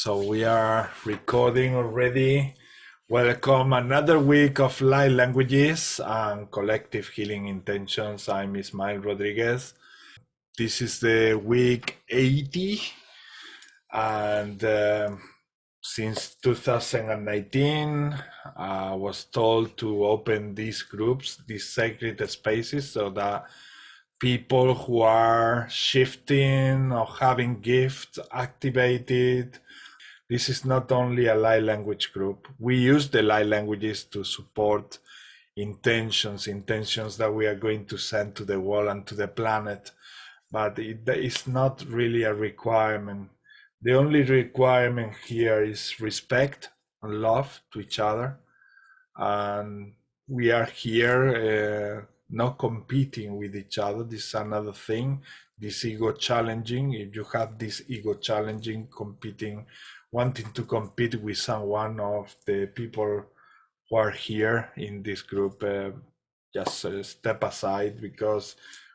So we are recording already. Welcome another week of light languages and collective healing intentions. I'm Ismael Rodriguez. This is the week 80, and since 2019, I was told to open these groups, these sacred spaces, so that people who are shifting or having gifts activated. This is not only a light language group. We use the light languages to support intentions that we are going to send to the world and to the planet, but it is not really a requirement. The only requirement here is respect and love to each other. And we are here not competing with each other. This is another thing, this ego challenging. If you have this ego challenging, competing, wanting to compete with someone of the people who are here in this group, just step aside, because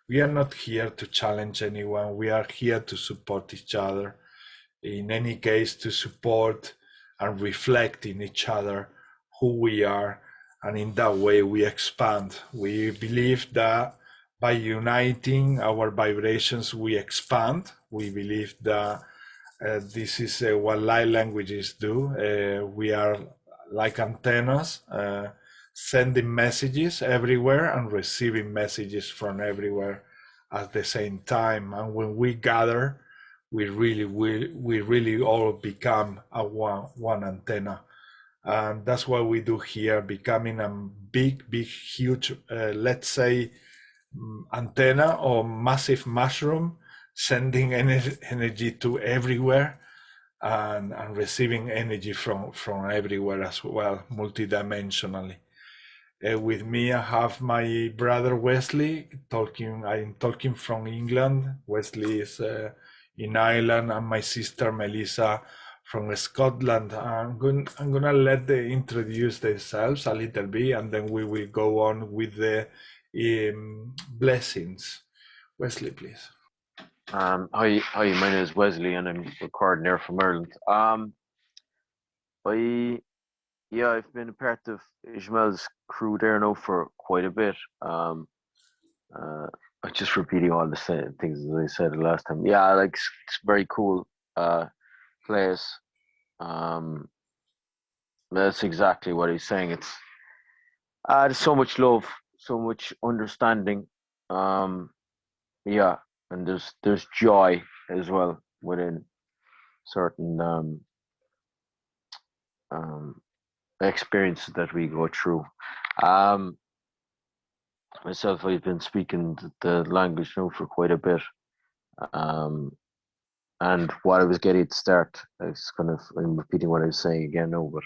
we are not here to challenge anyone. We are here to support each other. In any case, to support and reflect in each other who we are, and in that way we expand. We believe that by uniting our vibrations we expand. We believe that this is what light languages do. We are like antennas, sending messages everywhere and receiving messages from everywhere at the same time. And when we gather, we really all become a one antenna. And that's what we do here, becoming a big, huge, let's say, antenna or massive mushroom, sending energy to everywhere and receiving energy from everywhere as well, multidimensionally. With me, I have my brother Wesley talking. I'm talking from England. Wesley is in Ireland, and my sister Melissa from Scotland. I'm gonna let them introduce themselves a little bit, and then we will go on with the blessings. Wesley, please. Hi, my name is Wesley, and I'm recording here from Ireland. I've been a part of Ishmael's crew there now for quite a bit. I'm just repeating all the same things as I said the last time. Yeah, like it's very cool place. That's exactly what he's saying. It's there's so much love, so much understanding. Yeah, and there's joy as well within certain experiences that we go through. Myself, I've been speaking the language now for quite a bit. And what I was getting at the start, I'm repeating what I was saying again now, but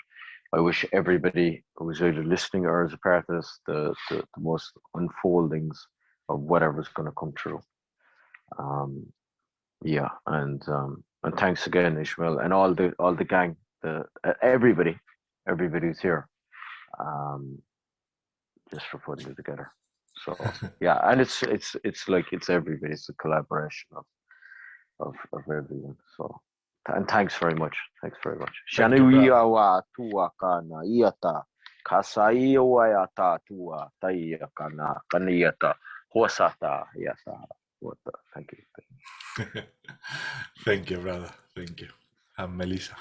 I wish everybody who was either listening or as a part of this, the most unfoldings of whatever's going to come through. Yeah, and thanks again, Ishmael, and all the gang, everybody who's here, just for putting it together. So yeah, and it's like it's everybody. It's a collaboration of everyone. So and thanks very much. Thanks very much. Shanuia wa tua kana iata kasai wa tua taia kana kaniata hosata yata. Thank you. Thank you, brother. Thank you. And Melissa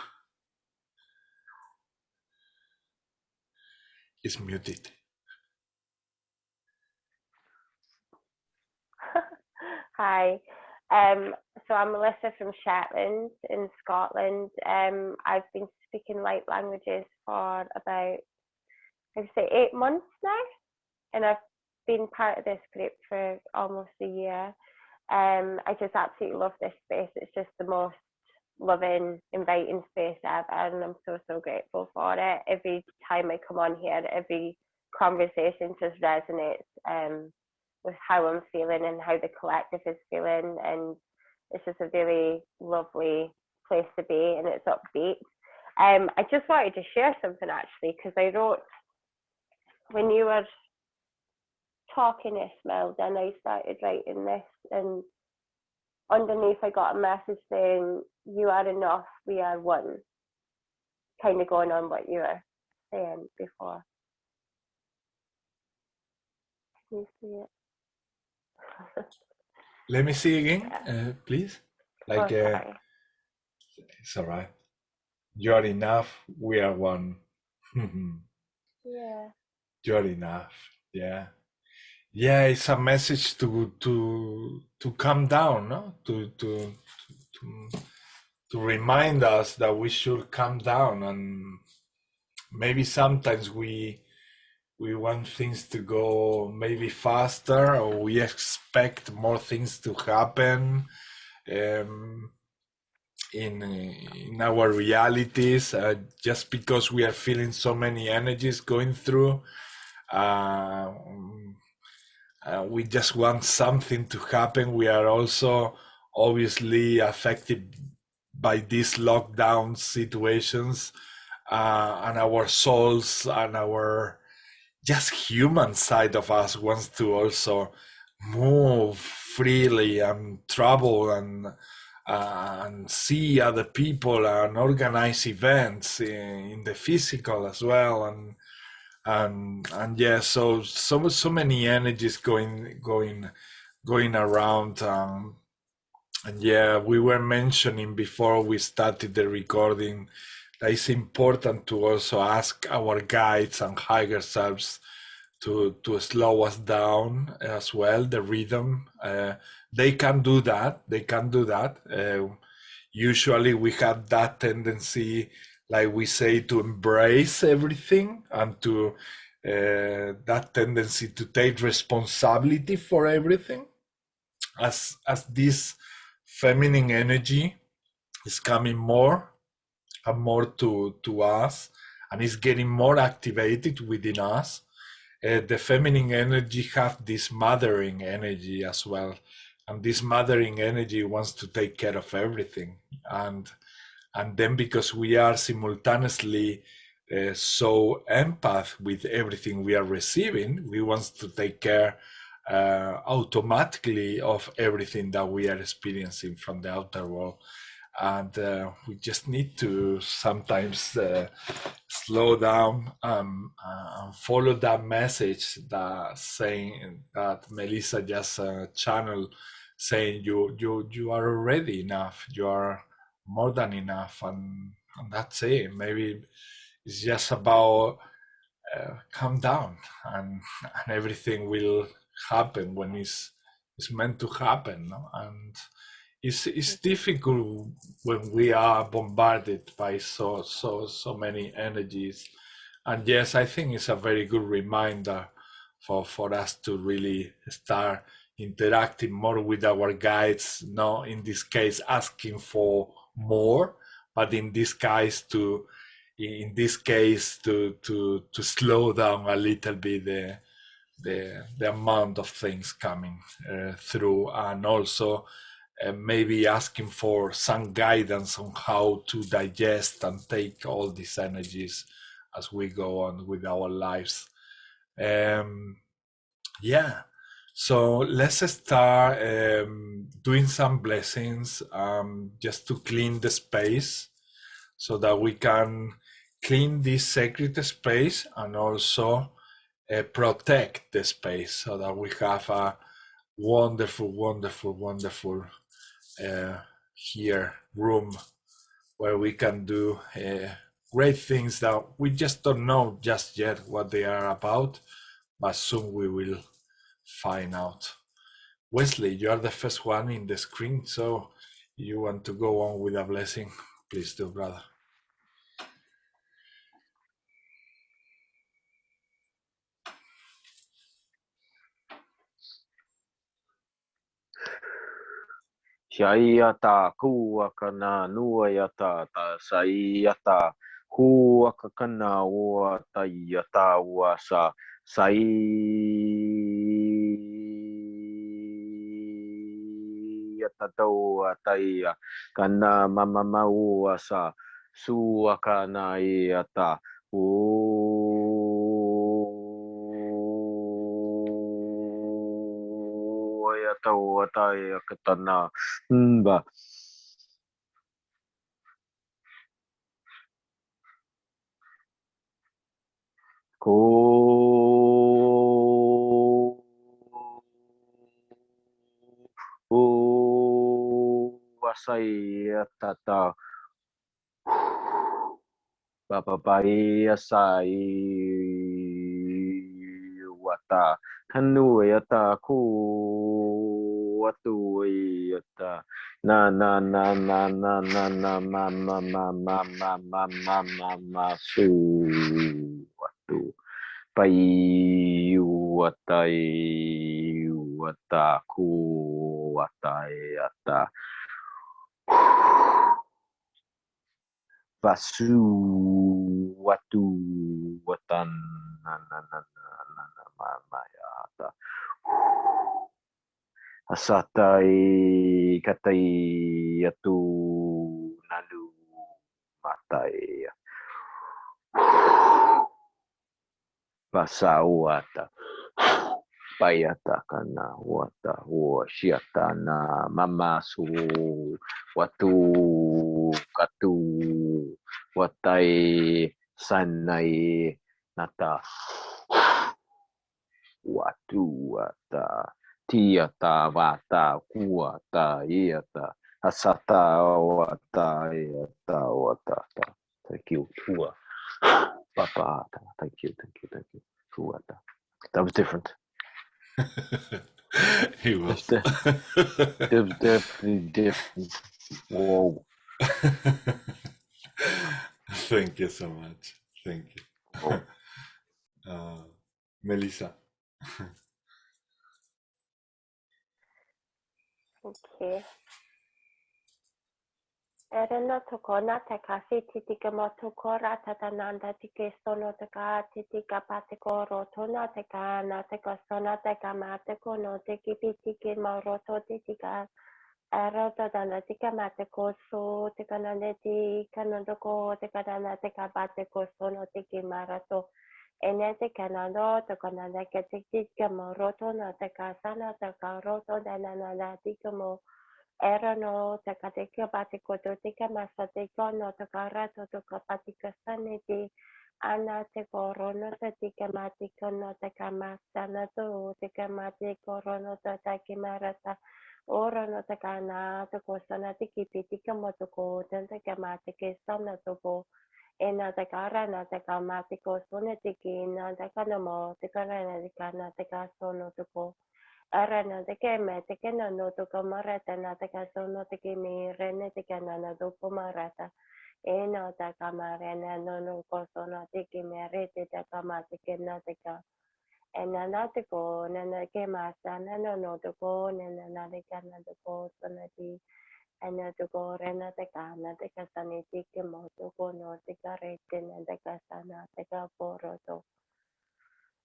is muted. Hi. So I'm Melissa from Shetland in Scotland. I've been speaking light languages for about, I'd say 8 months now, and I've been part of this group for almost a year. I just absolutely love this space. It's just the most loving, inviting space ever, and I'm so grateful for it. Every time I come on here, every conversation just resonates with how I'm feeling and how the collective is feeling, and it's just a really lovely place to be, and it's upbeat. I just wanted to share something actually, because I wrote, when you were talking, Ismael, then I started writing this, and underneath I got a message saying, you are enough, we are one. kind of going on what you were saying before. Can you see it? Let me see again, please. Like, sorry. it's all right. You are enough. We are one. Yeah. You're enough. Yeah. Yeah, it's a message to calm down, no? To remind us that we should calm down, and maybe sometimes we want things to go maybe faster, or we expect more things to happen in our realities, just because we are feeling so many energies going through. We just want something to happen. We are also obviously affected by these lockdown situations, and our souls and our just human side of us wants to also move freely and travel and see other people and organize events in the physical as well, and yeah, so many energies going around, and yeah, we were mentioning before we started the recording that it's important to also ask our guides and higher selves to slow us down as well, the rhythm. They can do that. Usually we have that tendency, like we say, to embrace everything, and to that tendency to take responsibility for everything. As this feminine energy is coming more and more to us, and is getting more activated within us, the feminine energy have this mothering energy as well, and this mothering energy wants to take care of everything, and then because we are simultaneously so empath with everything we are receiving, we want to take care automatically of everything that we are experiencing from the outer world. And we just need to sometimes slow down and follow that message that saying that Melissa just channeled, saying you are already enough, you are more than enough, and that's it. Maybe it's just about calm down, and everything will happen when it's meant to happen, no? And it's difficult when we are bombarded by so many energies. And yes, I think it's a very good reminder for us to really start interacting more with our guides, not in this case asking for more, but in this case to slow down a little bit the amount of things coming through, and also maybe asking for some guidance on how to digest and take all these energies as we go on with our lives. Yeah, so let's start doing some blessings, just to clean the space, so that we can clean this sacred space, and also protect the space, so that we have a wonderful here room where we can do great things that we just don't know just yet what they are about, but soon we will find out. Wesley, you are the first one in the screen, so you want to go on with a blessing, please do, brother. Shayata kuakana nuayata ta sayata huakakana wata yata wasa sayata tawataya kana mama wasa suakana yata wataya katana ba Ko wasai tata papapai asai wata kanu yata ku watu yata na su watu pai watai wataku watai ata basu watu watan mayata asatai katai atu nalu matai basawata payata kana wata washiata na mamasu watu katu watai sanai nata watu wata tiata wata kuata iata asata wata iata wata. Thank you. Papa. Thank you. Kuata. That was different. He was. It was definitely different. Whoa. Thank you so much. Thank you. Melissa. Okay. Erena tokona tekasi titika motokora tatananda tike sono teka titika patiko rotona teka na teka sona teka mateko no teki pitike maroto titika erota dana tika mateko so teka nane tika nandoko teka dana teka pateko sono tiki marato ene teka nando teka nane ketika maroto na teka sana teka roto dana nana tika mo erano takatika patiko totika masatiko no takara toka patika saniti ana te korono tatika matiko no takamasana to tika matiko rono tataki marata ora no takana to kosana tiki pitika motoko tantaka matike sana topo ena takara na takamatiko sonetiki na takanamo tikara na tikana takasono toko arana te ke me te ke na no to kamarata na te ka so no te ke me rene te ke na do kamarata e na ta kamarana no no ko so na te ke me re te kama te ke na te ka e na te ko na ke ma sa na no to ko na te ka na to ko so na ti e na to ko re na te ka sa ni te ke mo to ko no te ka re te na te ka sa na te ka poro to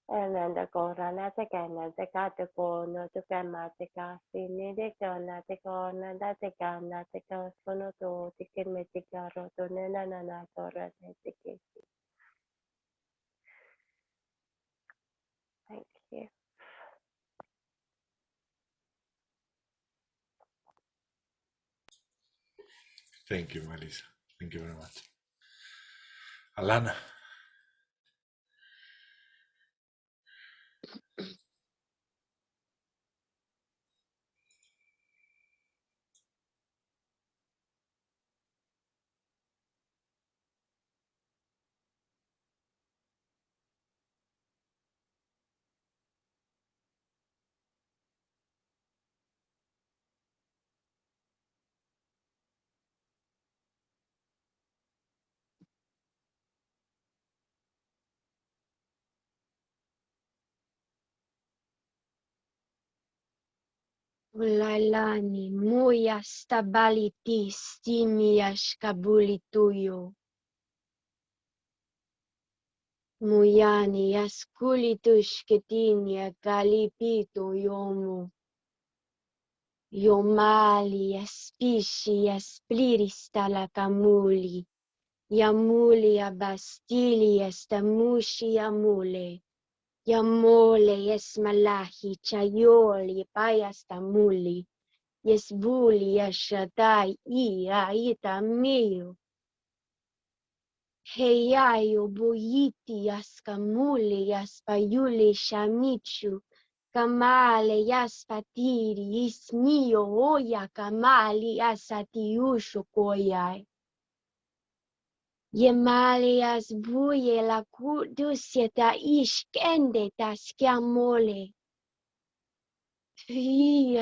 Nanda korana te kana te kata ko no te kama te kasi ni de kana te kona da te kana te ka sono to te ke me te karo to nena na kora te ke. Thank you. Thank you, Melissa. Thank you very much. Alana. Ulailani muya stability stimias kabulituyo. Muyani askulitus ketinia kalipito yomu. Yomali aspishi asplirista la camuli. Yamuli abastili estamushi yamule. Yamole esmalahi chayoli payastamuli. Yesbuli yashatai ia itamio. Heyayo boyiti yaskamule yaspayule shamichu. Kamale yaspatiri ismio oya kamali asatiusho koyai. Yemale yasbuye la kudusieta ishkende taskiamole.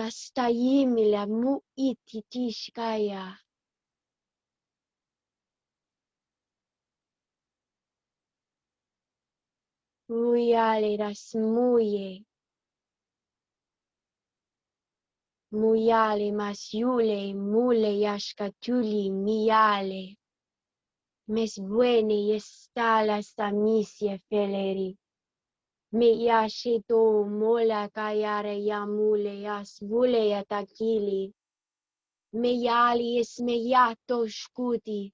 Stayimila mu ititishkaya. Muyale rasmuye. Muyale masyule mule yashkatuli miyale. Mes buene yestala stamisie feleri. Me yashito mola kayare yamule yasvule yatakili. Me yali esmeyato shkuti.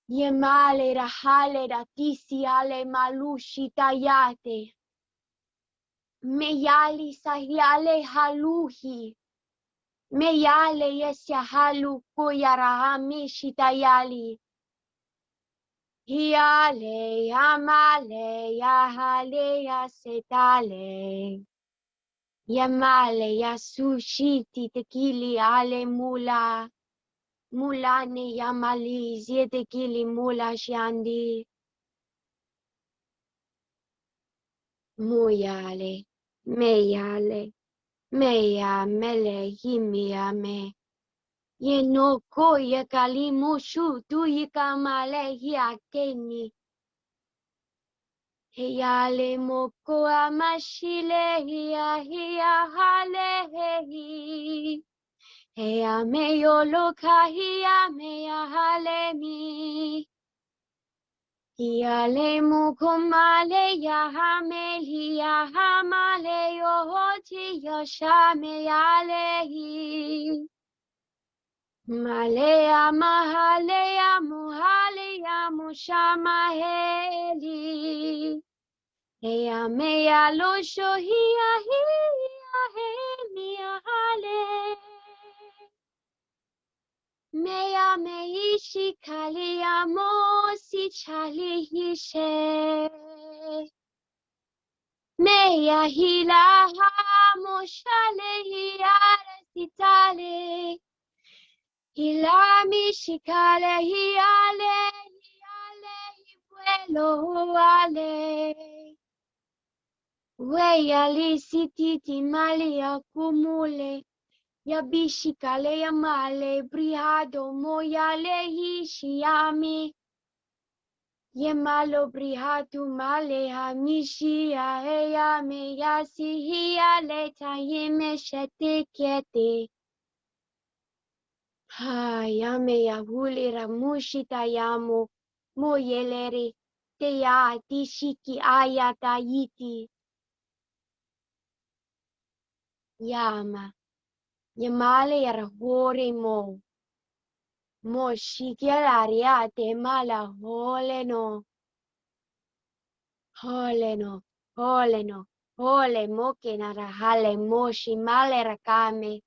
Yemale rahale ratisi ale malushi tayate. Meyali sahyale haluhi. Meyale yesya halu kuyarahami shitayali. Hiale yamale yahale yasetale. Yamale yasushiti tekili ale mula. Mulane yamali ziete kili mula shandi. Muyale, meyale, meya mele himiame. Yeno koye kalimushu tuyikamale hiakeni. Heyale moko amashile hiya hale hehi. Heya meyo hiya meya hale mi. Hiale mukumale ya hameli ya hamale yohoti yoshame yalehi. Male ya mahale ya muhale ya mushama heli. Heya meya losho hiya hemi ya hale. Meya meishi kali ya mosi chali hishe. Meya hila hamoshale hiara sitale. Hila mishikale hiale hivuelo ale. Weya lisititi mali ya kumule. Yabishikale yamale brihado moyale hishiami. Yemalo brihatu male hamishi ya heya me yasi hiya leta yeme shete kete. Ha yame ya huli ramushi tayamo moyeleri te ya tishiki ayata yiti. Yama yamale yarahore mo. Moshikialaria te mala holeno. Holeno, holeno, hole moke narahale moshi male rakame.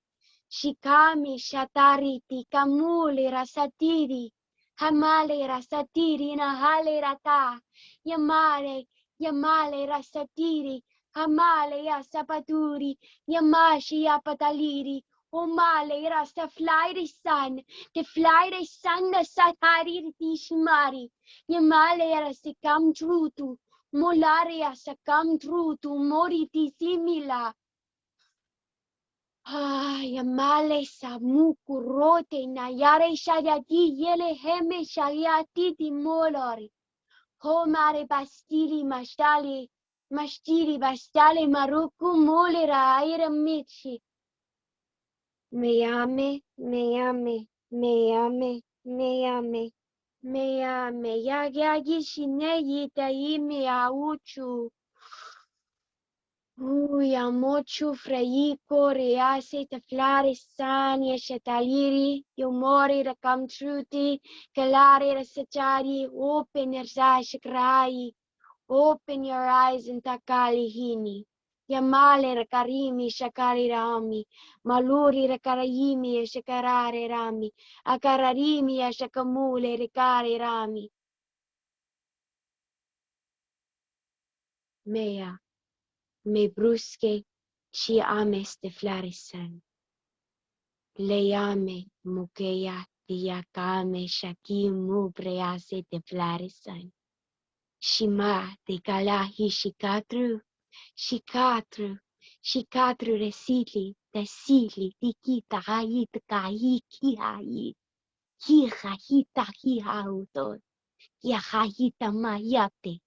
Shikami shatariti kamuli rasatiri. Hamale rasatiri na hale rata. Yamale rasatiri. Hamale yasapaturi. Yamashi yapataliri. Omale rasta fly the sun. The fly the sun the satari tishmari. Yamale rasta come true to. Molaria sa come true to moriti simila. Yamale sa mukurote na yare shayati yele heme shayati ti molori. Homare bastili mashtili bastale maruku molera aira michi. Me ame, yagi shineyi taimi auchu. Amochu freiko rease te flare sani shetaliri, mori da kamtruti, kalari da sachari, open your shakrai, open your eyes and takali hini. Yamale rakarimi shakari rami, maluri rakarayimi shakarare rami, akararimi shakamule rikari rami. mea, me brusque, ci ames de flarisan. Leame, mukea, diakame, shaki mu brease de flarisan. Shima de galahi shikatru, shikatru resili, desili, dikita hayi tkai kihayi, kihahita hihauto, yahayita mayate.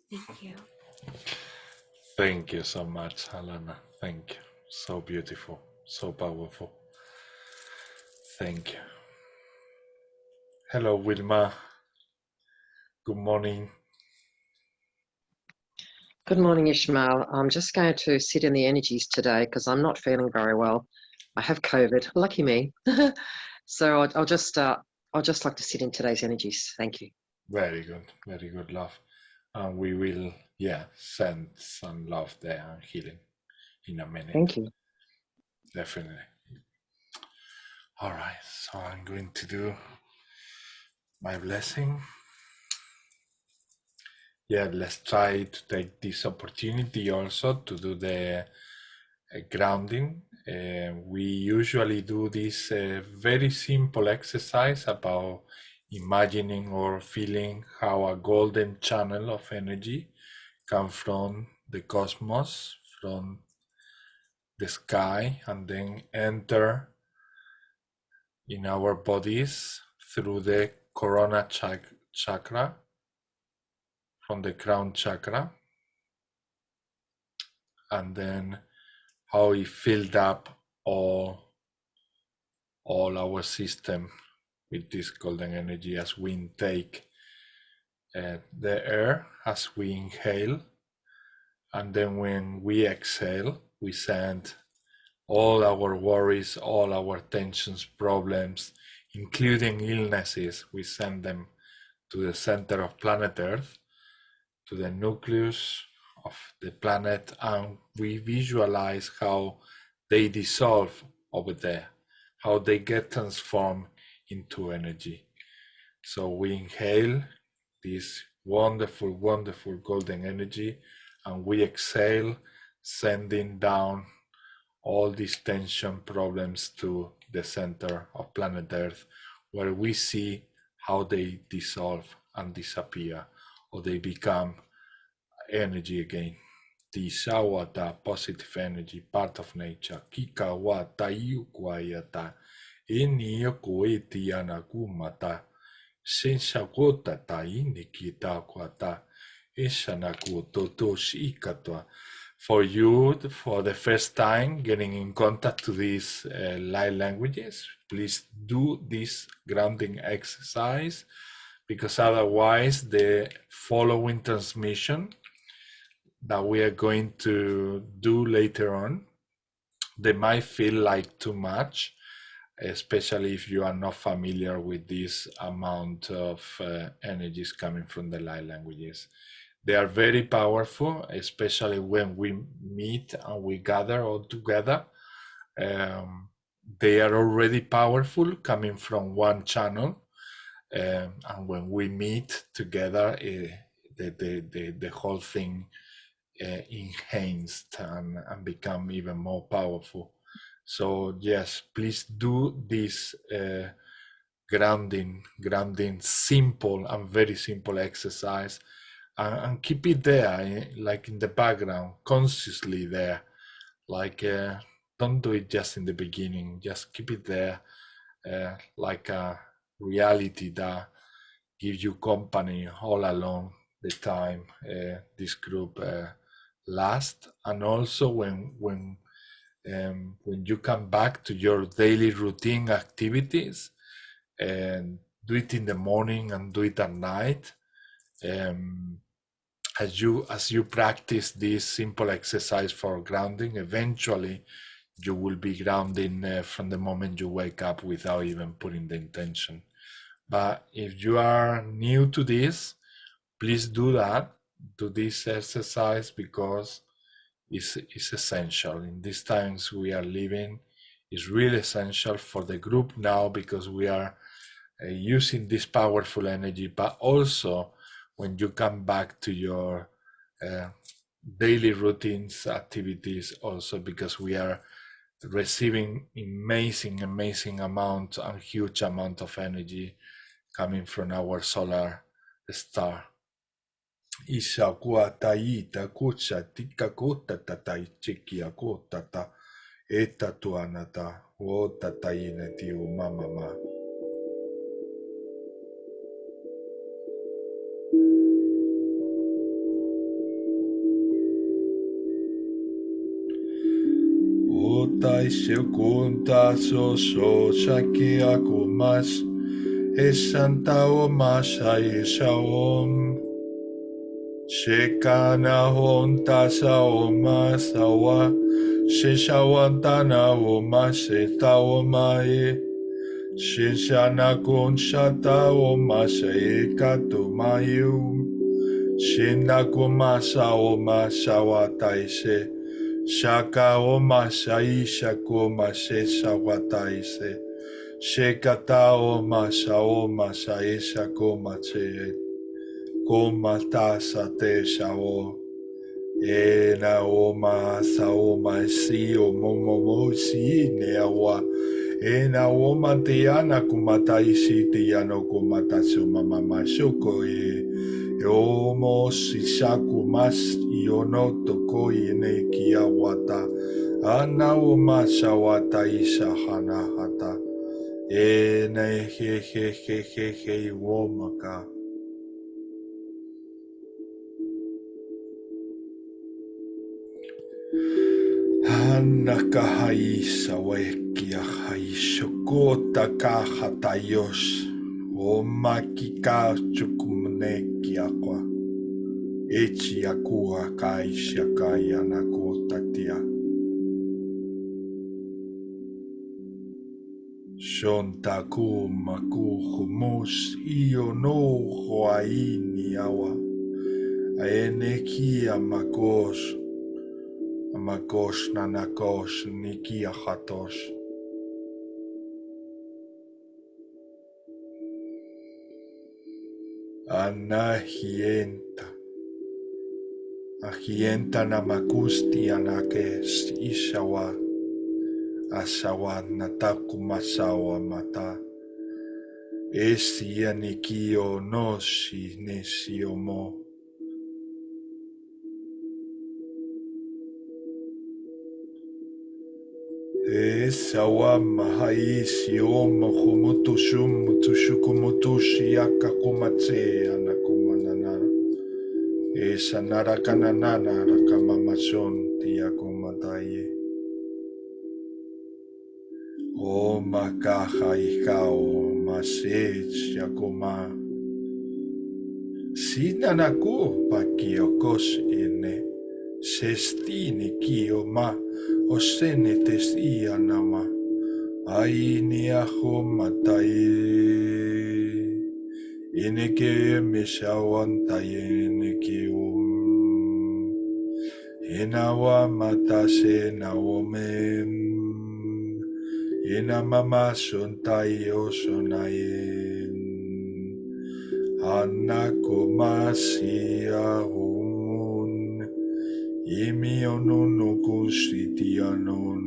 Thank you. Thank you so much, Alana. Thank you. So beautiful, so powerful. Thank you. Hello, Wilma. Good morning. Good morning, Ishmael. I'm just going to sit in the energies today because I'm not feeling very well. I have COVID. Lucky me. So I'll just like to sit in today's energies. Thank you. Very good, love. And we will, send some love there and healing in a minute. Thank you. Definitely. All right, so I'm going to do my blessing. Yeah, let's try to take this opportunity also to do the grounding. We usually do this very simple exercise about imagining or feeling how a golden channel of energy comes from the cosmos, from the sky, and then enter in our bodies through the corona chakra, from the crown chakra, and then how it filled up all our system with this golden energy as we intake the air, as we inhale, and then when we exhale, we send all our worries, all our tensions, problems, including illnesses, we send them to the center of planet Earth, to the nucleus of the planet, and we visualize how they dissolve over there, how they get transformed into energy. So we inhale this wonderful, wonderful golden energy, and we exhale, sending down all these tension problems to the center of planet Earth, where we see how they dissolve and disappear, or they become energy again. Tishawata, positive energy, part of nature. Kikawata, yukwayata, iniyokuitiana kumata, shenshakota ta inikita kwata, ishanakuto toshikatwa. For you, for the first time getting in contact to these light languages, please do this grounding exercise, because otherwise the following transmission that we are going to do later on, they might feel like too much, especially if you are not familiar with this amount of energies coming from the light languages. They are very powerful, especially when we meet and we gather all together. They are already powerful coming from one channel. And when we meet together, the whole thing enhanced and become even more powerful. So yes, please do this grounding simple and very simple exercise, and keep it there, like in the background, consciously there. Like don't do it just in the beginning, just keep it there, like a reality that gives you company all along the time this group lasts. And also when you come back to your daily routine activities, and do it in the morning and do it at night. As you practice this simple exercise for grounding, eventually you will be grounding from the moment you wake up without even putting the intention. But if you are new to this, please do that. Do this exercise, because is essential. In these times we are living, is really essential for the group now, because we are using this powerful energy, but also when you come back to your daily routines, activities, also because we are receiving amazing amount and huge amount of energy coming from our solar star. Isha kuata ita kucha tika kota tata ichikia kota ta eta tuanata o tata ineti o mama. O tai se kunta so shaki akumas esanta o masha isha om Shekana honta saoma sawa Shishawantana oma seta oma Shishana konshata oma sheikatu mayu Shinakuma saoma sawataise Shaka oma shaisha koma sawataise Shekata oma saoma saisha koma che Koma tasa te shao ena oma saoma si o momo si ne awa ena oma te ana kumata isi te ano kumata so mama mashoko omo si shaku mas iono toko ne ki awata ana oma shawata isa hana hata ena he womaka Hanakahaisa wekia haishokota kahatayos o makika chukumnekia kwa echi akua kaisha kaya nakotatia shontaku maku humus iyo no hoaini awa aenekia makos Amakosh nanakosh nikia hatosh. Anahienta. Ahienta namakusti anakes ishawa. Asawa nataku masawa mata. Esi anikio noshi nesiomo. Sawa mahaisi oma humutushum mutushukumutushi yakakumatse anakumanana. Sanara kananana rakamamashon tiyakumataye. O makaha ikao masech yakuma. Sinanaku pakiokos ene. Sestini kioma. Osene testia nama aini aho matai ineke meshawantai ineke enawa matase naome enamama sontai osonai anakomasia Imi onono kusiti anon.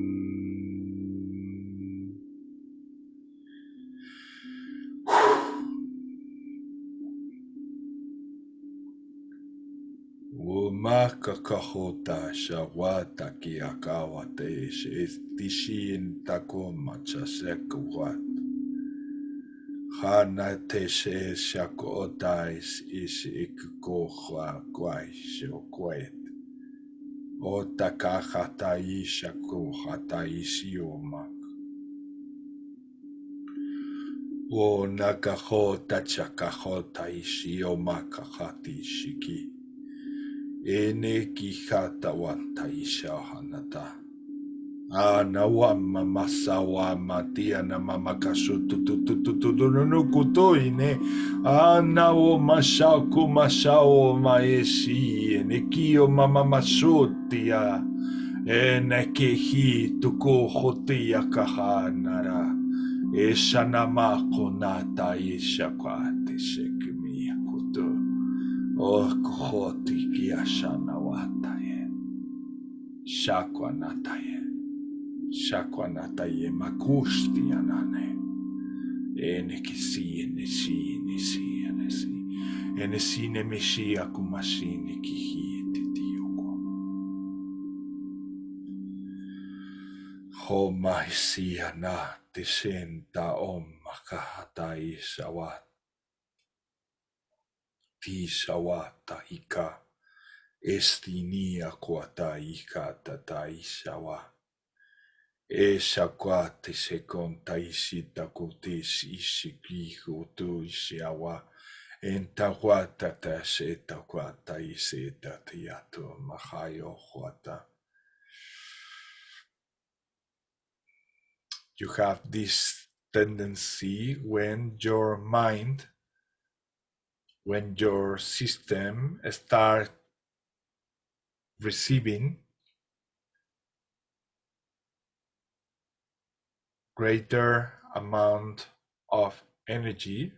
Umaka kahota shawata ki akawate tishin takoma chasekuat. Hana teshe shakotais is ikkoha kwaisho kwet. Otakaha isha kuhata isioma. O nakahota chakahota isioma kahati shiki. Ene kihata wanta isha hanata. Anawama masawama tiana mama kashutu tututututunukutoine. Anawo mashaku mashao maeshi. Nekio mama mashutia. Enekehi tuko hotia kahanara. Eshanamako nata ishakwate shekimiya kuto. Oh kohoti kiashanawataye. Shakwanataye. Shakwanataye makushti anane. Enekisi enesi. Enesine meshia kumashini kihiti tiyoko. Homaisia na tishenta makahata ishawat. Tishawata hika. Estinia kwata hika tata ishawa. Eshakwate sekonta ishita kutis ishikihu tu ishawa. Entawata tasheta kwata iseta tiato mahayo kwata. You have this tendency when your mind, when your system start receiving greater amount of energy,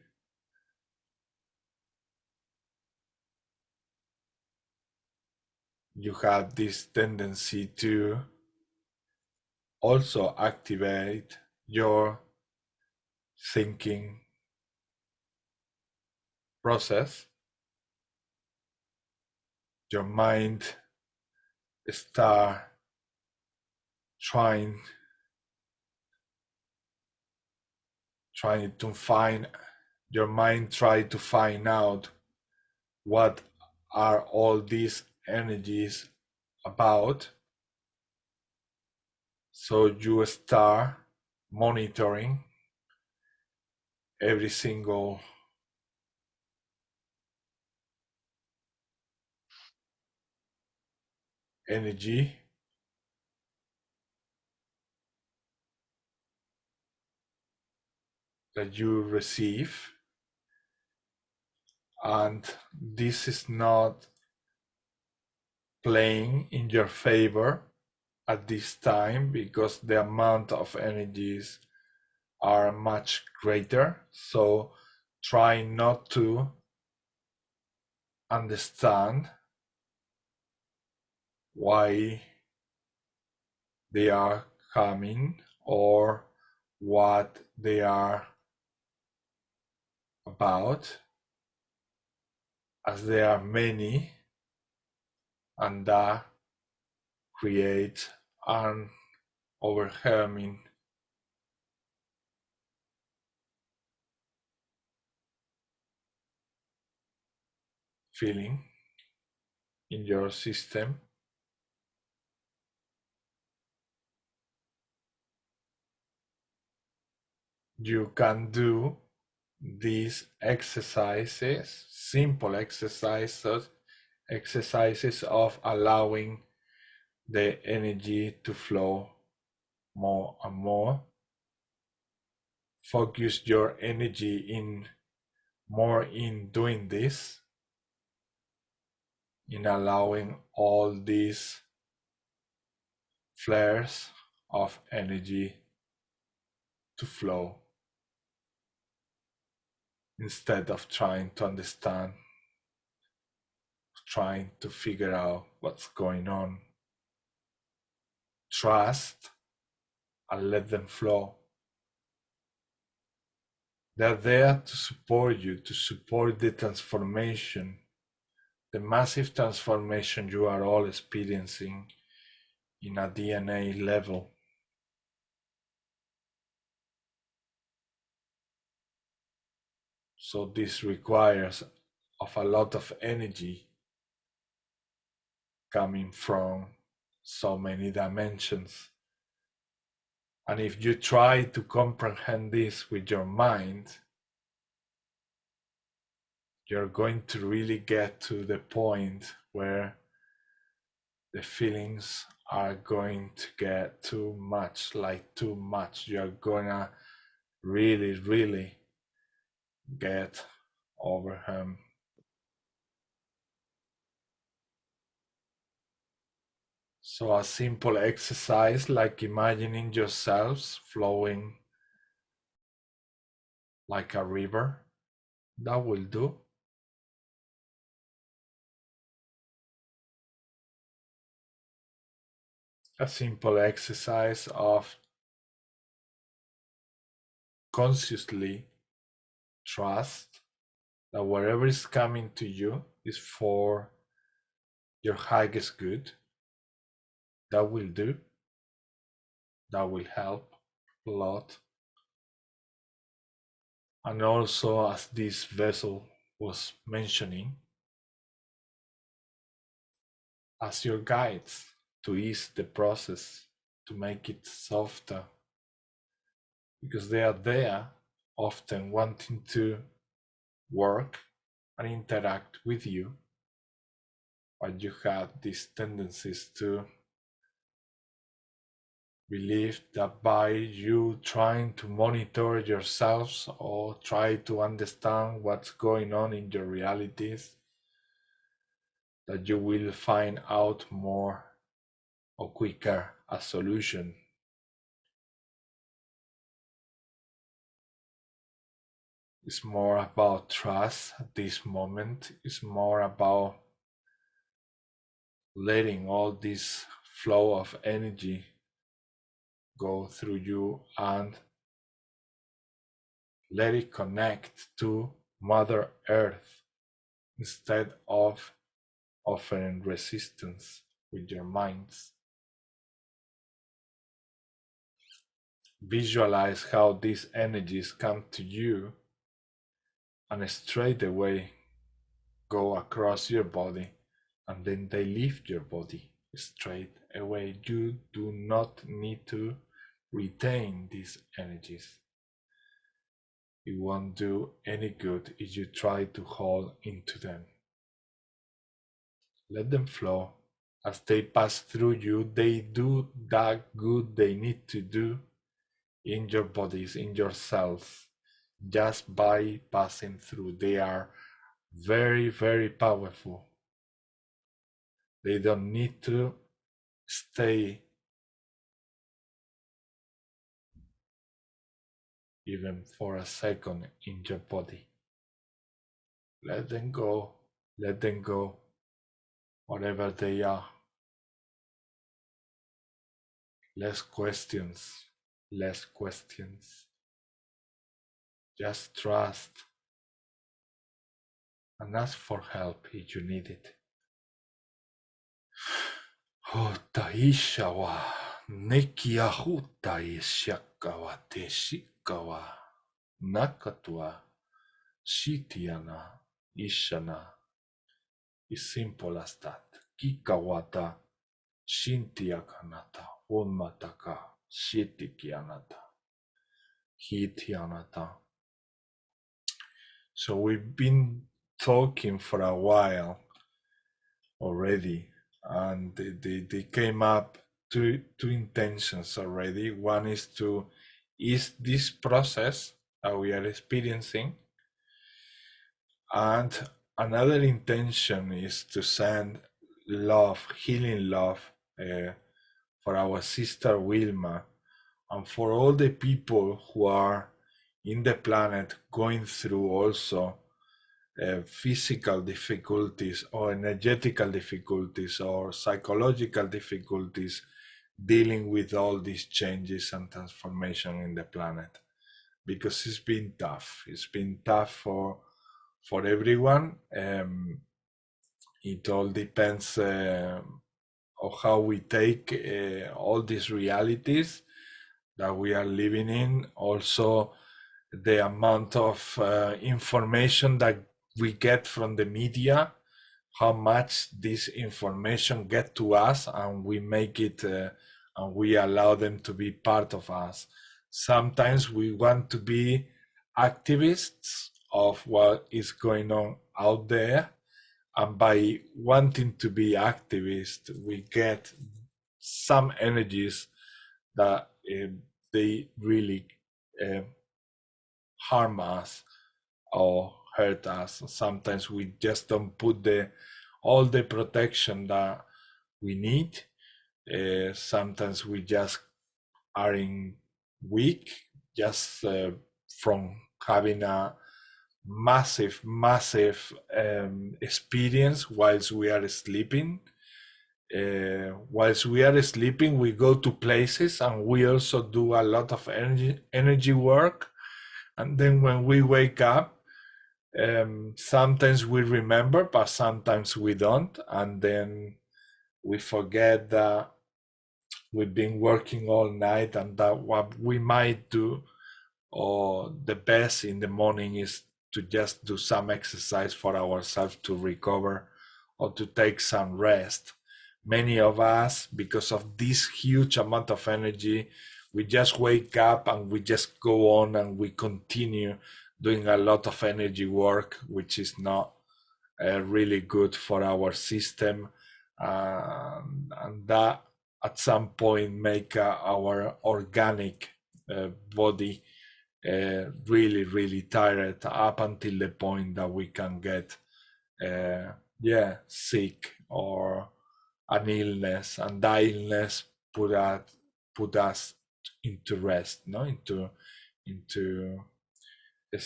you have this tendency to also activate your thinking process. Your mind start trying to find, your mind try to find out what are all these energies about. So you start monitoring every single energy that you receive, and this is not playing in your favor at this time because the amount of energies are much greater. So try not to understand why they are coming or what they are about, as there are many, and that creates an overwhelming feeling in your system. You can do these exercises, simple exercises of allowing the energy to flow more and more. Focus your energy in more in doing this, in allowing all these flares of energy to flow, instead of trying to understand, trying to figure out what's going on. Trust and let them flow. They're there to support you, to support the transformation, the massive transformation you are all experiencing in a DNA level. So this requires of a lot of energy coming from so many dimensions. And if you try to comprehend this with your mind, you're going to really get to the point where the feelings are going to get too much, like too much. You're gonna really, really get over him. So a simple exercise like imagining yourselves flowing like a river, that will do. A simple exercise of consciously trust that whatever is coming to you is for your highest good. That will do. That will help a lot. And also, as this vessel was mentioning, as your guides to ease the process, to make it softer, because they are there often wanting to work and interact with you, but you have these tendencies to believe that by you trying to monitor yourselves or try to understand what's going on in your realities, that you will find out more or quicker a solution. It's more about trust at this moment. It's more about letting all this flow of energy go through you and let it connect to Mother Earth instead of offering resistance with your minds. Visualize how these energies come to you and straight away go across your body, and then they leave your body straight away. You do not need to retain these energies. It won't do any good if you try to hold into them. Let them flow. As they pass through you, they do that good they need to do in your bodies, in your cells, just by passing through. They are very, very powerful. They don't need to stay even for a second in your body. Let them go, let them go, whatever they are. Less questions, less questions. Just trust and ask for help if you need it. Hotaisha wa nekia hutaishaka wa teshika wa nakatua shitiana ishana. It's simple as that. Kikawata shintiakanata onmataka shitikianata hitianata. So we've been talking for a while already, and they came up two intentions already. One is to ease this process that we are experiencing, and another intention is to send love, healing love, for our sister Wilma and for all the people who are in the planet going through also physical difficulties or energetical difficulties or psychological difficulties dealing with all these changes and transformation in the planet, because it's been tough. It's been tough for everyone. It all depends on how we take all these realities that we are living in. Also, the amount of information that we get from the media, how much this information get to us, and we make it and we allow them to be part of us. Sometimes we want to be activists of what is going on out there, and by wanting to be activists, we get some energies that they really harm us or hurt us. Sometimes we just don't put all the protection that we need. Sometimes we just are in weak, just from having a massive experience whilst we are sleeping. Whilst we are sleeping, we go to places and we also do a lot of energy work. And then when we wake up, sometimes we remember, but sometimes we don't. And then we forget that we've been working all night and that what we might do, or the best in the morning, is to just do some exercise for ourselves to recover or to take some rest. Many of us, because of this huge amount of energy, we just wake up and we just go on and we continue doing a lot of energy work, which is not really good for our system, and that at some point make our organic body really tired, up until the point that we can get sick or an illness, and that illness put us into rest, into a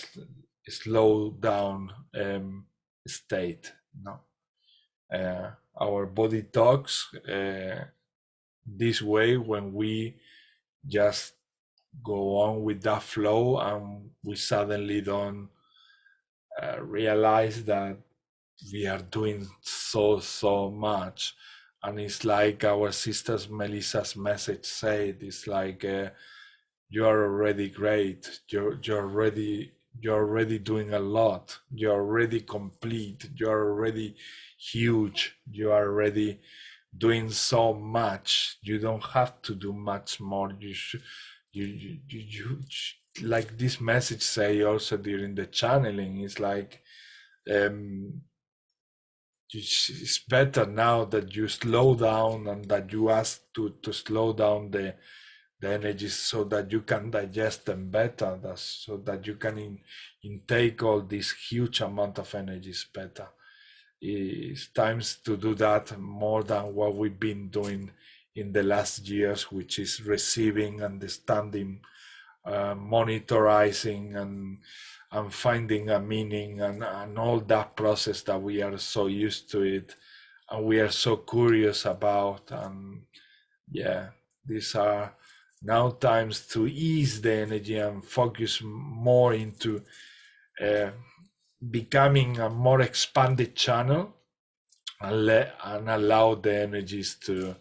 slow down state. Our body talks this way when we just go on with that flow and we suddenly don't realize that we are doing so much. And it's like our sister Melissa's message said, it's like you are already great, you're already doing a lot, you're already complete, you're already huge, you are already doing so much. You don't have to do much more. You like this message say also during the channeling, it's like it's better now that you slow down and that you ask to slow down the energies so that you can digest them better, so that you can intake all this huge amount of energies better. It's times to do that more than what we've been doing in the last years, which is receiving, understanding, monitorizing, and finding a meaning, and all that process that we are so used to it and we are so curious about. And these are now times to ease the energy and focus more into becoming a more expanded channel and allow the energies to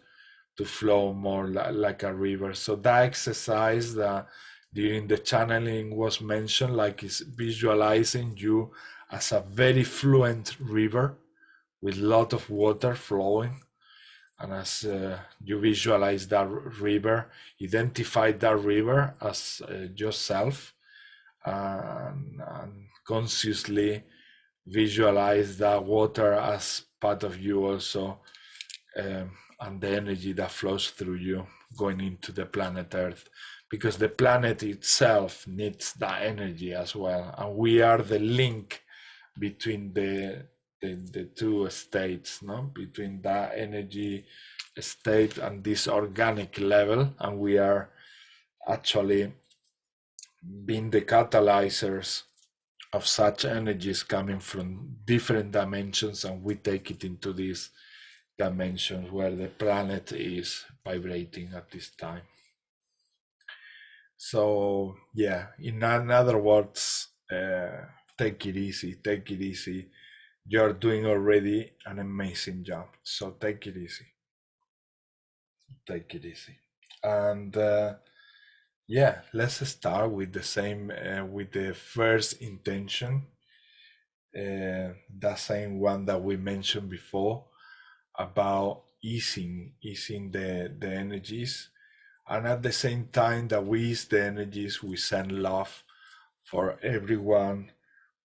flow more like a river. So that exercise that during the channeling was mentioned, like, is visualizing you as a very fluent river with a lot of water flowing. And as you visualize that river, identify that river as yourself, and consciously visualize that water as part of you also, and the energy that flows through you going into the planet Earth, because the planet itself needs that energy as well, and we are the link between the two states, between that energy state and this organic level, and we are actually being the catalyzers of such energies coming from different dimensions, and we take it into these dimensions where the planet is vibrating at this time. So in other words, take it easy. You're doing already an amazing job, so take it easy. And let's start with the same, with the first intention, that same one that we mentioned before, about easing the energies. And at the same time that we ease the energies, we send love for everyone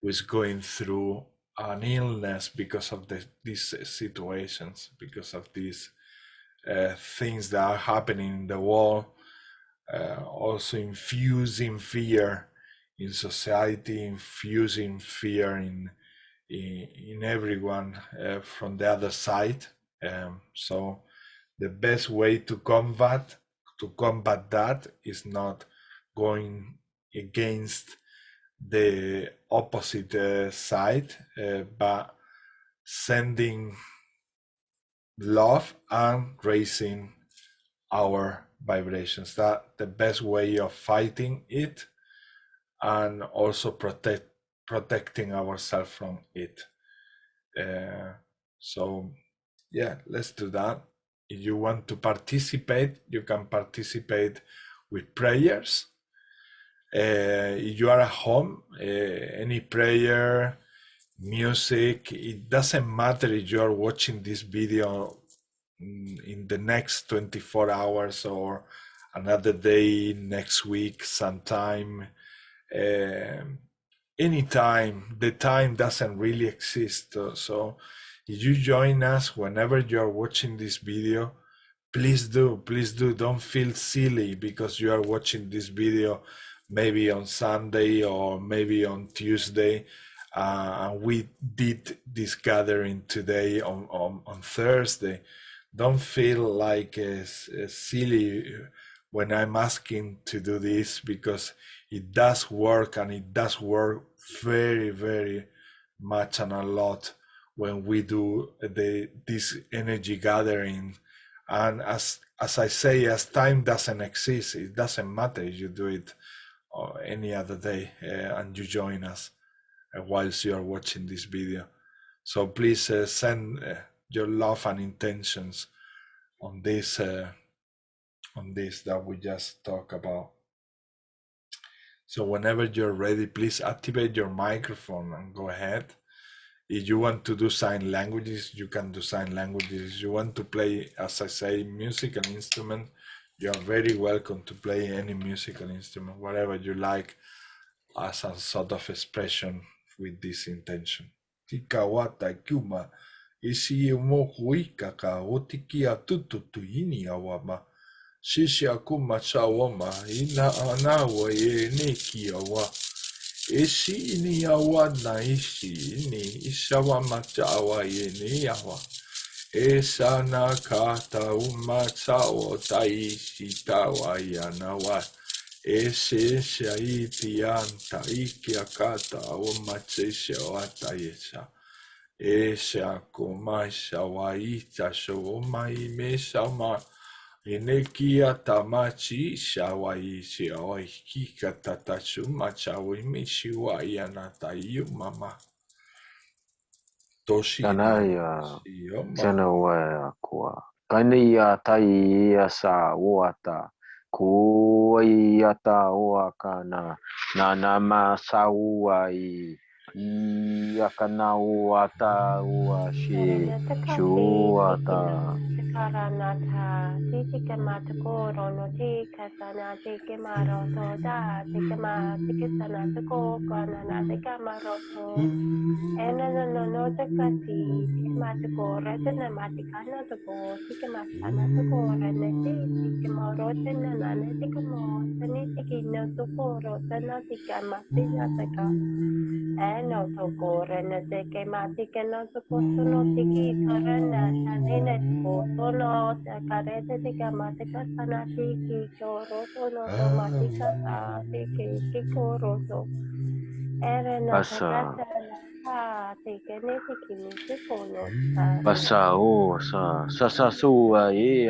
who is going through an illness because of these situations, because of these things that are happening in the world, also infusing fear in society, infusing fear in everyone from the other side. So the best way to combat that is not going against the opposite side, but sending love and raising our vibrations. That the best way of fighting it, and also protecting ourselves from it. So yeah, let's do that. If you want to participate, you can participate with prayers. If you are at home, any prayer, music, it doesn't matter if you are watching this video in the next 24 hours or another day, next week, sometime, anytime. The time doesn't really exist. So if you join us whenever you're watching this video, please do, don't feel silly because you are watching this video maybe on Sunday or maybe on Tuesday. And we did this gathering today on Thursday. Don't feel like silly when I'm asking to do this, because it does work, and it does work very, very much and a lot when we do this energy gathering. And as I say, as time doesn't exist, it doesn't matter if you do it any other day and you join us whilst you are watching this video. So please send your love and intentions on this that we just talked about. So whenever you're ready, please activate your microphone and go ahead. If you want to do sign languages, you can do sign languages. If you want to play, as I say, musical instrument, you are very welcome to play any musical instrument, whatever you like, as a sort of expression with this intention. Tika wata kuma isi mo huika ka otiki atututu ini awama. Shishi akuma chawama ina anawa ye neki awa. Isi ni awa na isi ni isawama chawa ye ni awa. Esa na kata umachawo taishi tawa yanawa. Ese shaiti anta iki akata umatsesha watayesa. Esa kumaisha waita shoma imesa ma. Inekia tamachi shawaishi oikika tatachuma chawimishi wayanatayu mama. Toshi Kanaya Chanawa Kwa Kania Tai Sa Wata Kuayata Wakana Nanama Sawai Yakana Wata Washi Shuata Karanatha, Tika Matako, no Tika Sana, Tika Maroto, Da, Tika Matika Sana, Tako, Kanana, Tika Maroto, and no Takati, Matako, Retina Maticana, the go, Tika Masana, the go, and Tika Marotan, and Tika Mo, Sanitiki, no Tokoro, Sanatika, Masina, Taka. No toko rena te ke mati ke no toko sono tiki torena tanina toko sono te karete te ke mati ka sana tiki koro sono to mati ka sa tiki ki koro so erena te kata na ha tiki ne tiki ni tiko no sa Basa o sa sua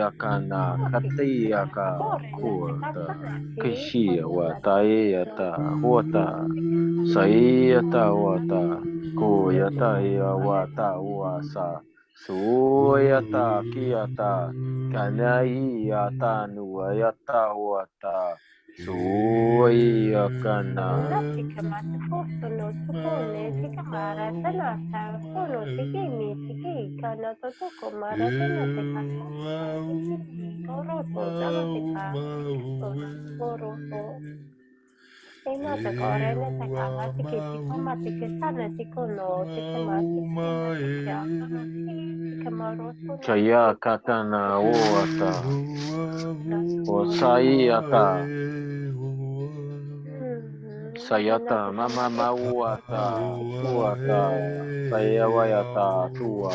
akana katia ka kuata kishia wata wata saiyata wata kuyata wata wasa suyata kiata kanaiata nuayata wata suyakana Tika mata fosto no tukone tika mara tana sa sono tiki mi tiki kana to toko mara tana tika tiki koro to dama tika koro to Ina te korene te kamati ki tikomati ki sana tikono tikomati Chaya katana oata. Osaiata. Sayata mama mauata. Uata. Sayawayata tua.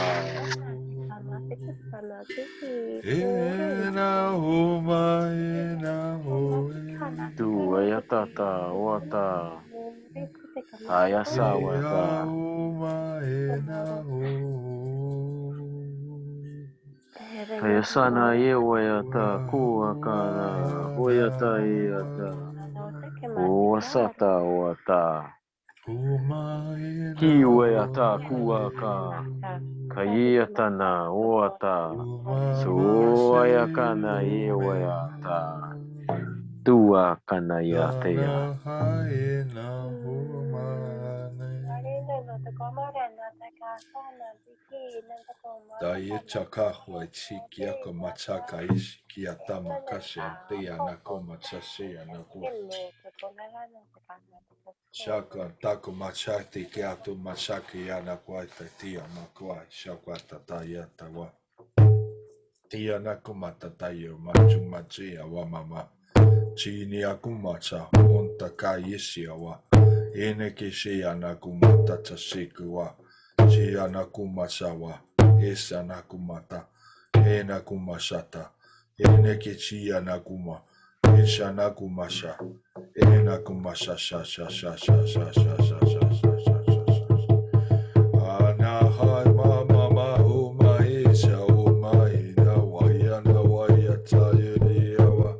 Tuayatata oata. Ayasawata. Ayasana yewayata kuakana. Hoyata yata. Wasata wata. Kiwayata kuaka. Kayatana wata. Suayakana yewayata. Tua kanayatea. Daye chakahwa chikiako machaka ishi kiatama kashanti anako machashi anako. Shaka tako machati kiatu machaki anako tia makwa shakwa tataya tawa. Tia nako matatayo machu machi awa mama. Chini akumacha onta kaishi awa. Ene kishi anakumata chashikuwa. Chi anakumachawa. Esa nakumata. Ena kumashata. Ene kichi anakuma. Esha nakumasha. Ena kumasha sha sha sha sha sha sha sha sha sha sha sha. Anahai mama mahuma esha uma ina waya na waya tayuri awa.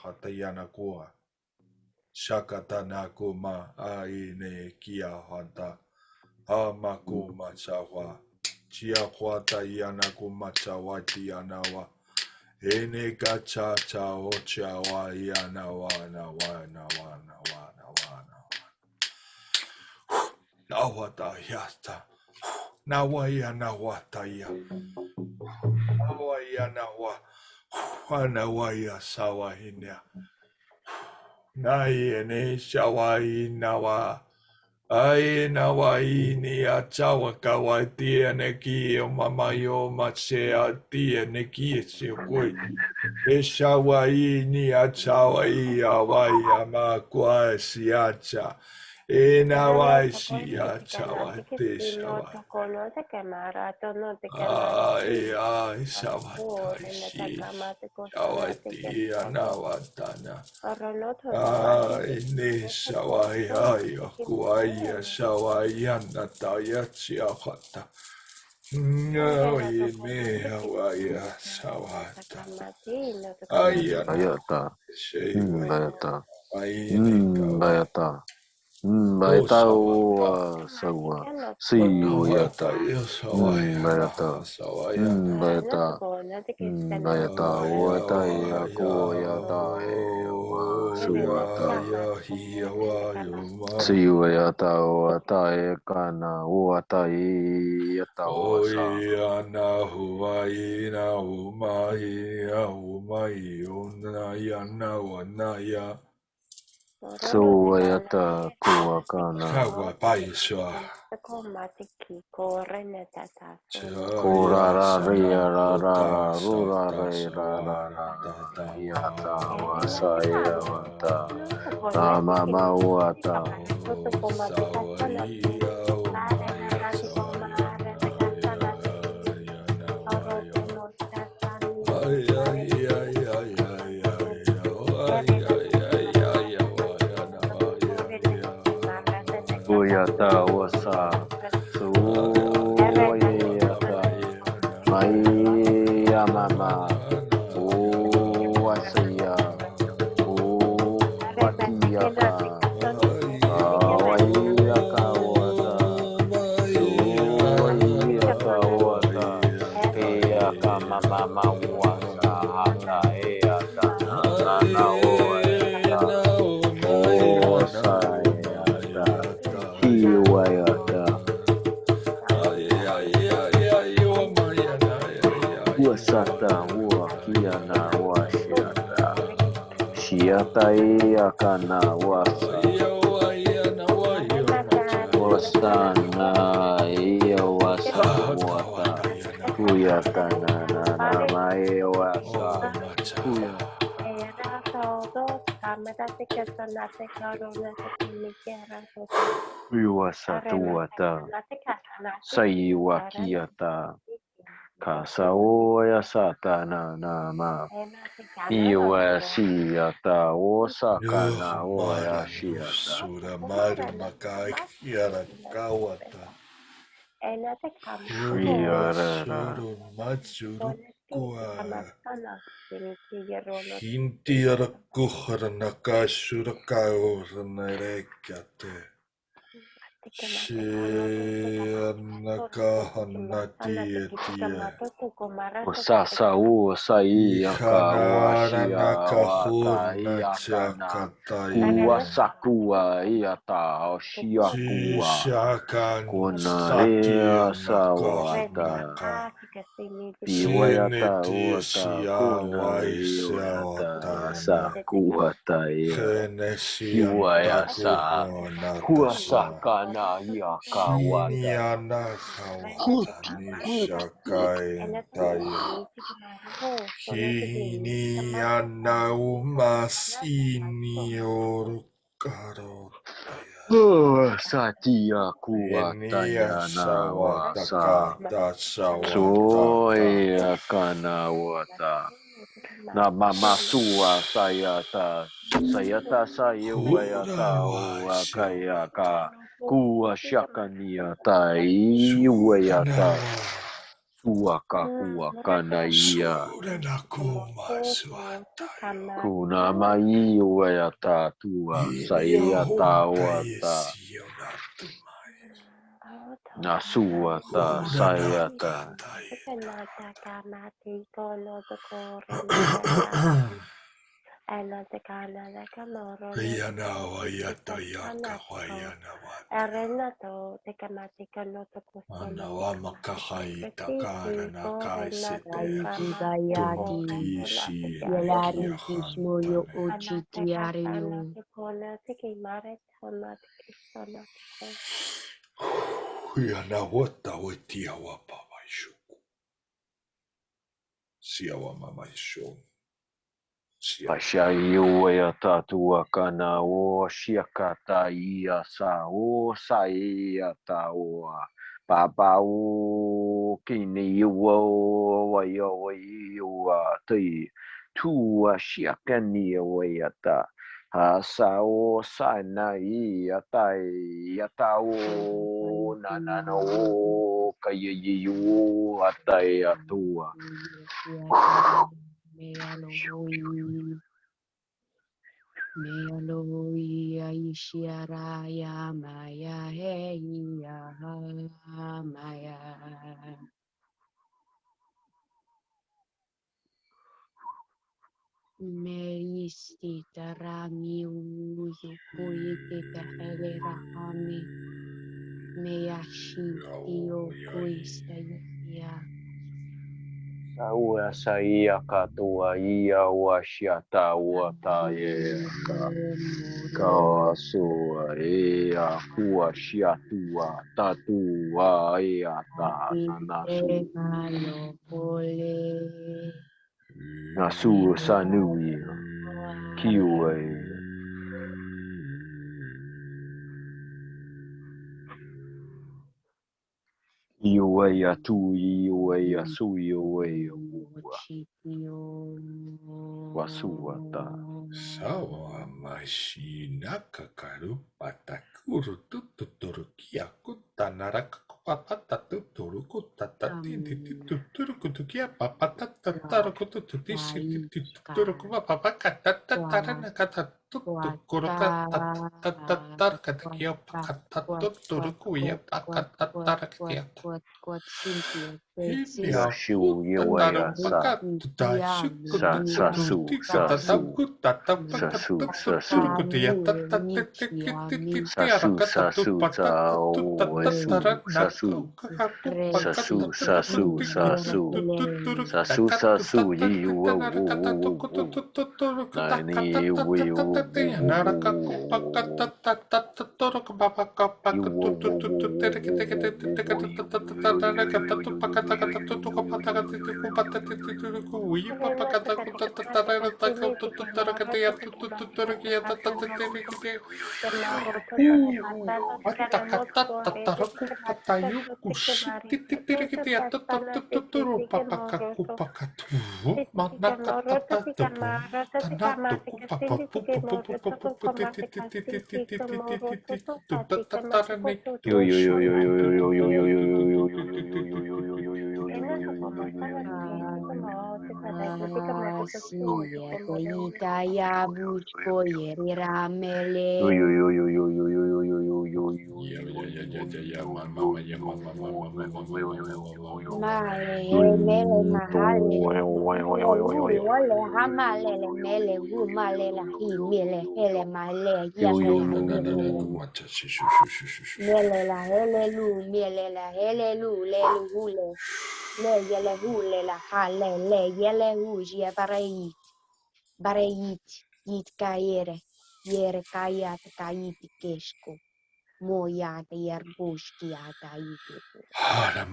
Hatayana kua. Shakatana kuma aine kia hata. Hamakuma chawa. Chiahuata yana kuma chawati yanawa. Ene gacha chao chawa yanawa nawa nawa nawa nawa nawa. Nawata yasta. Nawaya nawataya. Nawaya nawa. Wanawaya sawahinya. Nayene shawai nawa. Ai nawai ni achawa kawai tiene ki o mamayo machea tiene ki shikoi. E shawai ni achawa i awai amakwa siacha. E nawai si achawa te shawai. Ai ai shawai si. Shawai ti anawatana. Ini shawai ayo kuaya shawai anataya chiahata. No ime awaya shawata. Ayata. Bayata. Bayata. Bayata o sawa. Siyata. Bayata. Bayata. Bayata wata ya koyata wa suwata. Siyata wata ekana wata yata wasa. Oyana huai na umai umai unayana wanaya. Suwayata kuwakana. Kawa paiswa. Kurara ria rara rura rara yata wasaya wata tama mawata. Yata wasa suwayata Kasaoya satana nama iwa siyata osaka na oya shiyata Suramari makai yara kawata. Shuru matsuru kuara. Hinti yara kuhara nakashura kaora narekate. Nakahanati etie. osasa osai Ihanara akawashia nakahuna wata iatana chakatai. kuwasakua iata oshiakua Jishakan kuna satya sawata nakahanaka. piwayata wata Sinitisia kuna iwayata waisiawatayana. sakuwata ia Kenesian hiwayasa takuhonatasa. huasakana yakawata Hiniana hawatani shakaentaya. Hiniana umas iniorukarotaya. satia Enia kuwatayana wasa sawatakata sawatata. soya kana wata na mamasua sayata sayawayata wakayaka kuwa shakaniata iwayata Sukanawa. suaka kuwakana iya Suranakuma swataya. kunama iwayata tua sayata wata nasuata sayata Yelari Kishmoyo Ochitiario. Yanawata wetia wapa maishuku. Siawa mama isho. Pasha iwayata tua kana o shiakata ia sa o sayata o papa o kini wo yo te tua shiakani wayata sa o sana iata iata o nanana o kayiyu atai atua Mealoi Aishiaraya Maya Heya Maya Meisti Tarami Uzukuite Tehelerahami Meyashi Tio Kuisaya Saua saia katua ia washiata wata ye ka sua ia kua shiatua tatua ia ta nanasu nasu sanui kiue iue atu iue asu iue wasuata Sawa mashinaka karu patakuru tuturu kiaku tanaraka papata tuturu kutatati tuturu kutukia papata tataru kututisi tuturu kupapaka tatatara nakata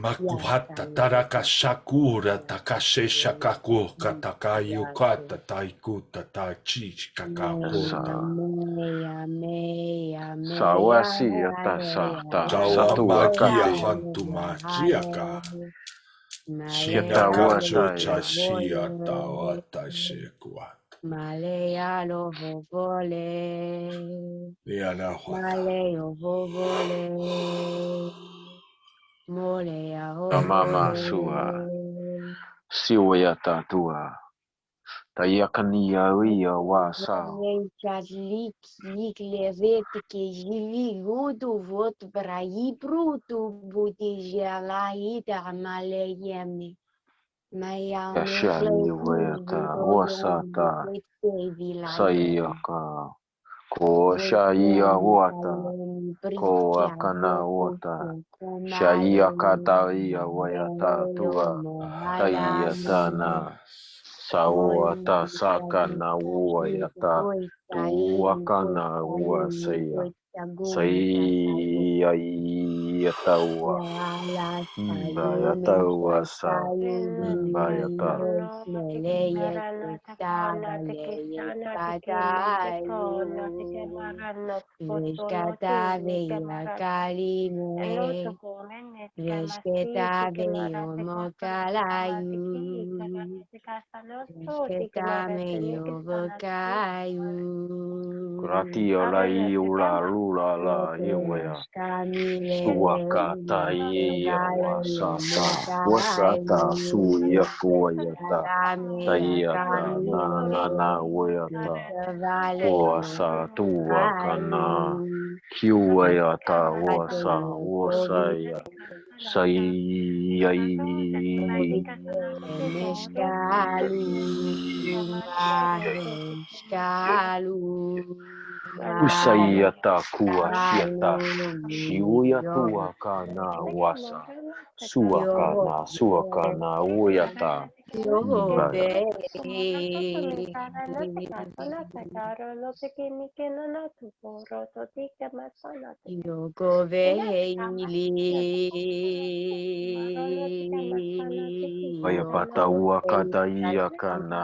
Makuhata taraka shakura takashe shakaku katakayu kata taikuta tachi kakakota. Tawamakia hantumachiaka. Shinaka chucha shia tawata shekuat. Malaya lo vole, Liana hota. malaya vole, molea Mama sua vole. siwayata tua tayakania wia wasa Chadlik levete que jivi gudu vot brai brutu buti jalaita malayemi. Mayami yashani wayata wasata sayaka ko shaya wata ko akana wata shaya kata ia wayata tua tayatana sawata sakana wayata tuakana wasaya sayatawa bayatawa sa bayata Kurati ola ula lula la yewaya suakata iya wasata suya fuayata tayata na wayata wasa tuakana kiwayata wasaya Usayata kuashiata shiuyatu akana wasa suakana uyata Ayapata uakata iakana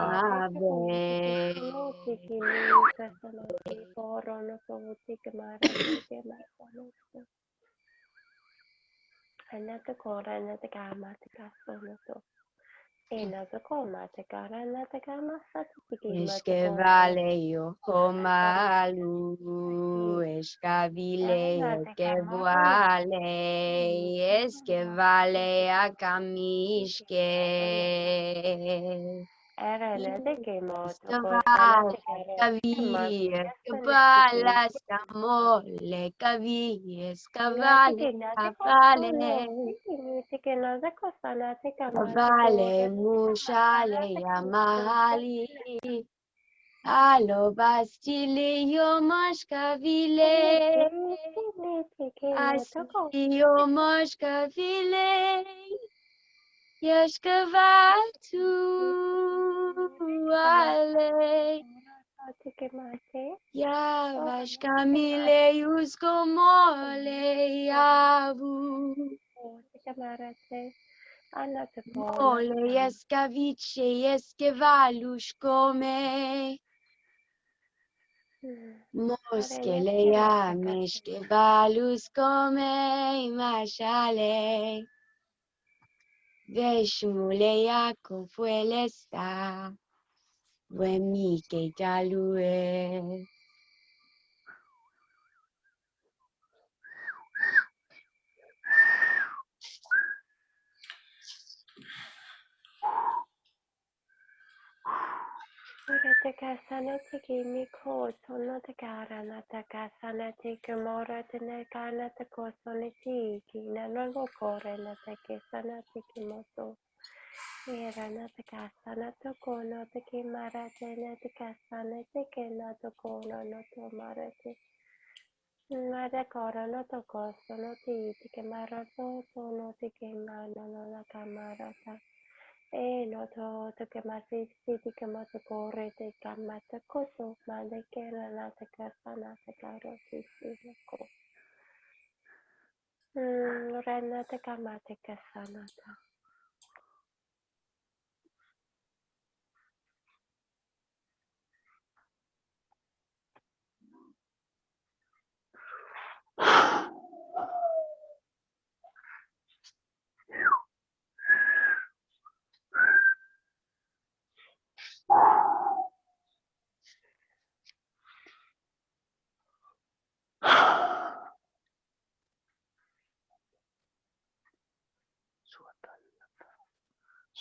Esquevale yo comalu, escavile que voale, esquevale a camishke. Kavala, kavi, kavala, samole, kavi, kavale, kavale, kavale, mushale, yamahali, alo bastile, yomosh kavile, asli, yomosh kavile, yashkavatu, ale. Yavash Camille Uscomole Yavu Mole Escavice Eskevalush come Moskele Yamishkevalus come Mashale Veshmule Yakov Fuelesta Wemike Talue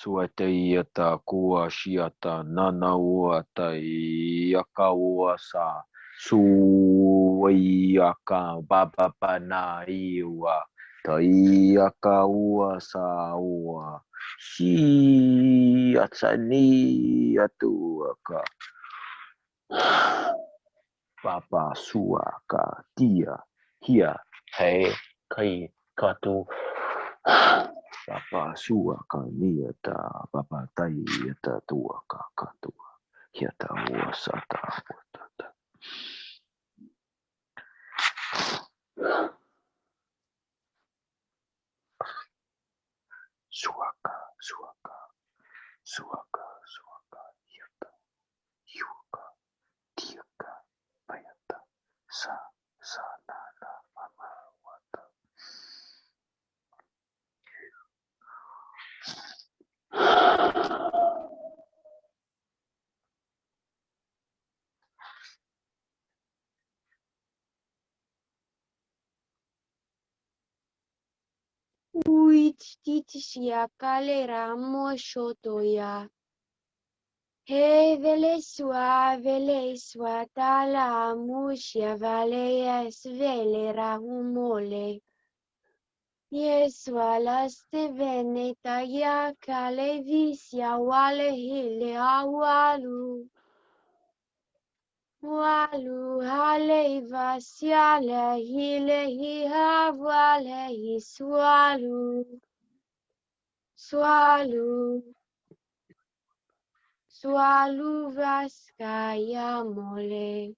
Suatayata kuashiata nanauata yakawasa suwayaka babapana iwa tayakawasa wa shi atsani atuaka Papa suaka dia hia hey kai katu Papa suaka niata papa tayata tuaka katua hiata wasata watata suaka suaka suaka suaka hiata yuka tiaka payata sa sanana mama wata Uit titisia kalera moshotoya. Vele sua tala mushia valeya svele rahumole. Yesua laste veneta ya kale visia wale hile awalu. Walu hale vasiale hile hi havale hi swalu. Swalu. Swalu vaskaya mole.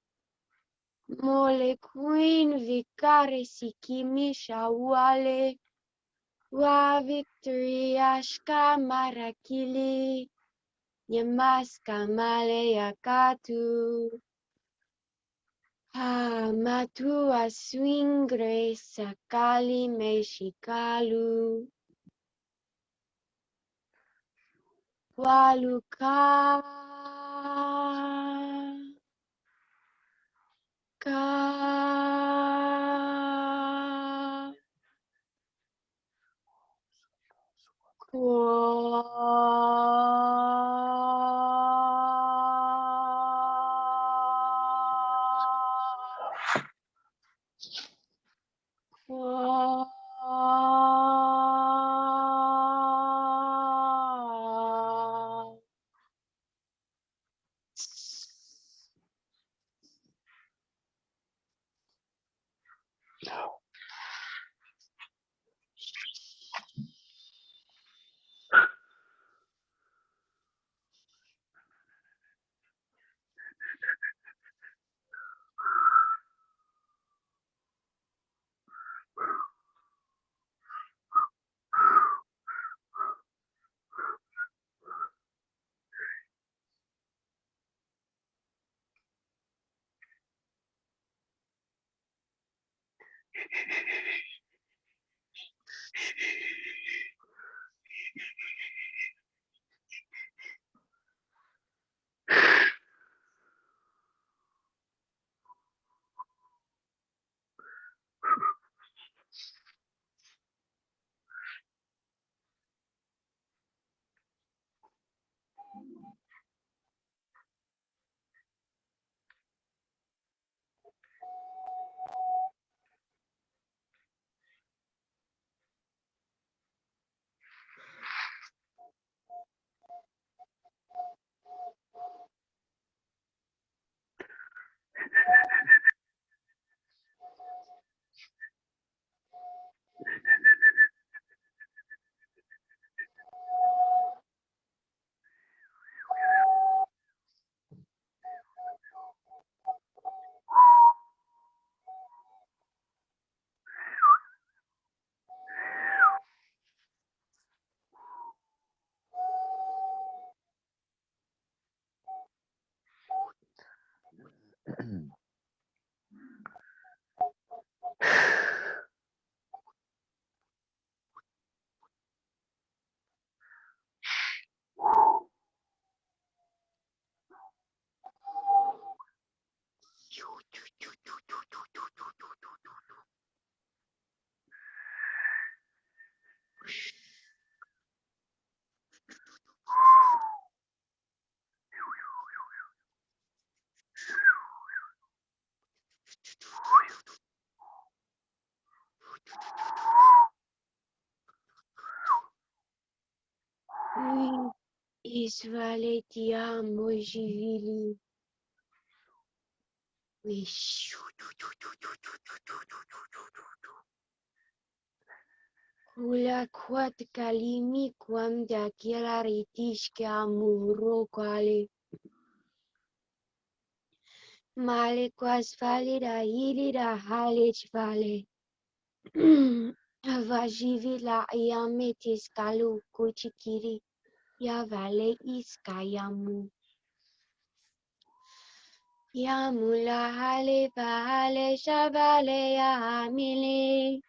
Mole queen vicare sikimisha wale. Wa victoria shka marakili. Yamaska male yakatu. Ha matua swingre sakali meshikalu. Waluka. Israele ti amo, Givili. Kula kwat kalimi kwamda kila ritishke amuro kwale. Male kwas vale da hili da halech vale. Vajivila iametis kalu kuchikiri. Ya vale iskayamu. Ya mula hale bahale shavale ya hamile.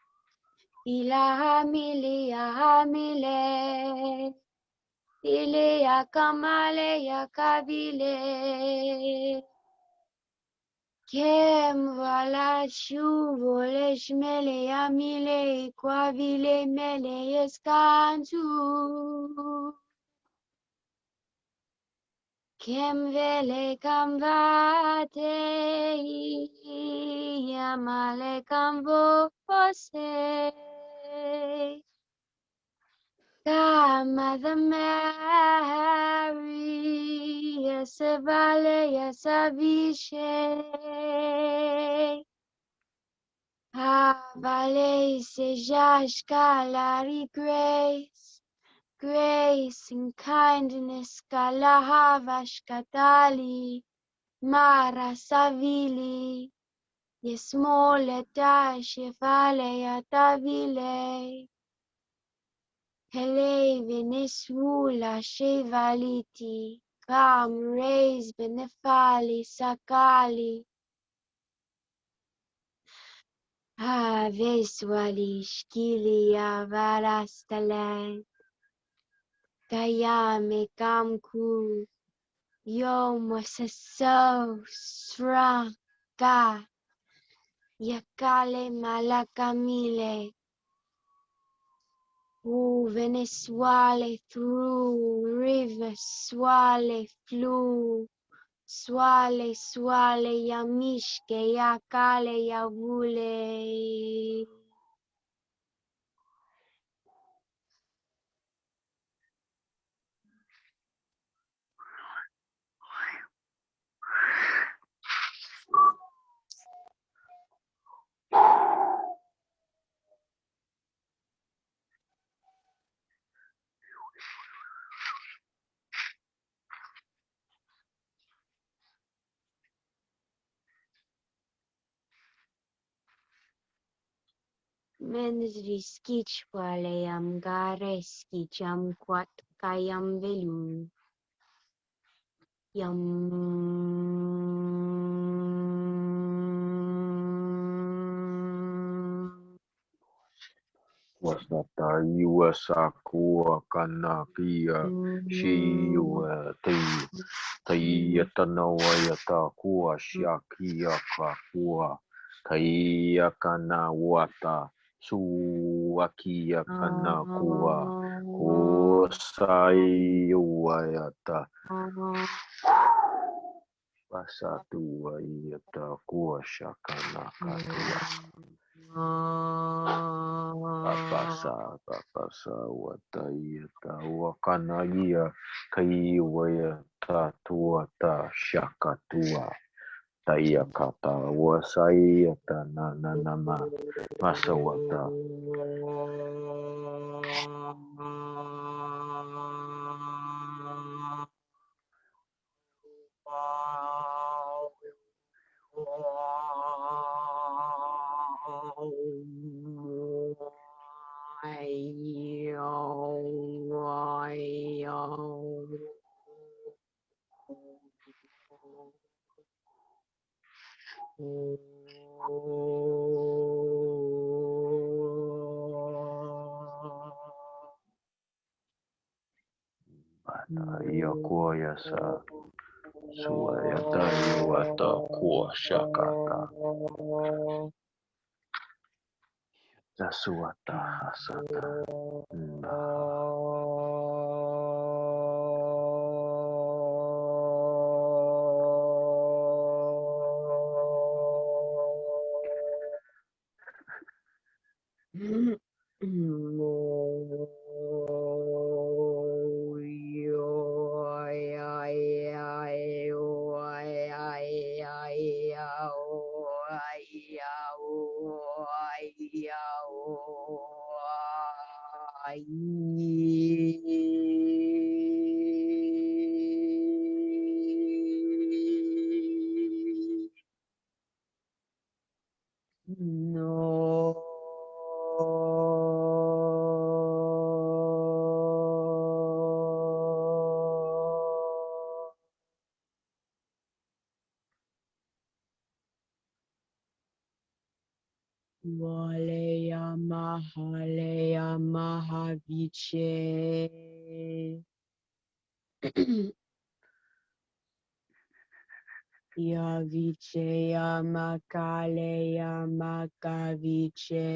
Ila hamile ya hamile. Ile ya kamale ya kabile. Kem vala shuvole shmele ya mile kwa vile mele eskantu. Kem vele kam vate yamale kam vo fose. Kama the Mary, yes vale, yes avishe. Vale se jashkalari grace, grace and kindness kalavashkatali, mara savili, yes mole dashe vale yatavile. Hele venesula shevaliti, kam reis benefali sakali. Veswali shkili avarastale. Kayame kamku, yomo seso sraka. Yakale malakamile. Venezuela through rivers swale flew Swale, swale, ya mishke, ya kale, ya wule. Menriski chwale yam gareski jam kwat kayam velu. Yam Wasata USA Kua Kana Kia Shiwa Tayata Nawayata Kua Shakia Kua Tayakana Wata Suakia Kana Kua Kosai Wayata Pasatu Wayata Kua Shakana Katua Papasa watayata wakanaya kaiwaya tatuata shakatua tayakata wasayata nananama masawata Yakoyasa Suayata Yuata Kua Shakaka Yasuata Hasata no. Waleya Mahaleya Mahaviche. Yaviche Yamakaleya Makaviche.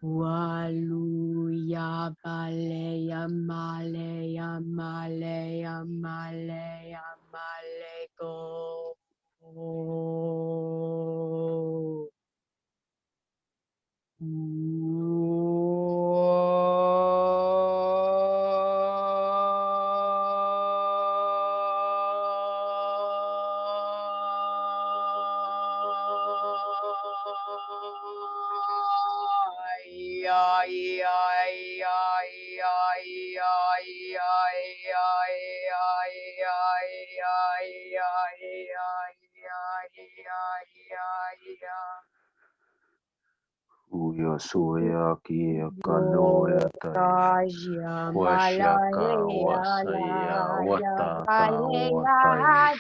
Waluya Baleya Maleya Maleya Maleya Malego. Uya Suya Kia Kanoya Tai Washaka Wasaya Wata Tawatai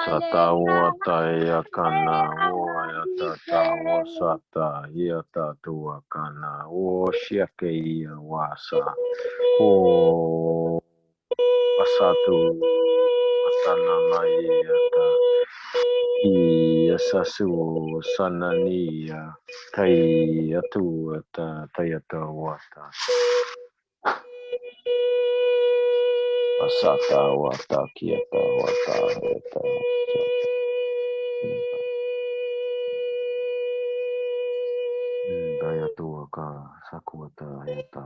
Sata Wataya Kana Wayata Tawasata Yata Tuakana Washakeya Wasa O Wasatu Wasana Mayata Yasasu Sanania Tai Atu Tayata Wata Asata wata kieta wata heta. Daya tua ka sakuata heta.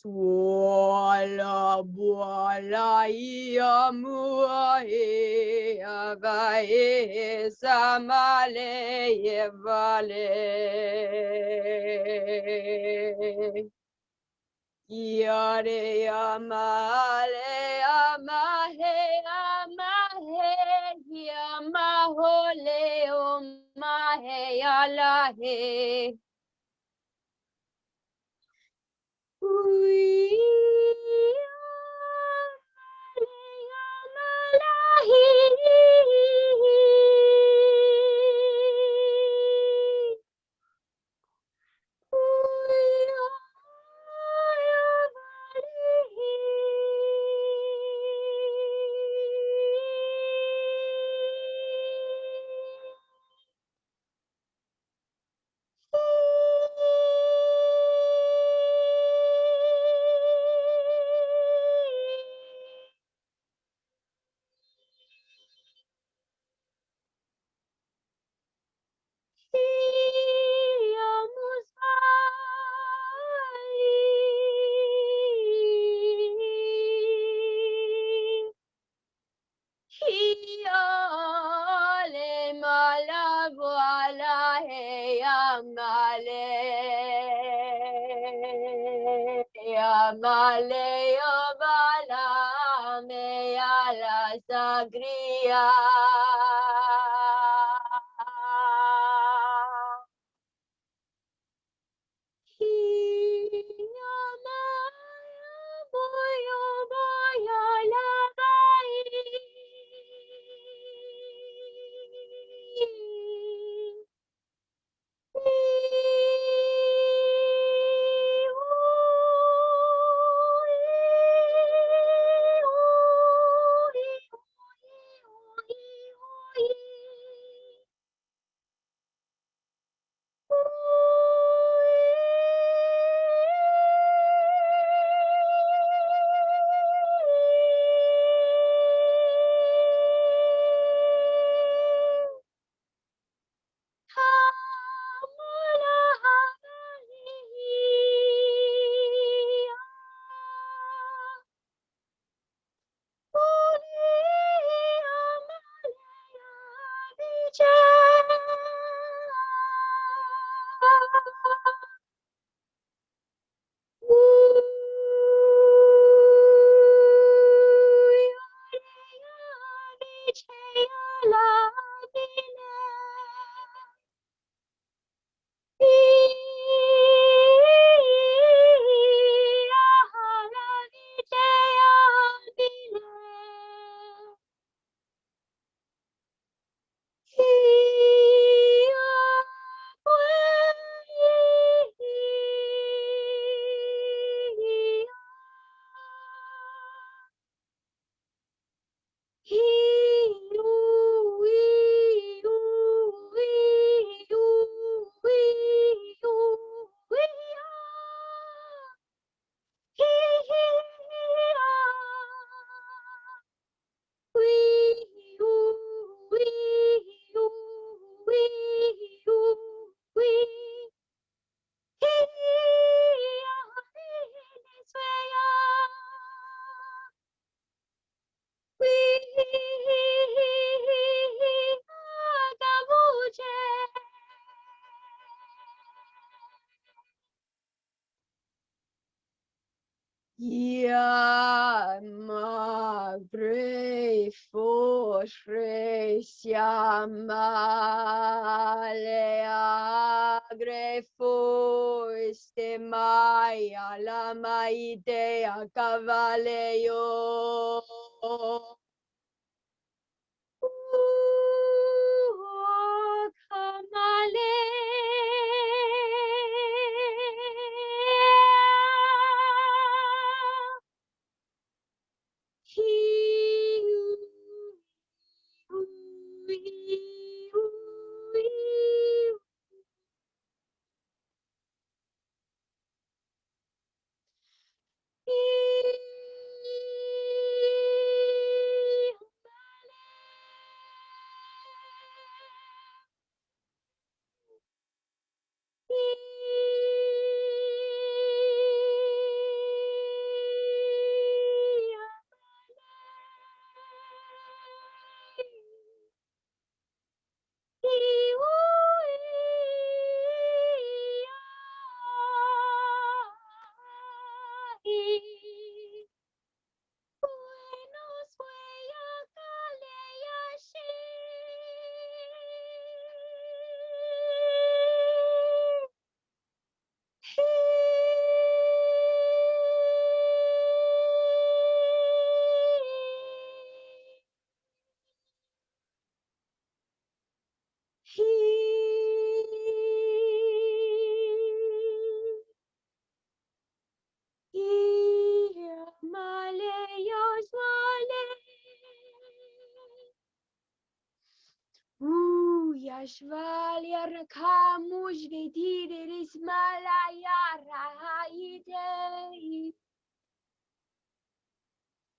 Swala boala ia mua e aga e samale e vale. Iare amale amahe amahe yamahole o mahe alahe. Amale obala me ala sagria. Shresiamale agrefo este maya la maite a cavaleo. Kamale. Yashvalia rakamush vediris malaya raite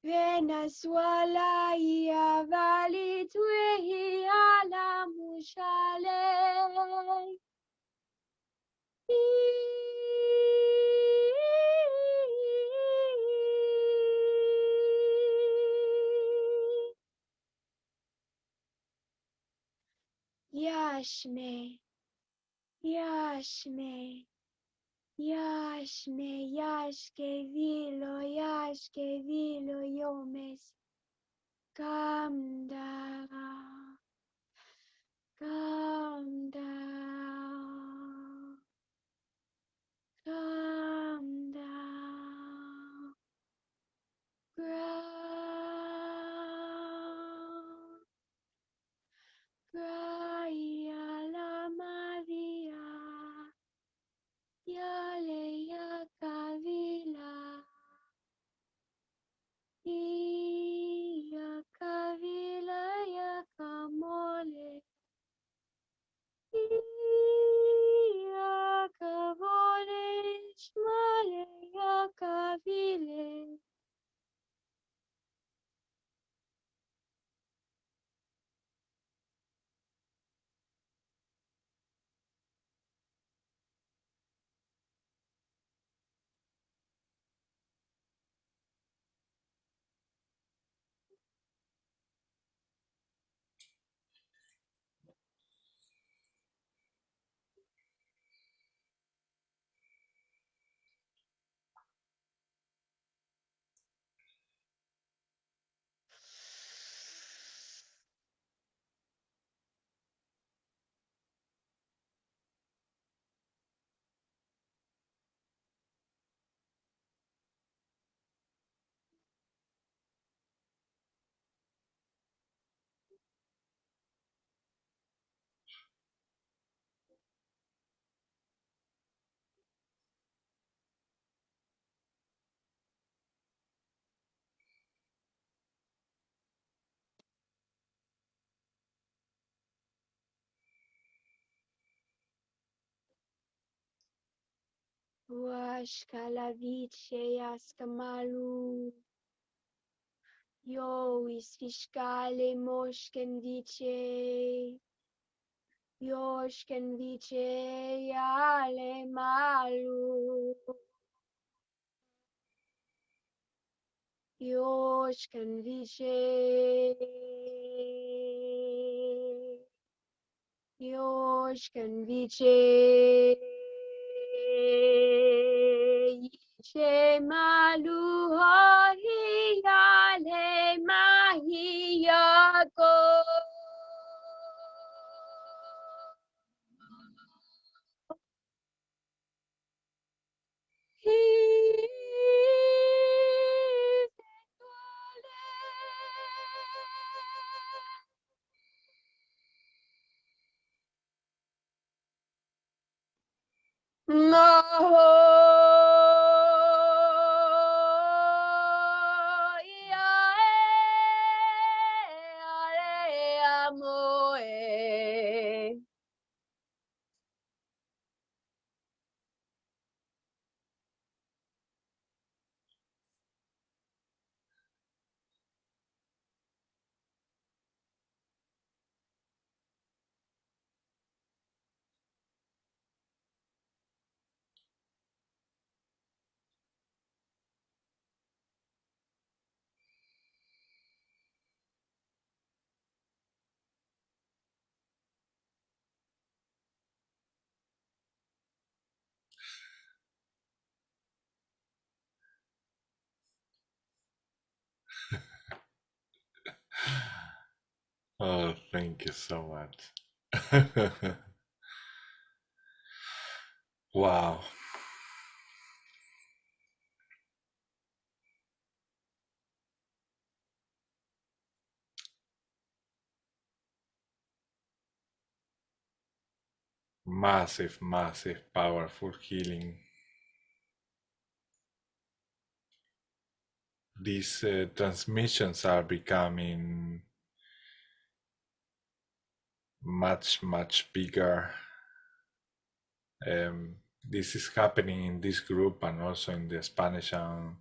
Venezuela vali tuehi ala mushale Yashme, Yashme, Yashme, Yashke vilo, yomes, calm down, calm down, calm down, ground, Graya la Maria, Yale ya Kavila, ya Kavila ya Kamole, ya Kavole, Shmale ya Kavile. Washkalaviche yaskamalu. Yo is fiskale moshkenviche. Yoshkenviche yale malu. Yoshkenviche. Yoshkenviche. Shemalu hiyale mahiya Yako. Oh, thank you so much. Wow. Massive, massive, powerful healing. These transmissions are becoming much, much bigger. This is happening in this group and also in the Spanish and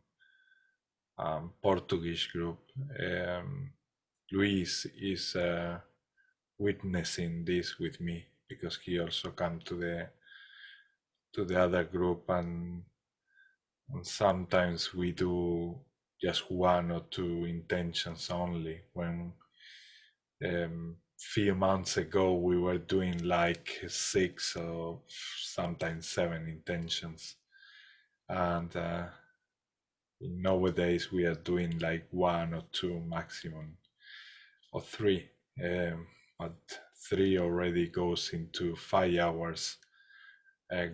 Portuguese group. Luis is witnessing this with me because he also come to the other group, and sometimes we do just one or two intentions only. When few months ago we were doing like 6 or sometimes 7 intentions, and nowadays we are doing like 1 or 2 maximum, or 3, but 3 already goes into 5 hours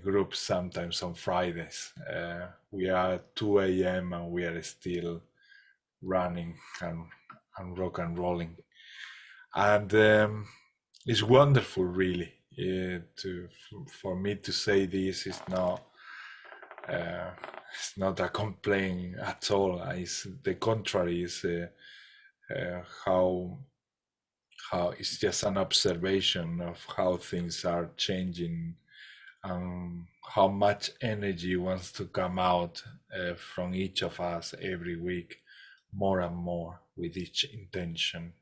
groups, sometimes on Fridays. We are at 2 a.m. and we are still running and rock and rolling, and it's wonderful, really. For me to say this is not it's not a complaint at all. It's the contrary. Is how it's just an observation of how things are changing, how much energy wants to come out from each of us every week, more and more with each intention.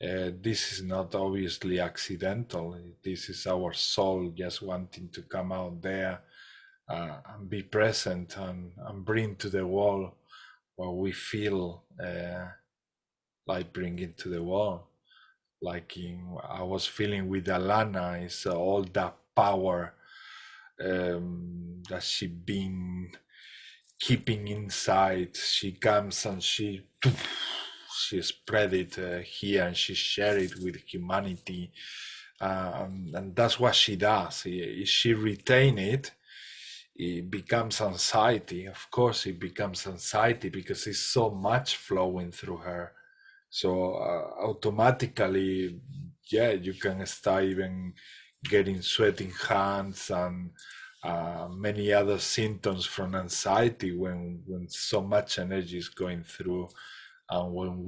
This is not obviously accidental. This is our soul just wanting to come out there and be present and bring to the wall what we feel like bringing to the wall. Like I was feeling with Alana, is all that power that she been keeping inside. She comes and she spread it here, and she share it with humanity, and that's what she does. If she retain it, it becomes anxiety. Of course it becomes anxiety because it's so much flowing through her. So automatically, yeah, you can start even getting sweating hands and many other symptoms from anxiety when so much energy is going through. And when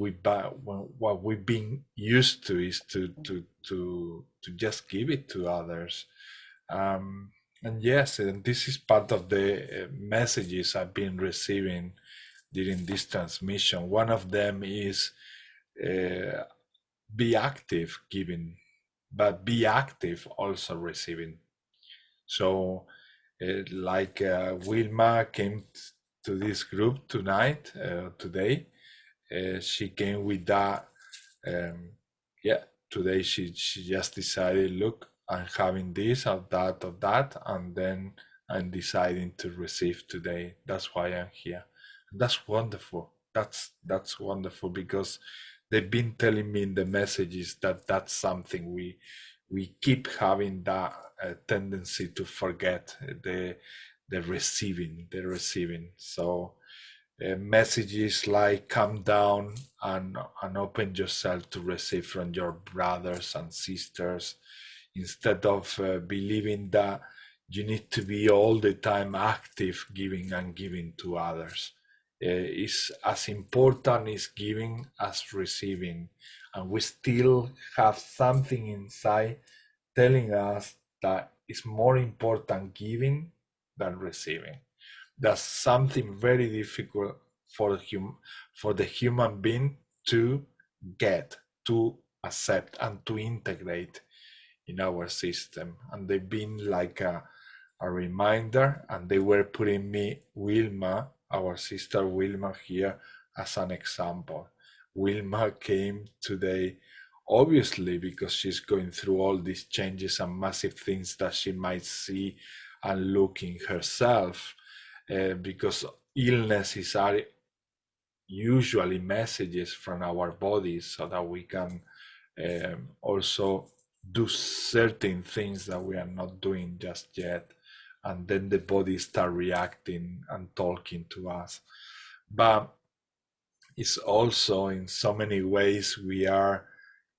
what we've been used to is to just give it to others. And yes, and this is part of the messages I've been receiving during this transmission. One of them is be active giving, but be active also receiving. So like Wilma came to this group today, she came with that. Today she just decided, look, I'm having this or that, and then I'm deciding to receive today. That's why I'm here. That's wonderful. That's wonderful, because they've been telling me in the messages that that's something we keep having that tendency to forget, the receiving. So messages like calm down and open yourself to receive from your brothers and sisters, instead of believing that you need to be all the time active giving and giving to others. It's as important as giving as receiving, and we still have something inside telling us that it's more important giving than receiving. That's something very difficult for the human being to get, to accept, and to integrate in our system. And they've been like a reminder, and they were putting me, Wilma, our sister Wilma, here as an example. Wilma came today, obviously, because she's going through all these changes and massive things that she might see and look in herself, because illnesses are usually messages from our bodies, so that we can also do certain things that we are not doing just yet, and then the body start reacting and talking to us. But it's also, in so many ways, we are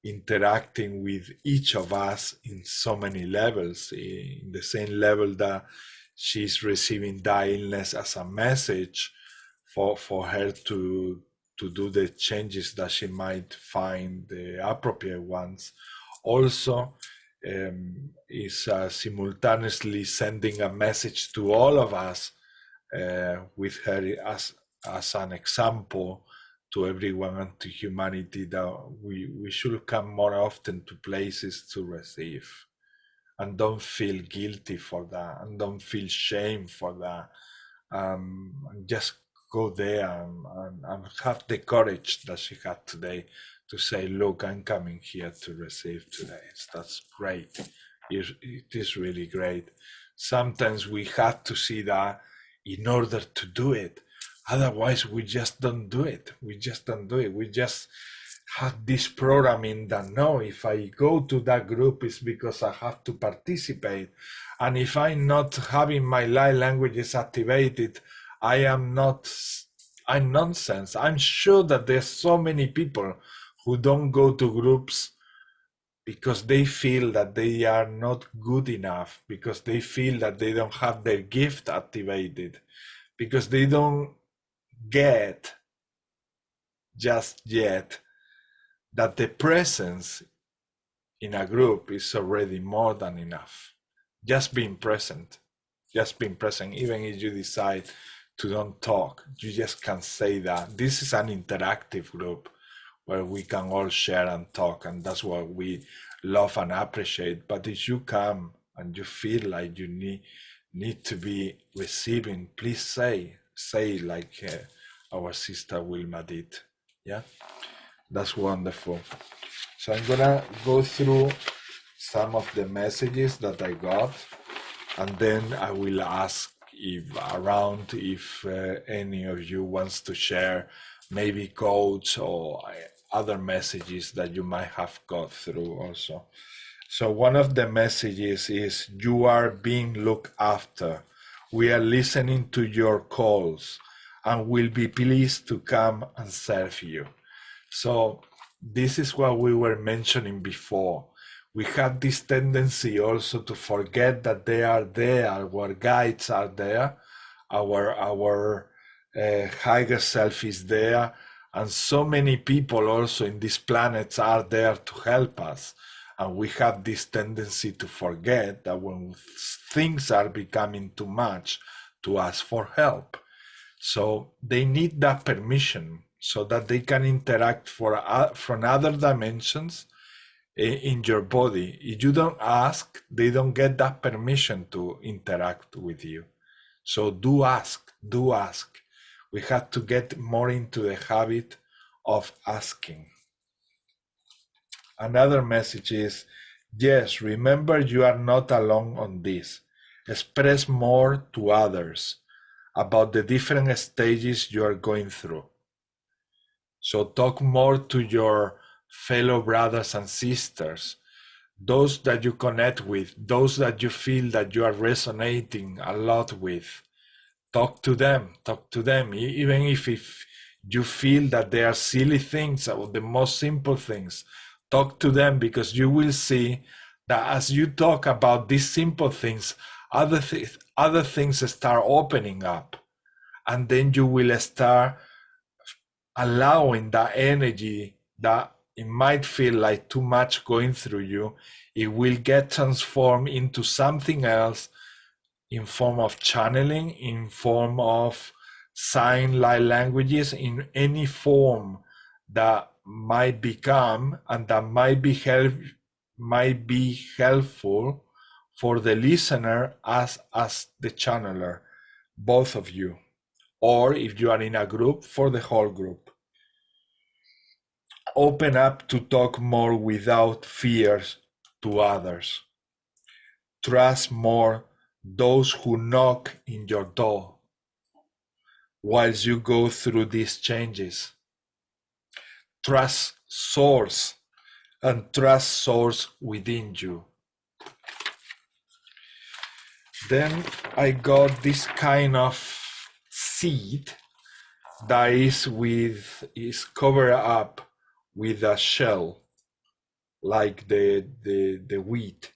interacting with each of us in so many levels, in the same level that she's receiving that illness as a message for her to do the changes that she might find the appropriate ones. Also, is simultaneously sending a message to all of us, with her as an example to everyone and to humanity, that we should come more often to places to receive, and don't feel guilty for that, and don't feel shame for that, and just go there and have the courage that she had today to say, look, I'm coming here to receive today. That's great. It is really great. Sometimes we have to see that in order to do it. Otherwise, we just don't do it. We just have this programming that, no, if I go to that group, it's because I have to participate. And if I'm not having my light languages activated, I'm nonsense. I'm sure that there's so many people who don't go to groups because they feel that they are not good enough, because they feel that they don't have their gift activated, because they don't get just yet that the presence in a group is already more than enough. Just being present, even if you decide to don't talk, you just can say that. This is an interactive group where we can all share and talk, and that's what we love and appreciate. But if you come and you feel like you need to be receiving, please say like our sister Wilma did. Yeah, that's wonderful. So I'm gonna go through some of the messages that I got, and then I will ask if any of you wants to share maybe quotes or other messages that you might have got through also. So one of the messages is, you are being looked after. We are listening to your calls and will be pleased to come and serve you. So this is what we were mentioning before. We have this tendency also to forget that they are there, our guides are there, our higher self is there, and so many people also in these planets are there to help us. And we have this tendency to forget that when things are becoming too much, to ask for help. So they need that permission so that they can interact from other dimensions in your body. If you don't ask, they don't get that permission to interact with you. So do ask. We have to get more into the habit of asking. Another message is, yes, remember you are not alone on this. Express more to others about the different stages you are going through. So talk more to your fellow brothers and sisters, those that you connect with, those that you feel that you are resonating a lot with. Talk to them, even if you feel that they are silly things or the most simple things. Talk to them, because you will see that as you talk about these simple things, other things start opening up, and then you will start allowing that energy that it might feel like too much going through you. It will get transformed into something else, in form of channeling, in form of sign languages, in any form that might become and that might be helpful for the listener as the channeler, both of you, or if you are in a group, for the whole group. Open up to talk more without fears to others. Trust more those who knock in your door whilst you go through these changes. Trust source, and trust source within you. Then I got this kind of seed that is covered up with a shell, like the wheat.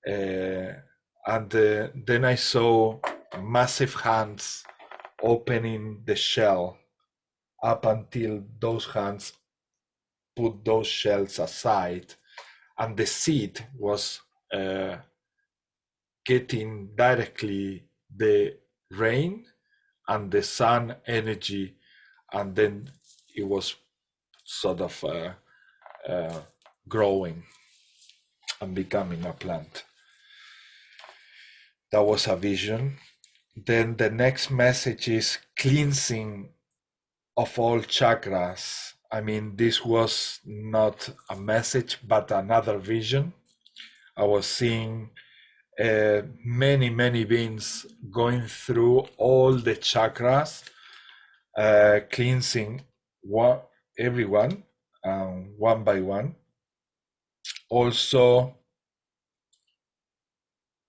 And then I saw massive hands opening the shell up until those hands put those shells aside, and the seed was getting directly the rain and the sun energy, and then it was sort of growing and becoming a plant. That was a vision. Then the next message is cleansing of all chakras. I mean, this was not a message, but another vision. I was seeing many beings going through all the chakras, cleansing everyone one by one. Also,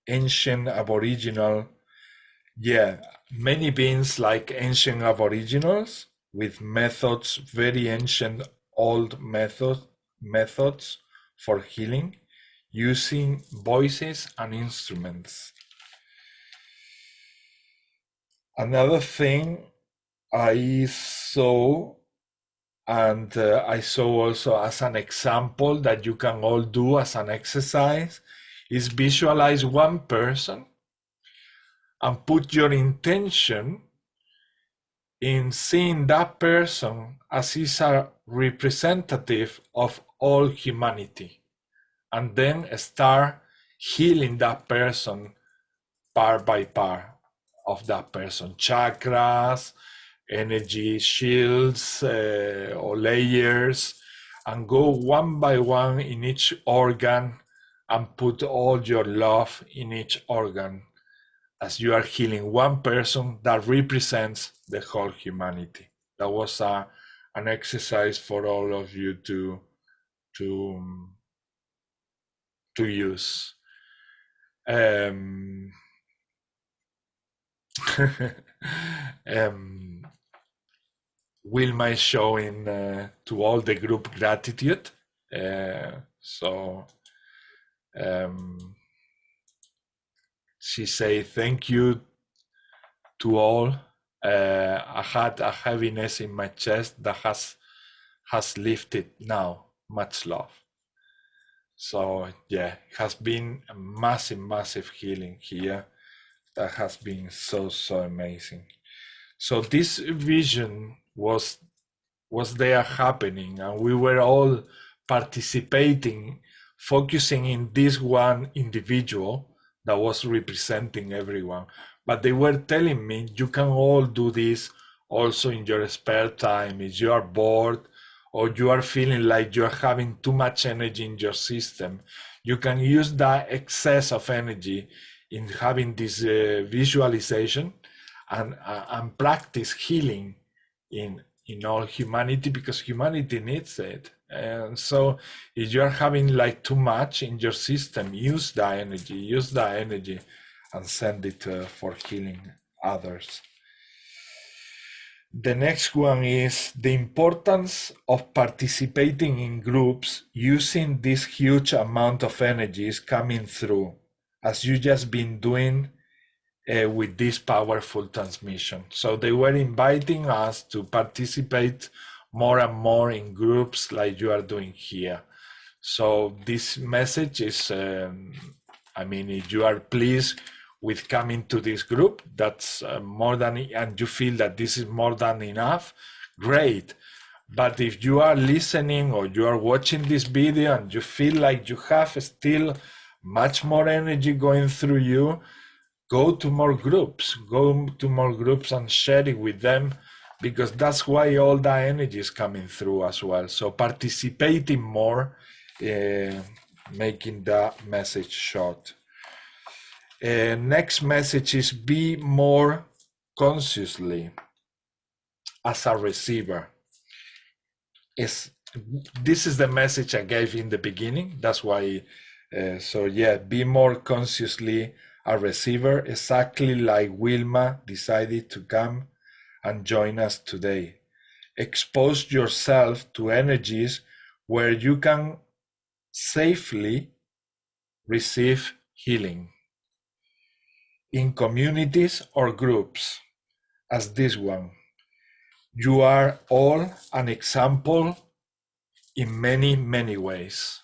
ancient aboriginal, many beings like ancient aboriginals with methods, very ancient old methods for healing, using voices and instruments. Another thing I saw, and I saw also as an example that you can all do as an exercise, is visualize one person and put your intention in seeing that person as is a representative of all humanity, and then start healing that person part by part of that person. Chakras, energy shields or layers, and go one by one in each organ and put all your love in each organ as you are healing one person that represents the whole humanity. That was an exercise for all of you to use. Wilma is showing to all the group gratitude. She say thank you to all. I had a heaviness in my chest that has lifted now. Much love. So yeah, it has been a massive healing here. That has been so amazing. So this vision was there happening, and we were all participating, focusing in this one individual that was representing everyone. But they were telling me, you can all do this also in your spare time. If you are bored or you are feeling like you're having too much energy in your system, you can use that excess of energy in having this visualization and practice healing in in all humanity, because humanity needs it. And so if you are having like too much in your system, use the energy and send it for healing others. The next one is the importance of participating in groups using this huge amount of energy is coming through, as you just been doing with this powerful transmission. So they were inviting us to participate more and more in groups like you are doing here. So this message is, I mean, if you are pleased with coming to this group, that's more than, and you feel that this is more than enough, great. But if you are listening or you are watching this video and you feel like you have still much more energy going through you, go to more groups, and share it with them, because that's why all the energy is coming through as well. So participating more, making the message short. Next message is be more consciously as a receiver. This is the message I gave in the beginning. That's why, so yeah, be more consciously a receiver, exactly like Wilma decided to come and join us today. Expose yourself to energies where you can safely receive healing. In communities or groups, as this one, you are all an example in many, many ways.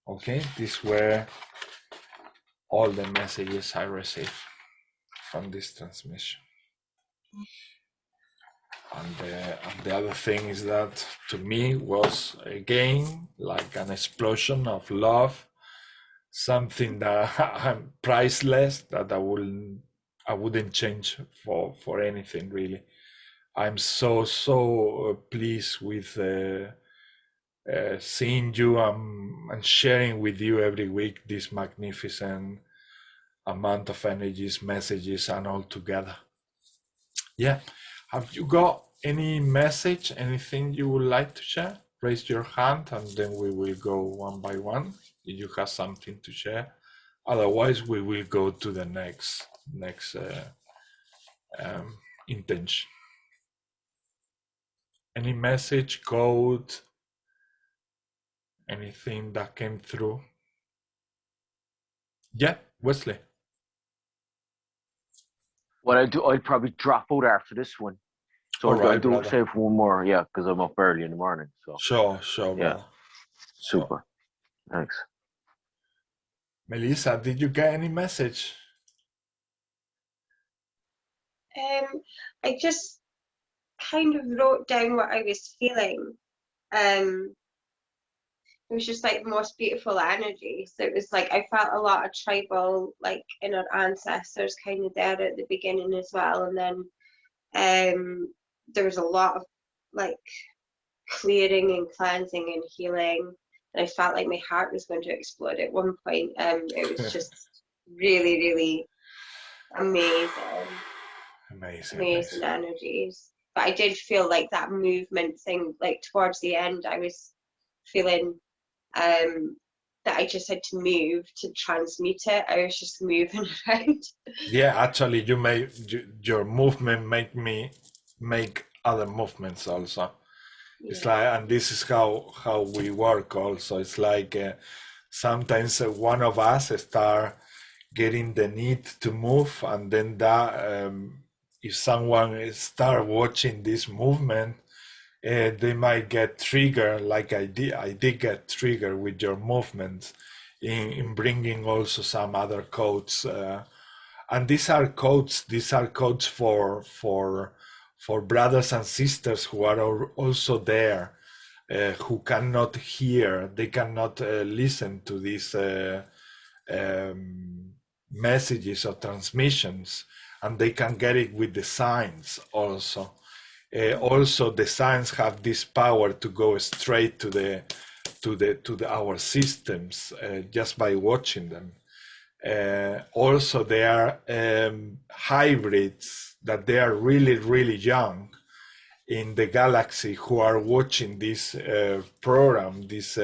Okay, these were all the messages I received from this transmission. And the other thing is that to me was again like an explosion of love, something that I'm priceless, that I wouldn't change for anything really. I'm so pleased with seeing you and sharing with you every week this magnificent amount of energies, messages, and all together. Yeah. Have you got any message, anything you would like to share? Raise your hand and then we will go one by one if you have something to share. Otherwise, we will go to the next intention. Any message, code, anything that came through? Yeah, Wesley. What I'd probably drop out after this one. So I'll do say for one more, yeah, because I'm up early in the morning. So sure, yeah, brother. super. Thanks. Melissa, did you get any message? I just kind of wrote down what I was feeling. It was just like the most beautiful energy. So it was like I felt a lot of tribal, like in our ancestors kind of there at the beginning as well. And then there was a lot of like clearing and cleansing and healing. And I felt like my heart was going to explode at one point. It was just really, really amazing. Amazing energies. But I did feel like that movement thing, like towards the end, I was feeling that I just had to move to transmute it. I was just moving around. Yeah, actually, you made your movement make other movements also. Yeah. It's like, and this is how we work also. It's like sometimes one of us start getting the need to move, and then that if someone start watching this movement, they might get triggered, like I did get triggered with your movement in bringing also some other codes. And these are codes for brothers and sisters who are also there, who cannot hear, they cannot listen to these messages or transmissions, and they can get it with the signs also. Also, the signs have this power to go straight to our systems just by watching them. Also, they are hybrids, that they are really, really young, in the galaxy who are watching this program, these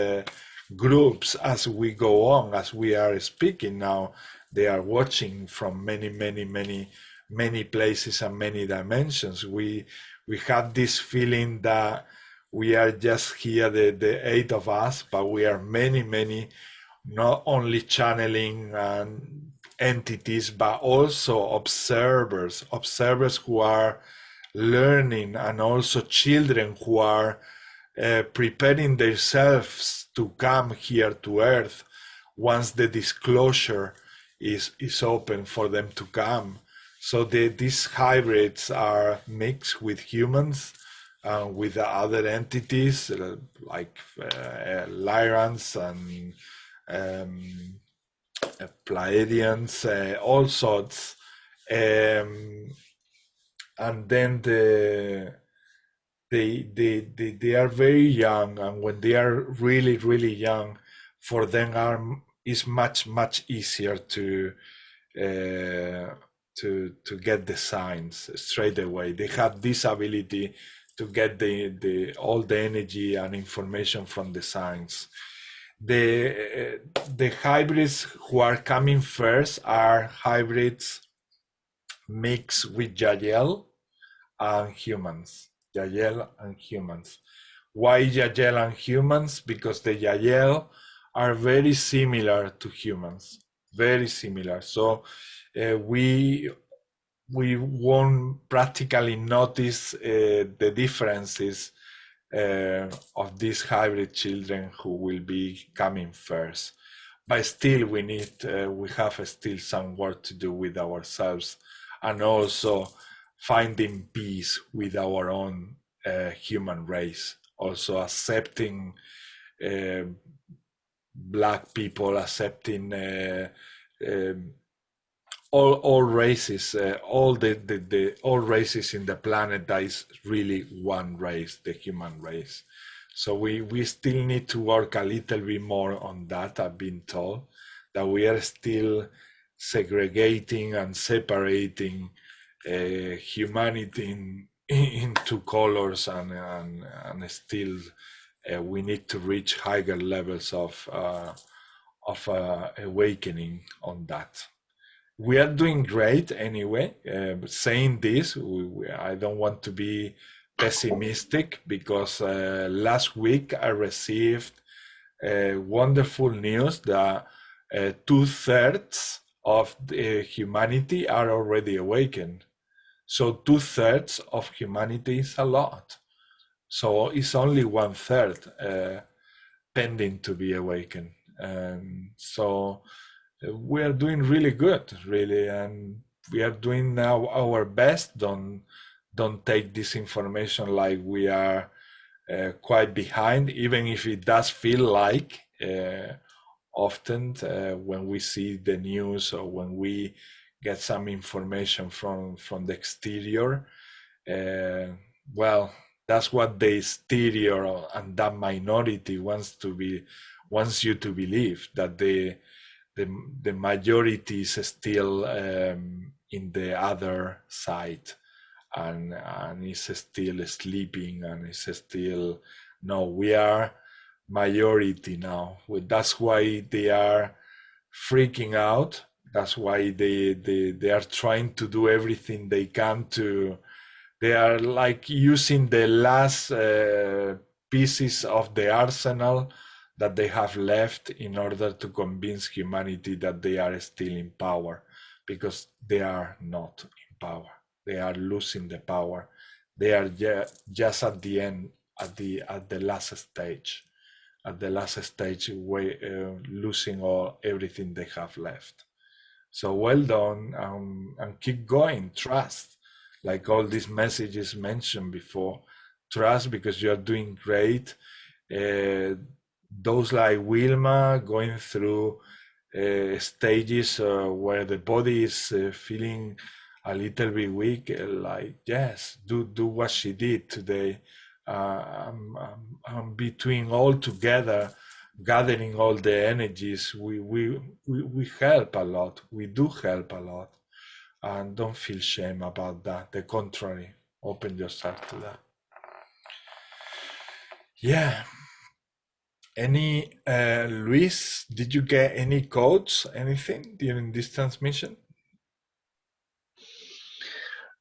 groups, as we go on, as we are speaking now. They are watching from many places and many dimensions. We have this feeling that we are just here, the 8 of us, but we are many, not only channeling entities, but also observers who are learning, and also children who are preparing themselves to come here to Earth once the disclosure is open for them to come. So these hybrids are mixed with humans, with the other entities like Lyrans and Pleiadians, all sorts. And then they are very young, and when they are really young, for them is much easier to get the signs straight away. They have this ability to get all the energy and information from the signs. The hybrids who are coming first are hybrids mixed with Yael and humans. Yael and humans. Why Yael and humans? Because the Yael are very similar to humans, very similar. So we won't practically notice the differences of these hybrid children who will be coming first. But still, we have still some work to do with ourselves, and also finding peace with our own human race. Also accepting Black people, accepting all races, all races in the planet. That is really one race, the human race. So we still need to work a little bit more on that. I've been told that we are still segregating and separating humanity into colors, and still we need to reach higher levels of awakening on that. We are doing great anyway. Saying this, I don't want to be pessimistic, because last week I received wonderful news that 2/3 of the humanity are already awakened. So 2/3 of humanity is a lot. So it's only 1/3 pending to be awakened. So we are doing really good, really, and we are doing now our best. Don't take this information like we are quite behind, even if it does feel like often when we see the news or when we get some information from the exterior. Well, that's what the exterior and that minority wants you to believe, that the majority is still in the other side, and is still sleeping, and is still, no, we are majority now. That's why they are freaking out. That's why they are trying to do everything they can to. They are like using the last pieces of the arsenal that they have left in order to convince humanity that they are still in power, because they are not in power. They are losing the power. They are just at the end, at the last stage. At the last stage, losing everything they have left. So well done, and keep going. Trust, like all these messages mentioned before. Trust, because you are doing great. Those like Wilma going through stages where the body is feeling a little bit weak, like, yes, do what she did today. Between all together, gathering all the energies, we help a lot. We do help a lot, and don't feel shame about that. The contrary, open yourself to that. Yeah. Any, Luis, did you get any codes, anything during this transmission?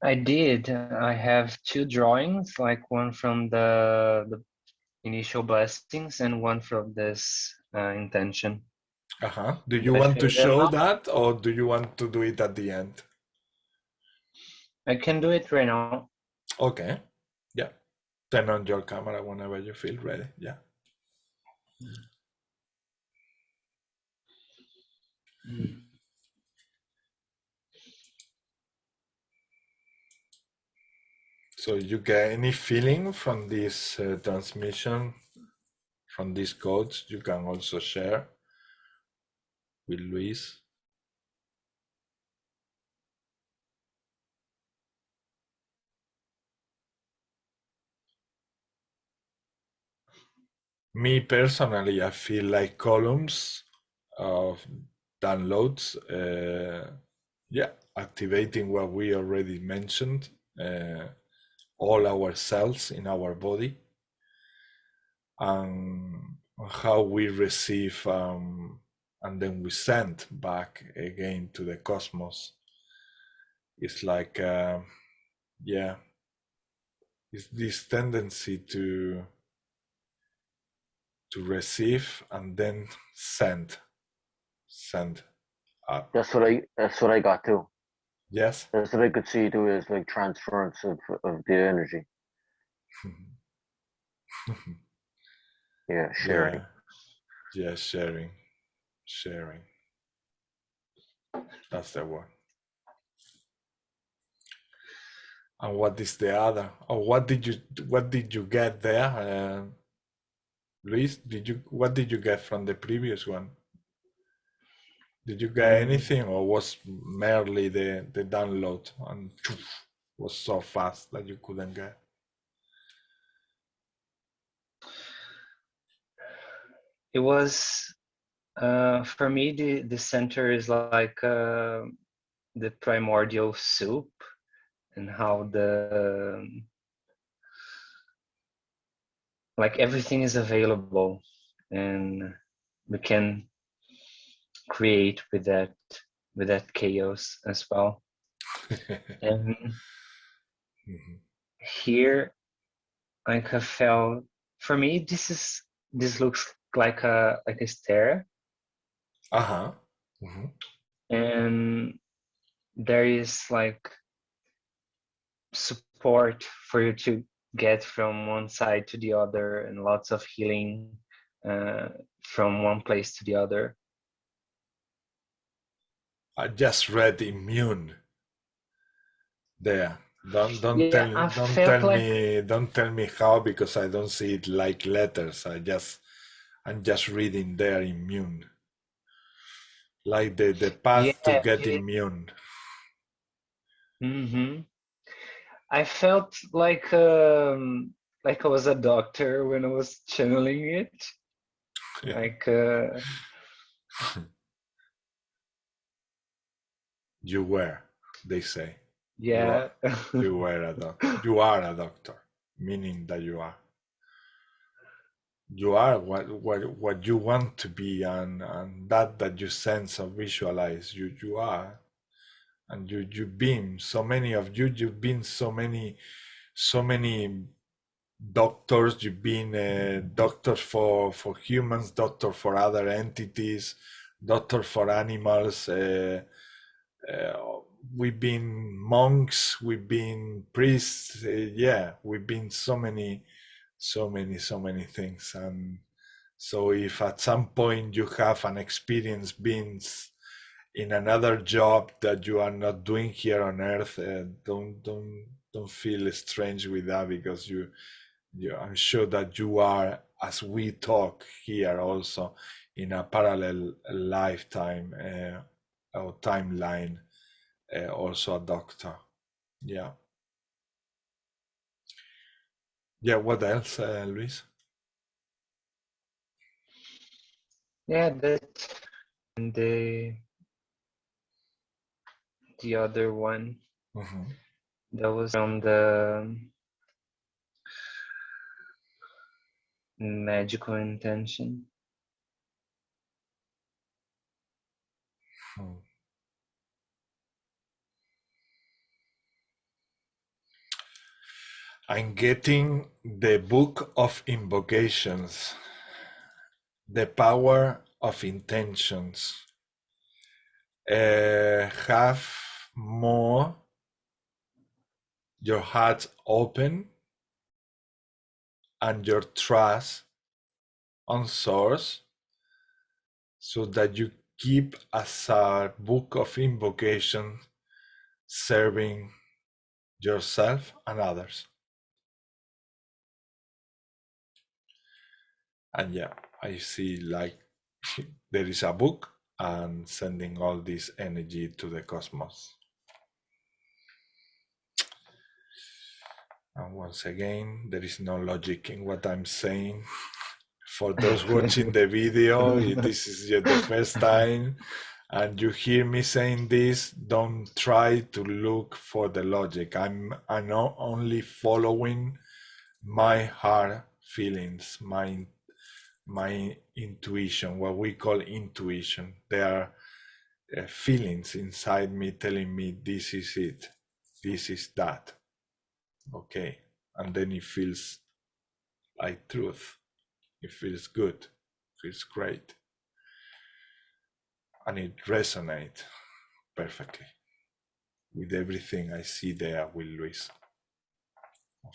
I did. I have two drawings, like one from the initial blessings and one from this intention. Uh-huh. Do you Do I want to show them show now? that, or do you want to do it at the end? I can do it right now. Okay. Yeah. Turn on your camera whenever you feel ready. Yeah. So you get any feeling from this transmission, from these codes, you can also share with Luis. Me personally, I feel like columns of downloads, yeah, activating what we already mentioned, all our cells in our body, and how we receive and then we send back again to the cosmos. It's like, yeah, it's this tendency to receive and then send up. That's what I got too. Yes. That's what I could see too, is like transference of the energy. Yeah, sharing. Yeah, sharing. That's the word. And what is the other? Or what did you get there, Luis? What did you get from the previous one? Did you get anything, or was merely the download and was so fast that you couldn't get? It was for me the center is like the primordial soup, and how the like everything is available, and we can create with that chaos as well. And here I have felt, for me this looks like a stair. Uh-huh. And there is like support for you to get from one side to the other, and lots of healing from one place to the other. I just read immune there. Don't Yeah, tell me how, because I don't see it like letters. I'm just reading there immune. Like the path to get immune. I felt like I was a doctor when I was channeling it. Yeah. Like you were, they say. yeah. You were a doctor. You are a doctor, meaning that you are. You are what you want to be, and that you sense or visualize. You are, and you've been, so many of you've been so many doctors. You've been doctors for humans, doctor for other entities, doctor for animals. We've been monks, we've been priests. Yeah, we've been so many things. And so if at some point you have an experience being in another job that you are not doing here on earth, don't feel strange with that, because I'm sure that you are, as we talk here, also in a parallel lifetime or timeline, also a doctor. Yeah. What else, Luis? Yeah, that, and the other one that was from magical intention. I'm getting the Book of Invocations, the power of intentions. Have more your heart open and your trust on source, so that you keep as a book of invocation serving yourself and others. And yeah, I see like there is a book and sending all this energy to the cosmos. And once again, there is no logic in what I'm saying. For those watching the video, if this is the first time and you hear me saying this, don't try to look for the logic. I'm only following my heart feelings, my intuition, what we call intuition. There are feelings inside me telling me this is it, this is that. Okay, and then it feels like truth. It feels good, feels great, and it resonates perfectly with everything I see there with Luis,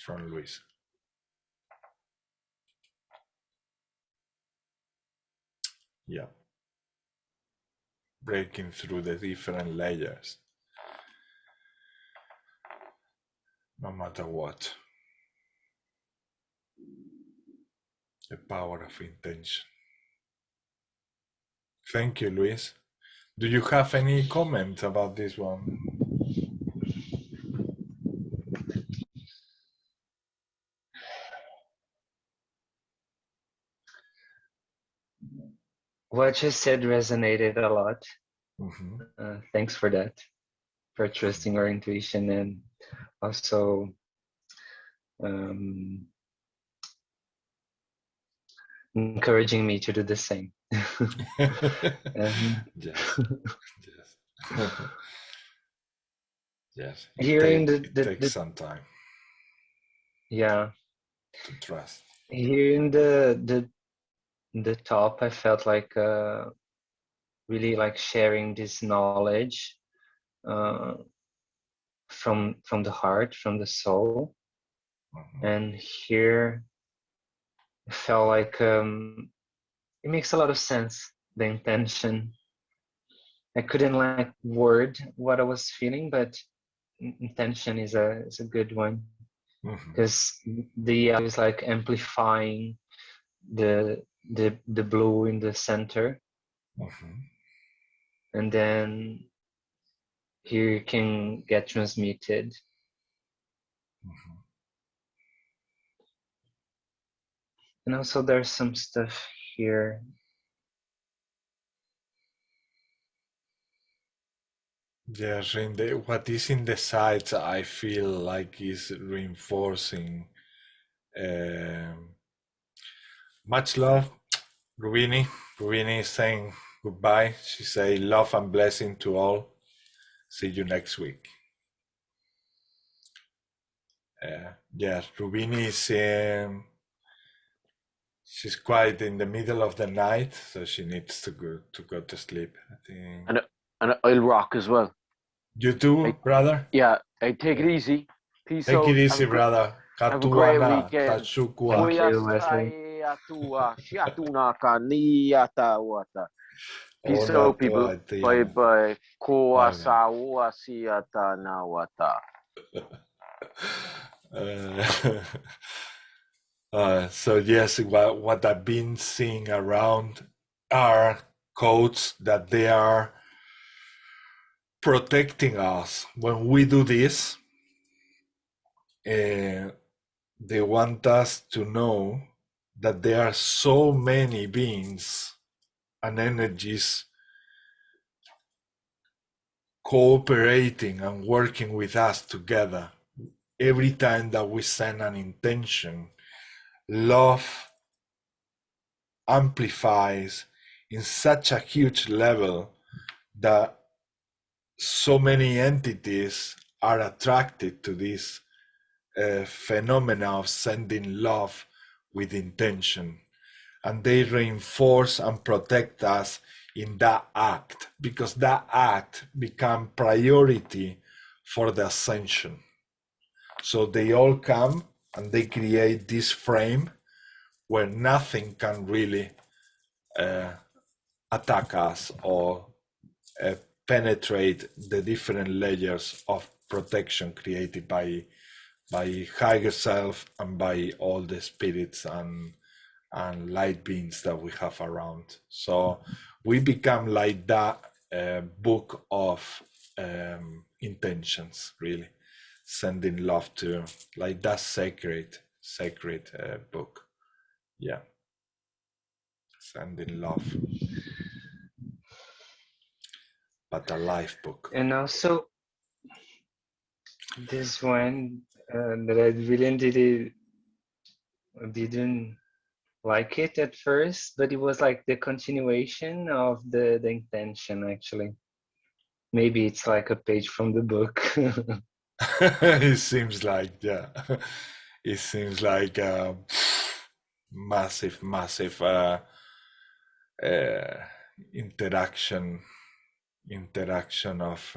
from Luis. Yeah, breaking through the different layers, no matter what. The power of intention. Thank you, Luis. Do you have any comments about this one? What you said resonated a lot. Mm-hmm. Thanks for that, for trusting our intuition, and also encouraging me to do the same. Yes, yes, yes. It takes some time. Yeah. To trust. Here in the top, I felt like really like sharing this knowledge from the heart, from the soul. Mm-hmm. And here I felt like it makes a lot of sense, the intention. I couldn't like word what I was feeling, but intention is a good one, because the is like amplifying the blue in the center, and then here it can get transmitted. And also there's some stuff here. Yes, what is in the sides, I feel like is reinforcing. Much love, Rubini. Rubini is saying goodbye. She say love and blessing to all. See you next week. Yes, Rubini is she's quite in the middle of the night, so she needs to go to sleep, I think. And I'll rock as well. You too, brother? Yeah, I take it easy. Peace Take out. it easy, brother. Have a great weekend. Thank you, Peace out, people. Bye bye. So yes, what I've been seeing around are codes that they are protecting us. When we do this, they want us to know that there are so many beings and energies cooperating and working with us together. Every time that we send an intention, love amplifies in such a huge level that so many entities are attracted to this phenomena of sending love with intention, and they reinforce and protect us in that act, because that act become priority for the ascension. So they all come and they create this frame where nothing can really attack us or penetrate the different layers of protection created by higher self and by all the spirits and light beings that we have around. So we become like that book of intentions, really sending love to, like that sacred book. Yeah, sending love, but a life book. And also this one that I really didn't like it at first, but it was like the continuation of the intention. Actually, maybe it's like a page from the book. It seems like, yeah, it seems like massive interaction of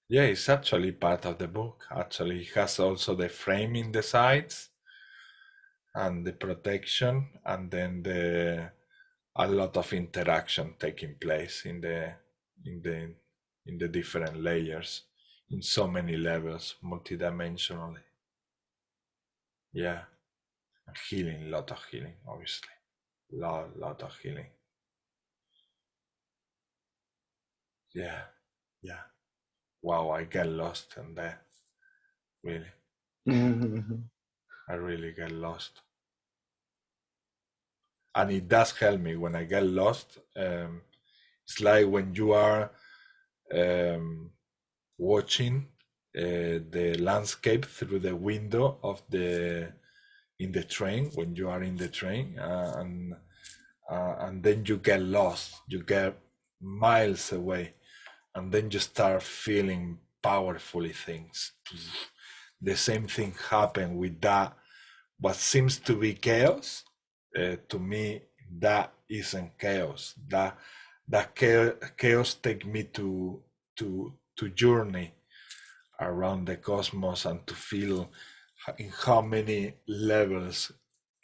yeah, it's actually part of the book. Actually, it has also the frame in the sides and the protection, and then a lot of interaction taking place in the different layers, in so many levels, multidimensionally. Yeah, healing, lot of healing, obviously, lot of healing. Yeah. Wow, I get lost in there, really. I really get lost, and it does help me when I get lost. It's like when you are watching the landscape through the window of in the train, when you are in the train, and then you get lost, you get miles away, and then you start feeling powerfully things. The same thing happened with that, what seems to be chaos. To me, that isn't chaos. That chaos take me to journey around the cosmos and to feel in how many levels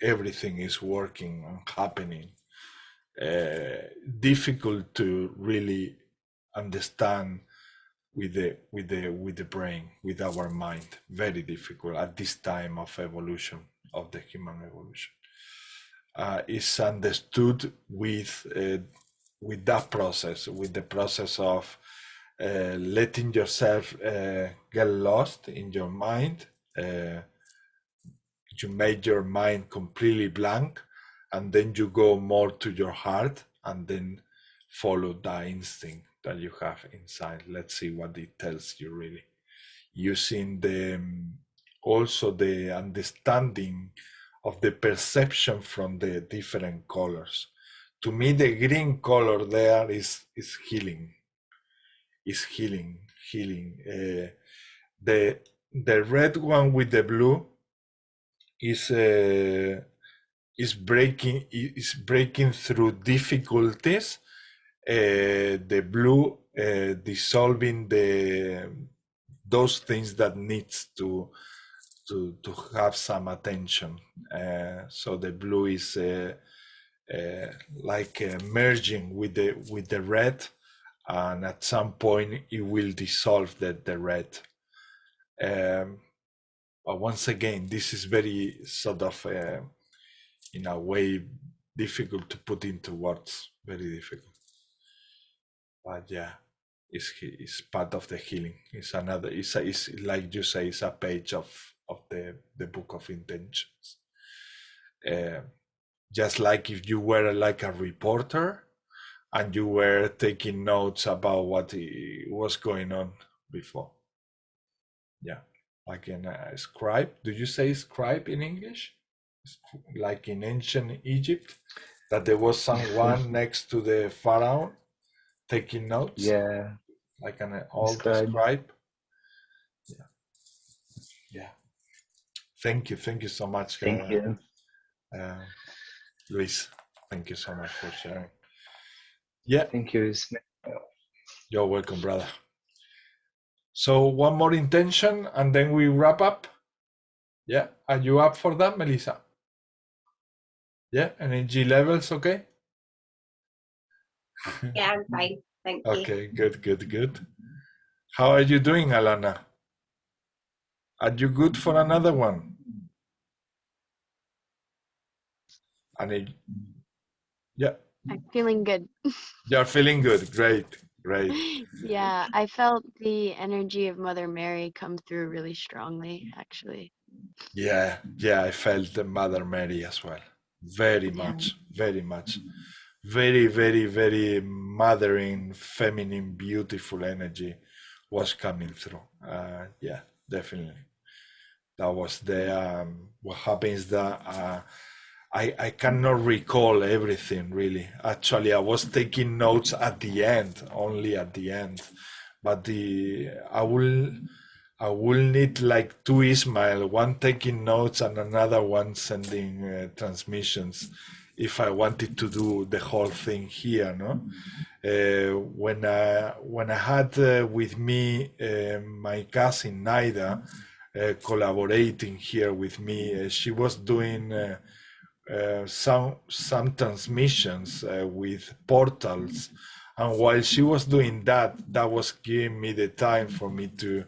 everything is working and happening. Difficult to really understand with the brain, with our mind. Very difficult at this time of evolution, of the human evolution. Is understood with that process, with the process of letting yourself get lost in your mind. You make your mind completely blank, and then you go more to your heart, and then follow that instinct that you have inside. Let's see what it tells you, really. Using also the understanding of the perception from the different colors. To me, the green color there is healing. Is healing. The red one with the blue is breaking through difficulties. The blue dissolving those things that needs to have some attention. So the blue is like merging with the red, and at some point it will dissolve the red. But once again, this is very sort of in a way difficult to put into words. Very difficult. But yeah, it's part of the healing. It's another. It's like you say. It's a page of the book of intentions. Just like if you were like a reporter and you were taking notes about what was going on before. Yeah, like in a scribe. Do you say scribe in English? Like in ancient Egypt? that there was someone next to the pharaoh taking notes, Yeah, like an old scribe. scribe. Yeah. Thank you so much. Thank you. Luis. Thank you so much for sharing. Yeah. Thank you, Ismail. You're welcome, brother. So one more intention and then we wrap up. Yeah. Are you up for that, Melissa? Yeah. Energy levels, okay? Yeah, I'm fine. Thank you. Okay, good. How are you doing, Alana? Are you good for another one? Yeah. I'm feeling good. You're feeling good. Great. Yeah, I felt the energy of Mother Mary come through really strongly, actually. Yeah, I felt the Mother Mary as well. Very much. Very mothering, feminine, beautiful energy was coming through. Yeah, definitely. That was the what happens that I cannot recall everything really. Actually, I was taking notes at the end, only at the end. But I will need like two Ismail, one taking notes and another one sending transmissions if I wanted to do the whole thing here, no? When I had with me my cousin Naida collaborating here with me, she was doing some transmissions with portals, and while she was doing that was giving me the time for me to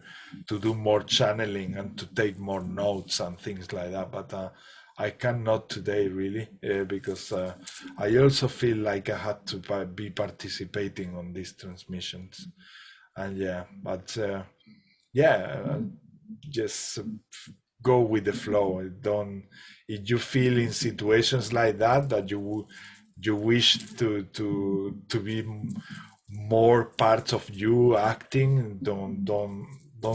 do more channeling and to take more notes and things like that. But I cannot today really because I also feel like I had to be participating on these transmissions, and yeah, but just go with the flow. Don't, if you feel in situations like that you wish to be more parts of you acting, don't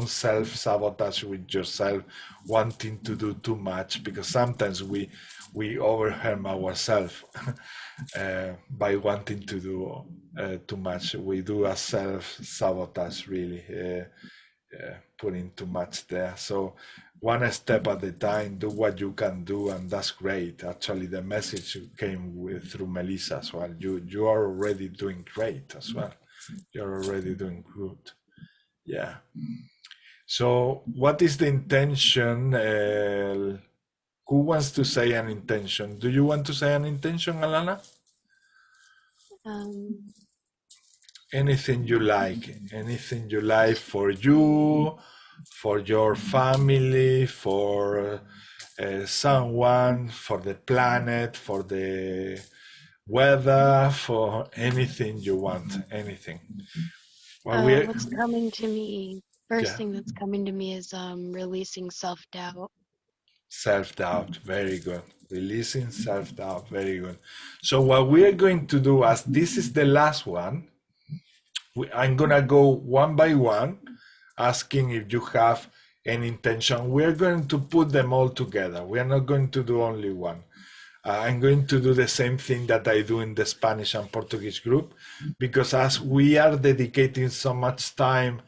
self-sabotage with yourself wanting to do too much, because sometimes we overwhelm ourselves by wanting to do too much. We do a self-sabotage really, putting too much there. So one step at a time, do what you can do, and that's great. Actually, the message came through Melissa as well. You are already doing great as well. You're already doing good. Yeah. So what is the intention? Who wants to say an intention? Do you want to say an intention, Alana? Anything you like for you, for your family, for someone, for the planet, for the weather, for anything you want, anything. What's coming to me, first thing that's coming to me is releasing self-doubt. Self-doubt, very good. Releasing self-doubt, very good. So what we are going to do, as this is the last one, I'm gonna go one by one, asking if you have an intention. We're going to put them all together. We are not going to do only one. I'm going to do the same thing that I do in the Spanish and Portuguese group, because as we are dedicating so much time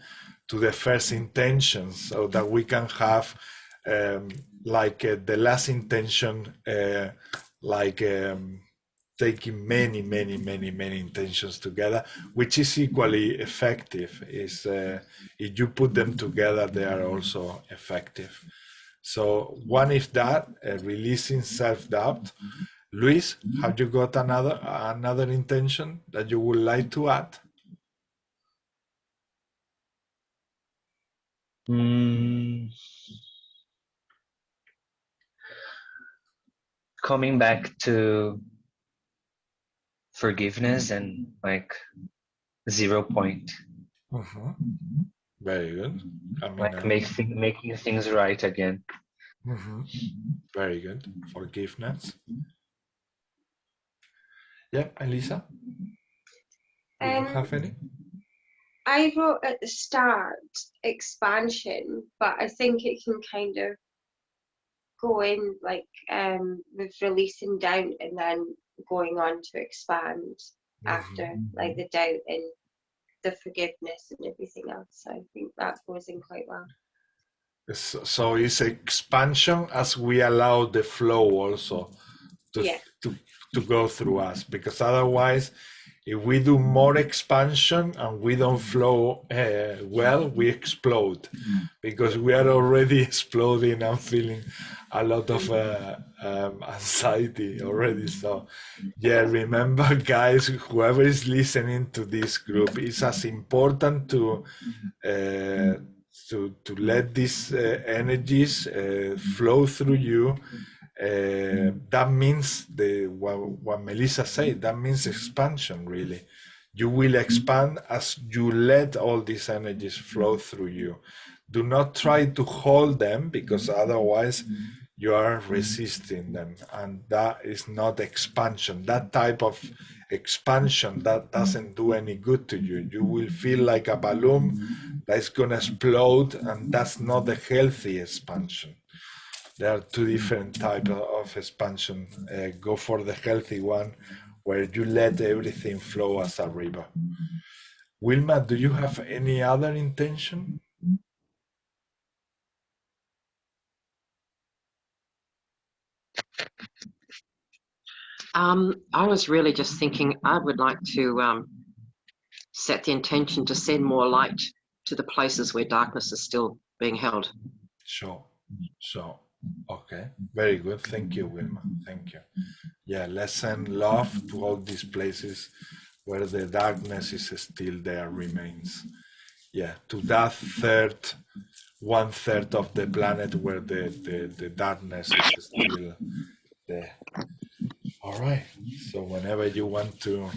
to the first intentions, so that we can have the last intention, taking many intentions together, which is equally effective. Is if you put them together, they are also effective. So one is that, releasing self-doubt. Luis, have you got another intention that you would like to add? Coming back to forgiveness and 0 point. Very good. Making things right again. Very good. Forgiveness. Yeah, Elisa? You don't have any? I wrote at the start expansion, but I think it can kind of go in with releasing doubt and then going on to expand after, like the doubt and the forgiveness and everything else. So I think that goes in quite well. So it's expansion as we allow the flow also to go through us, because otherwise, if we do more expansion and we don't flow well, we explode, because we are already exploding and feeling a lot of anxiety already. So yeah, remember guys, whoever is listening to this group, it's as important to let these energies flow through you. That means what Melissa said, that means expansion, really. You will expand as you let all these energies flow through you. Do not try to hold them, because otherwise you are resisting them, and that is not expansion. That type of expansion, that doesn't do any good to you. You will feel like a balloon that's gonna explode, and that's not a healthy expansion. There are two different types of expansion. Go for the healthy one, where you let everything flow as a river. Wilma, do you have any other intention? I was really just thinking I would like to set the intention to send more light to the places where darkness is still being held. Sure. Okay, very good. Thank you, Wilma. Thank you. Yeah, let's send love to all these places where the darkness is still there, remains. Yeah, to that 1/3 of the planet where the darkness is still there. All right. So whenever you want to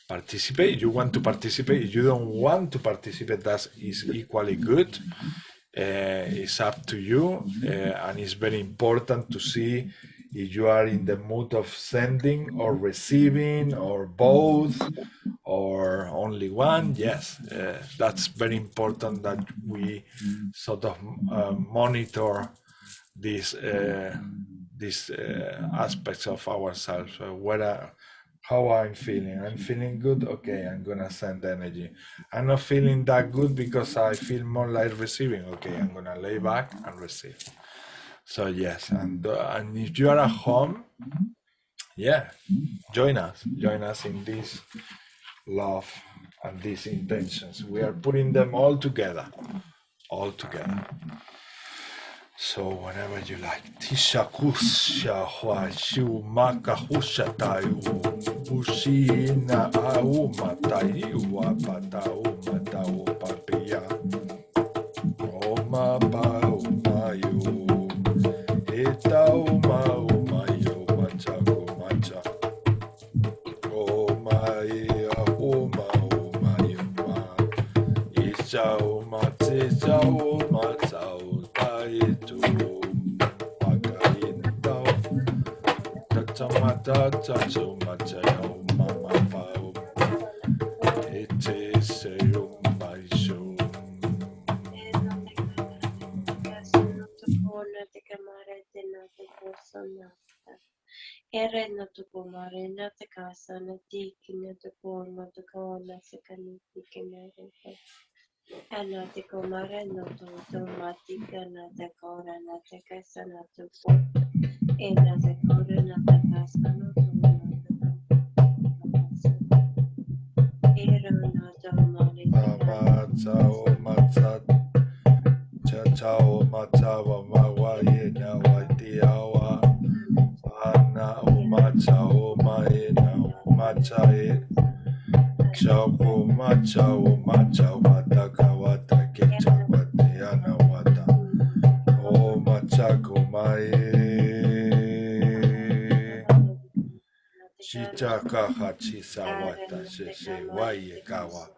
participate, you want to participate. If you don't want to participate, that is equally good. It's up to you, and it's very important to see if you are in the mood of sending or receiving or both or only one. Yes, that's very important that we sort of monitor these aspects of ourselves. How I'm feeling. I'm feeling good. Okay, I'm gonna send energy. I'm not feeling that good because I feel more like receiving. Okay, I'm gonna lay back and receive. So yes, and if you are at home, yeah, join us in this love and these intentions. We are putting them all together. So whenever you like, Tisha kusha hua shu maka husha tayu ushina auma tayu apata uma tau papia oma pa uma yu eta uma yu machaku macha oma ia uma yu ma isha uma tisha uma tau Ereno tu kumare na te kasa na tiki na te kono te kaona se kaniti ke merete. Ana te kumare no tu matika na te kora na te kasa na te po. E na te kora na te kasa no tu na te kasa. Ero na te mare Chao matava mawaye na waidiawa ana umachao maena umachae chao machao wataka watake chapate ana wata o machako mae shichaka hachisa wata sheshe waye kawa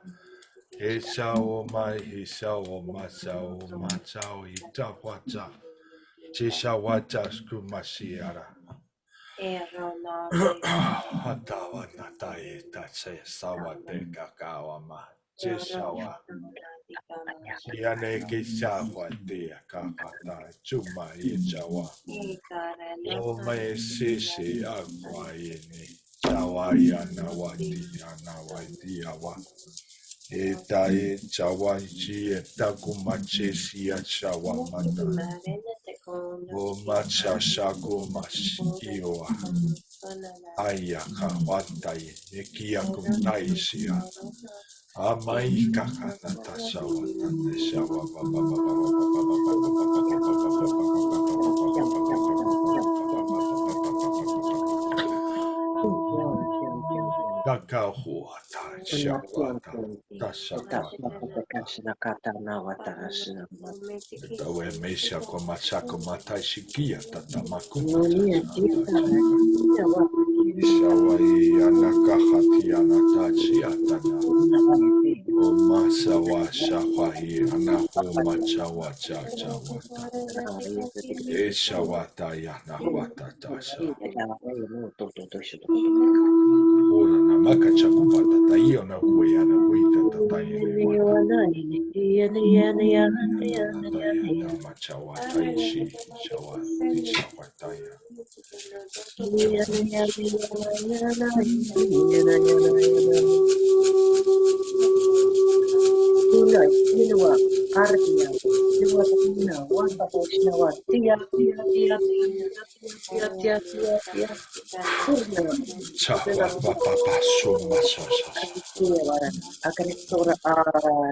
Heshao mai heshao machao itawacha chishawacha skumashiara hatawa natai tache sawate kakawama Jeshawa. Yane Kishawa Tia Kakata Chuma Yechawa. O my Sisi Aquayene. Chawayana Wadiana Wadiawa. Etae Chawaji Etakumachesi Chawa Mata. O Macha Shago Mashioa. Ayaka Watai Nekiakumtai Shia. Amai kaka natashawa natashawa kakahua tashawa tashawa tawe mesha kwa machako matashikia tatamako Shawa anakahati anatachi atana Masawa shawahi anahoma chawa chawata. Eshawata yanawata tasha. Ora namaka chakupata tayo na kuyana kuita tatayene wata. Natayana machawa taishi shawati shawataya. Chawa papa suma sasa.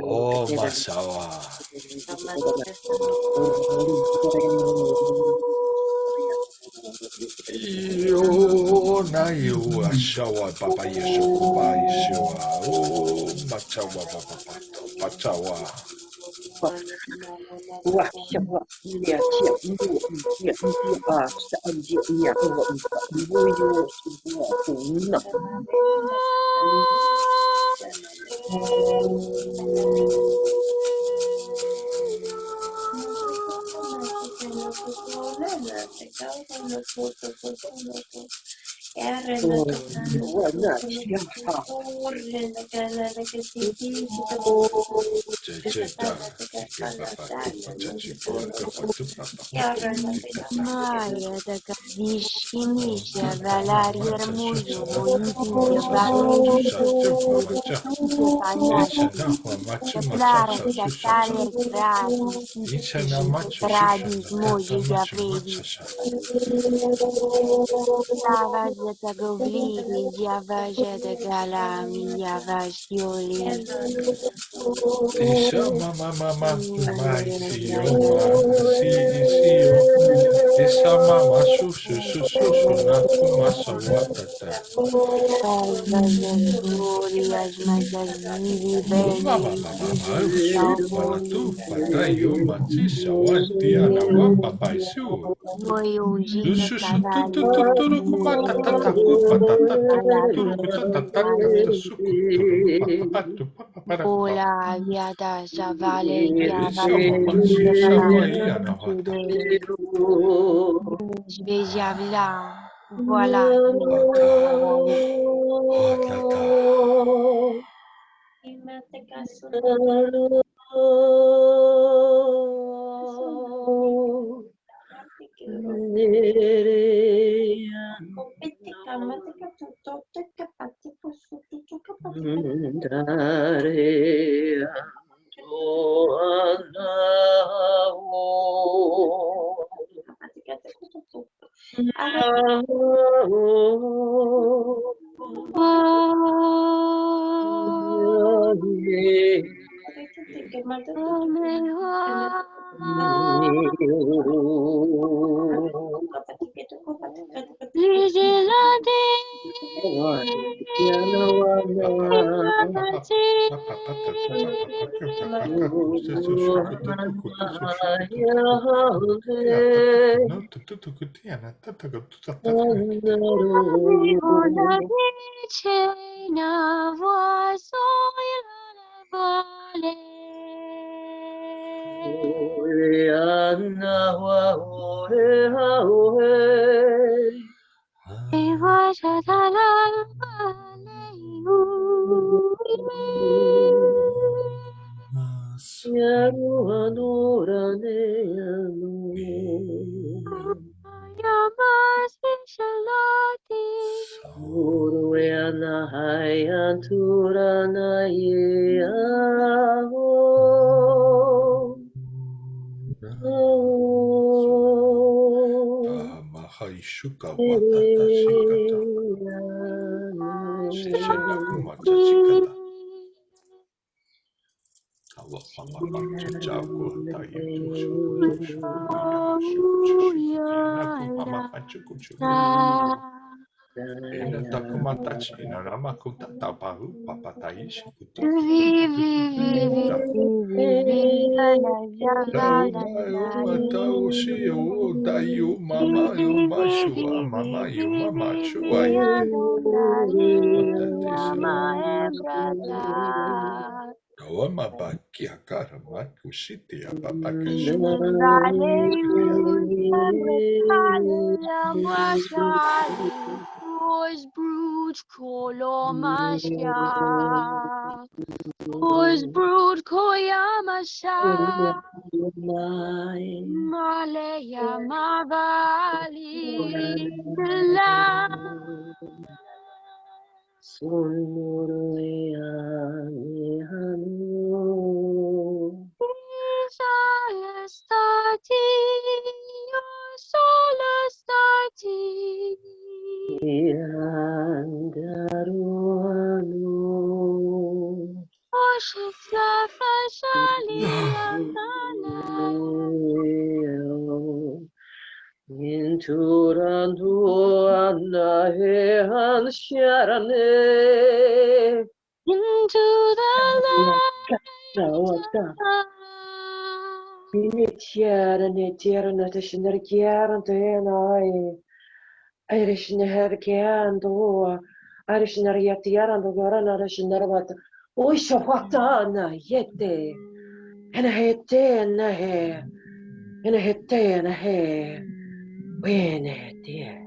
Oh masawa. Yo na yo ashawa papa yeshu kuba yeshua. Oh machawa papa pachawa. Maya daga dishimisha valari ermuyo mointi vanishu panyasi declara statale gradi gradi moje gavredi lava jeta govlidi java jeta galami java shioli Mama mai sio esa mama su na kuma sawatata. As magazini bene tu patayo mati sawatia na wapa paisu. voi ungite Su cavalli tuturu kuma tatata kupa tatata tuturu kutatata sukuturu papapatu papapara. Ola viada savale chiava Mama su sawaia na wata. Sveglia voilà Otata. Mahaishuka watata shikata. Shishendaku macha chikata. Awa papa pantu chaku tayu tushuku tushuku yashuku tushuku yanaku mama panchu kuchuku. Ena takumatachi inarama kuta tapahu papatai shikutu. Matau shio dayu mama yo mashua mama yo mama chuai. Kawama bakia karama kushiti apapakashu. Os brud koyamasha Maleya mavali la Solastati, solastati. Oshitla fashalia Inturandu anahehan sharane into the light. Tierna tishner kieran tenai Irishner herkiando Irishner yatiaran the gorana rishner wat Uishawatana yete and a hete and a hair and a hete and a hair when it dear.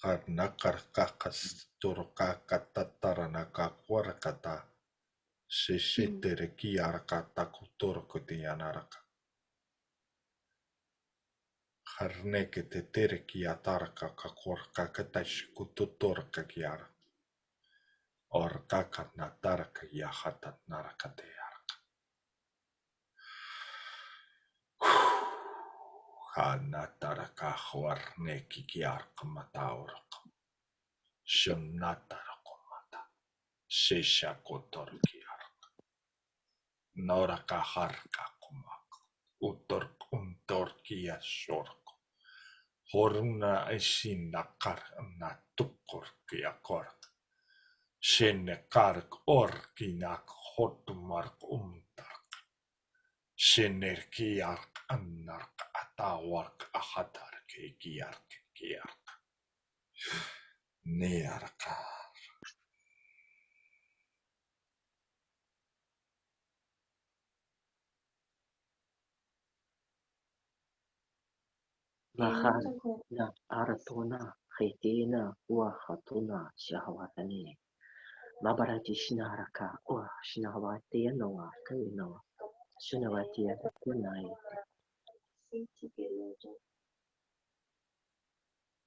Karnakakas turkaka tataranaka kuarkata. Shishitere kiarkata kuturkutianaraka. Harneke te terkia tarka kakorka katash kututorka kiara. Orka natarka yahata narakatearka. Hanataraka huarneki kiarka mataurka. Shunnataraka mata. Shisha kotorkiarka. Noraka harka kumak. Untorkia shorka. Horuna esina karna tukorkia kork. Shenne kark orkinak hotmark umtark. Shenerkiark annark atawark ahatark kiark kiark. Nearka. Nahana aratona khaitina wa hatuna shahwatani mabarati shinaraka wa shinawati noa kainoa shinawati kunai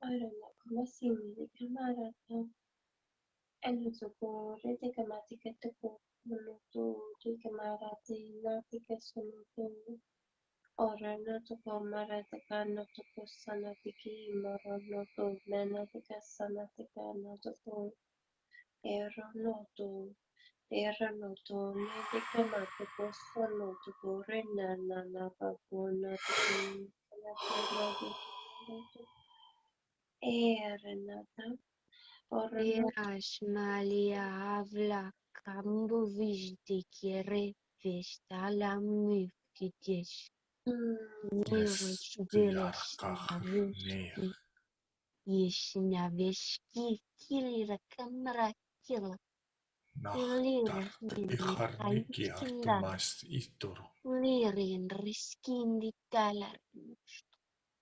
Como assim, de camarada? Ela tocou, rede camática tocou, minuto, de camarada, nática, sonuto, ora, não tocou, maratica, não tocou, sanatique, moro, noto, menatica, sanatica, não tocou, era noto, nede camático, sonuto, renana, navagona, era nada. Ashmalia Havlak Kambu vijdi kere vestala mufkidish. Nirish vilish navishki. Yishnavishki kilira kamra kila. Ilira nini Iharniki haiskinda. artumas ituru. Lirin riskindi galar.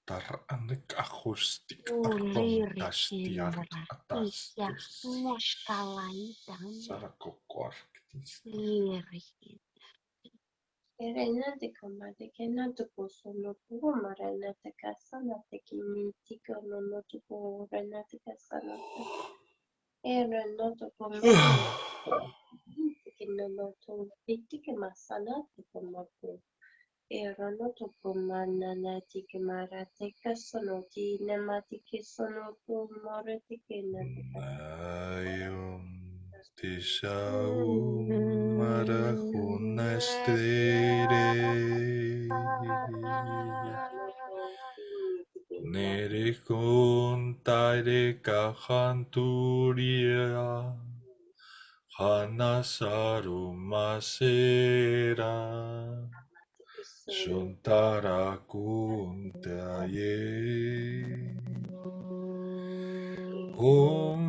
Tarannik akustik Uliri arlontastiart kinra. Isya atastus. moshkalaidan. Sarakokorktis. Lirin. Erena de kamade kena de posono tuvo marana de kasana de kiniti kono no tuvo rena de kasana de era no tuvo marana de kena no tuvo piti ke masana de komapo era no tuvo manana de ke marate kasano di nemati ke sono tu morete ke na de Nayum tishaum marahunastere. Nerikuntaire kahanturia. Hanasarumasera. Shuntara kuntaye. Om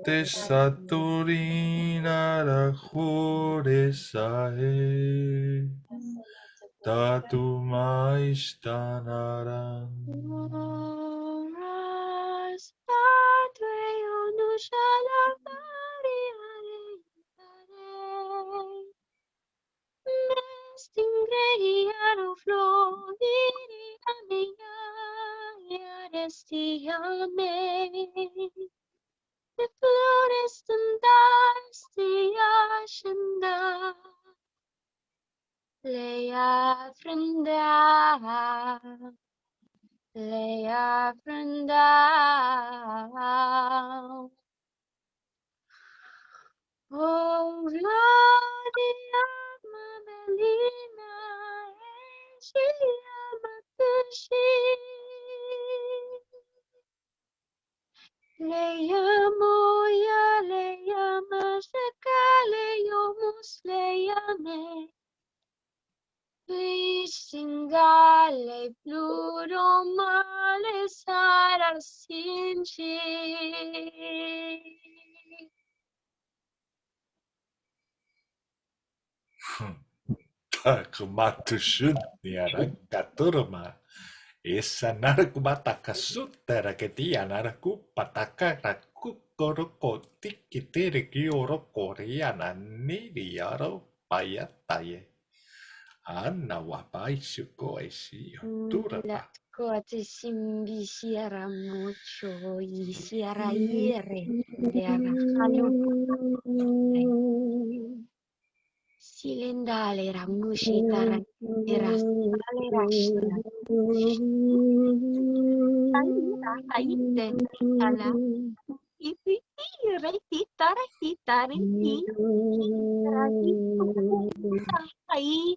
te saturina la horesae. Tatu maistanaram. Ras padre onushala variare. Mestingrehiaro floriri ameya yarestiame. De flores tendastia Leia frenda, Leia frenda. Oh, Gloria Mabelina, Egia Matushi. Leia moya, Leia mashaka, Leia mus, Leia me. Singale pluro male sara sinchi. Kumatuşun niara katurma. Esa narkumata kasutera ketia narku pataka raku koroko tikitere kioro koreana niriaro payataye. Anna wapai shuko esi turaba. Kote simbi siara mucho y siara ire de arrajalo. Silendale era mushitara era sale rashna. Aite ala iti titare titare ti rati ai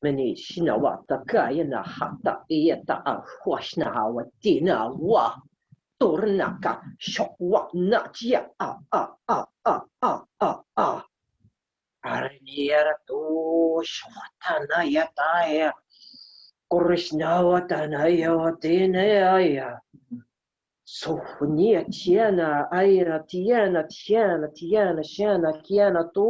meni shinawata kayana hata ieta ahwashna hawatina wa turnaka shokwa natia arniera to shwatana yataya Krishnawatana yawatina ya Sofonia tiana aira tiana shana kiana to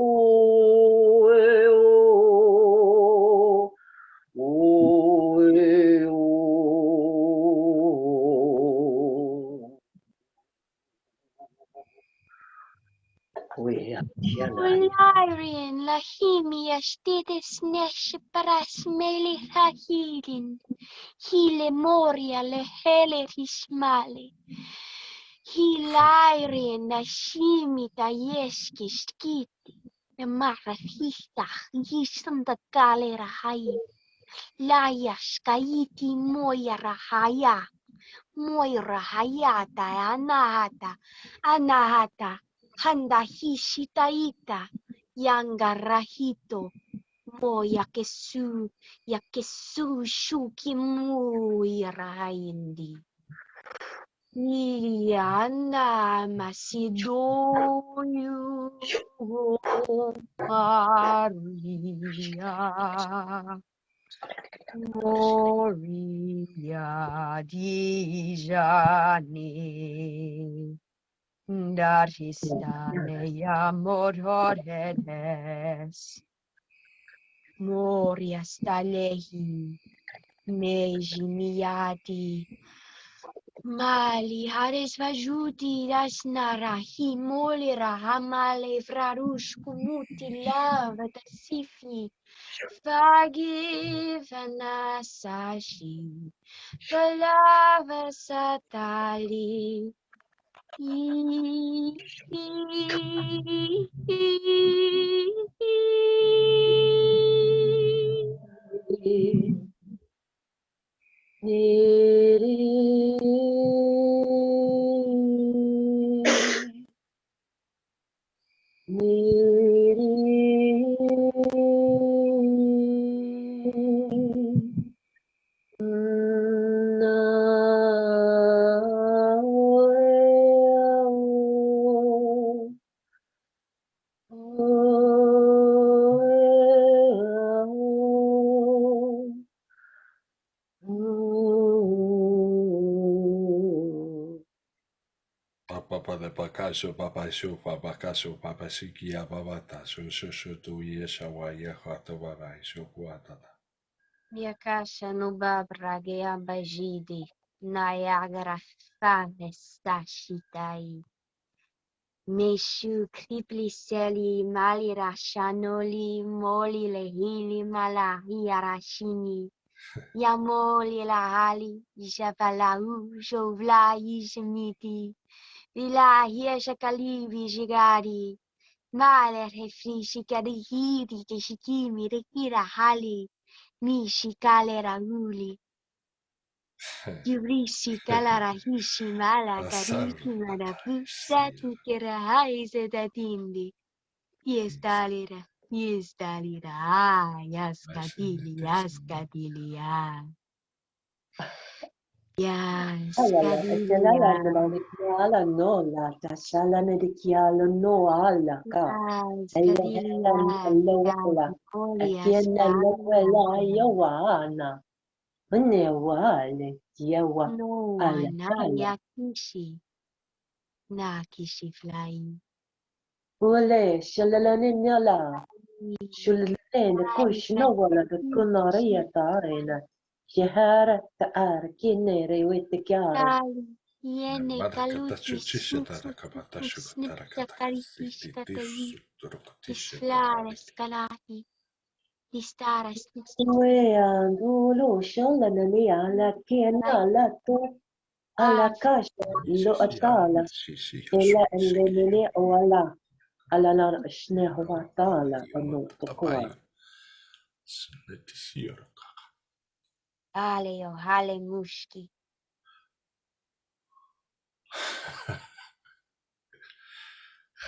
Ularian lahimia stitis nesh parasmeli hahilin. Hile moria le hele hismali. Hilarian nashimita yeskis kiti. Mara hista yisanda galera hai. Layas kaiti moya rahaya. Moira hayata anahata handa hishitaita yangarahito mo yakesu shuki muira hindi yana masidoyu Maria Gloria Dijane Daristane Yamorhodes Moria Stalehi Mejimiati Mali Hares Vajuti Dasnarahi Molira Hamale Vrarush Kumuti Lava Tasifi Forgive Anasashi Palava Satali Papa de Pacaso, Papa Shu, Papa Caso, Papa Sikia, Babata, Shushu, tu Yeshawaya, Hato Baba, Shukuatata. Yakasha Nubabrage Abajidi Niagara Fanes Tashitai Meshu Kripli Seli Malira Shanoli Moli Lehili Malahi Arashini Yamoli Lahali Jabalau Jovla Yishmiti Vila Hiashakali Vijigari Maler Hefrishi Kadihiri Kishikimi Rekira Hali Mishi Kalera Uli Yurishi Kalarahishi Mala Karishi Manapusa Tukera Haise Tatindi Yestalira Yaskatili Allora, e te la Yaskadilia la no, la tasala ne di chialo no alla ca. E Yaskadilia la wala. E tiene la quella yawana. Ne wale, yawa. No Alla na kala. yakishi na kishi flying. Ule, shalala ne nyala. Shulene kush no wala da kunaria taina. Shahara ta ar kinere wete chiaro. Yene kaluti Kapata snipta Shukataraka, karikishka tayi isflara skalati distara Andulo shalana ni ala kiena la to ala kasha lo atala ela elemene wala ala na shnehu atala anu tokua aleo hale mushki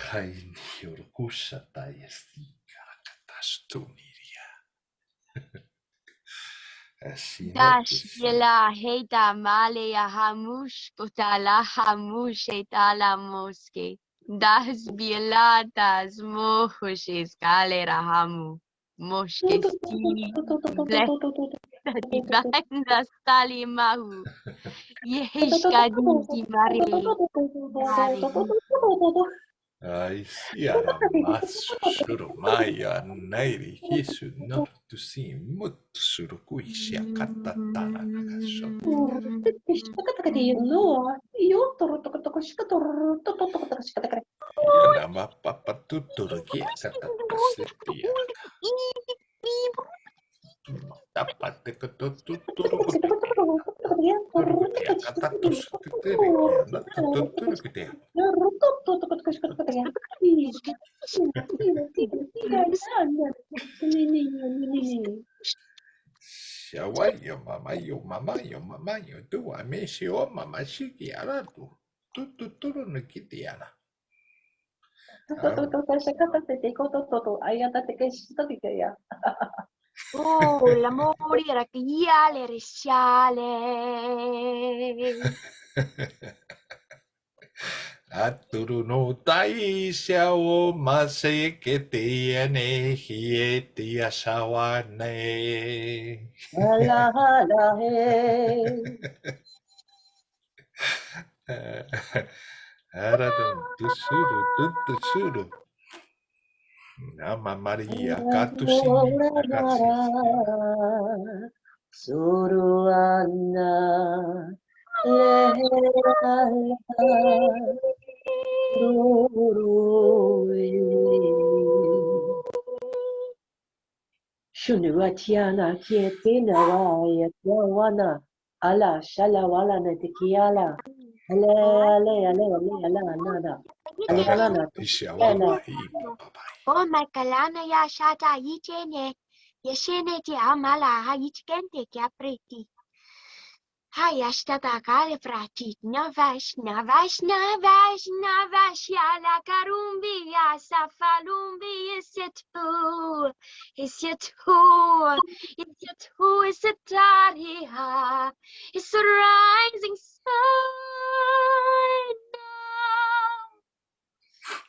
Hain Yorkusha Tayesti Karakatastuniria. Dashila heta malaya hamush potala hamush etala moske. Das bielatas mohushes galera hamu. Moske sti. Blessed stali mahu. Yeshka dinti mare. Ai, siara matsu shuru maya nairi hisu noru si mutsu shuru kuishia katatana nakasho. Yana papa tuturu kia katatasitia. Tapate katuturu kutia. Tuturu kutia katatus tuturu kia na tuturu kutia. Shawayo mamayo tu ameshi o mama shiki aratu. Tuturu no kitiana. Oh, l'amore era chiale, resciale. Aturu no taisha o mase que tiene hieti ashawane. Aradun tusuru. Nama Maria Katusini Agatsis. Suruana lehera Shunuatiana kietina waya yawana ala shala wala na tekiala ale ale ale ale ale nada ale ala na Ishawawa hi papai. Oh, my kalana ya shata yichene. Yeshene ti amala ha yichkente ki apreti. Hayashtata kale frati. Navash yala karumbi ya safalumbi is it who? Is it who? Is it who? Is it tariha? It's the rising sun now.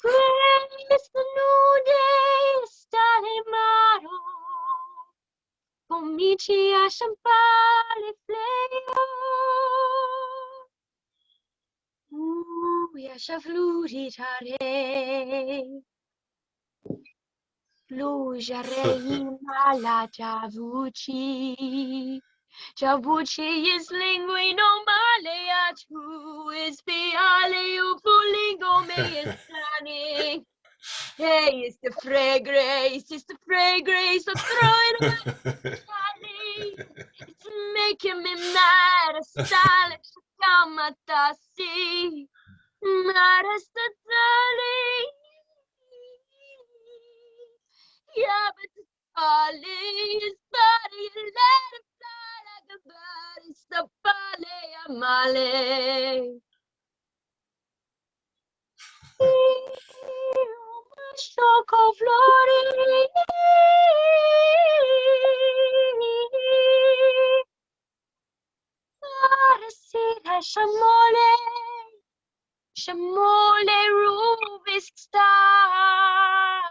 Grace the new day stalimaro. Comici a champare fleo. Yasha fluritare. Flujare mala javuci. Javuci is linguino male atu. Is piale upulingo me is planning. Hey, it's the fragrance of throwing away Charlie. It's making me mad, stylish, Yamatasi. Mad as the darling. Yeah, but the darling is body, let it fly like a bird. It's the ballet, Amale. Choco flori. Arasira shamole rubisk star.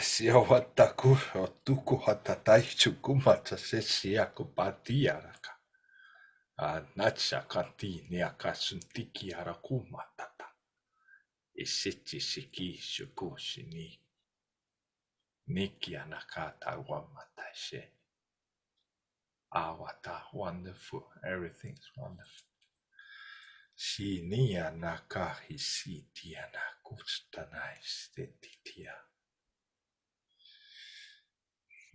Siawataku o tuku hatatai chukumata se siaku patiaraka. Anacha kanti ni akasuntiki arakumatata. Isichi shiki shukushi ni. Niki anakata wamatashe. Awata, wonderful. Everything's wonderful. Shini anaka hisiti anaku. Kustanais de Titia.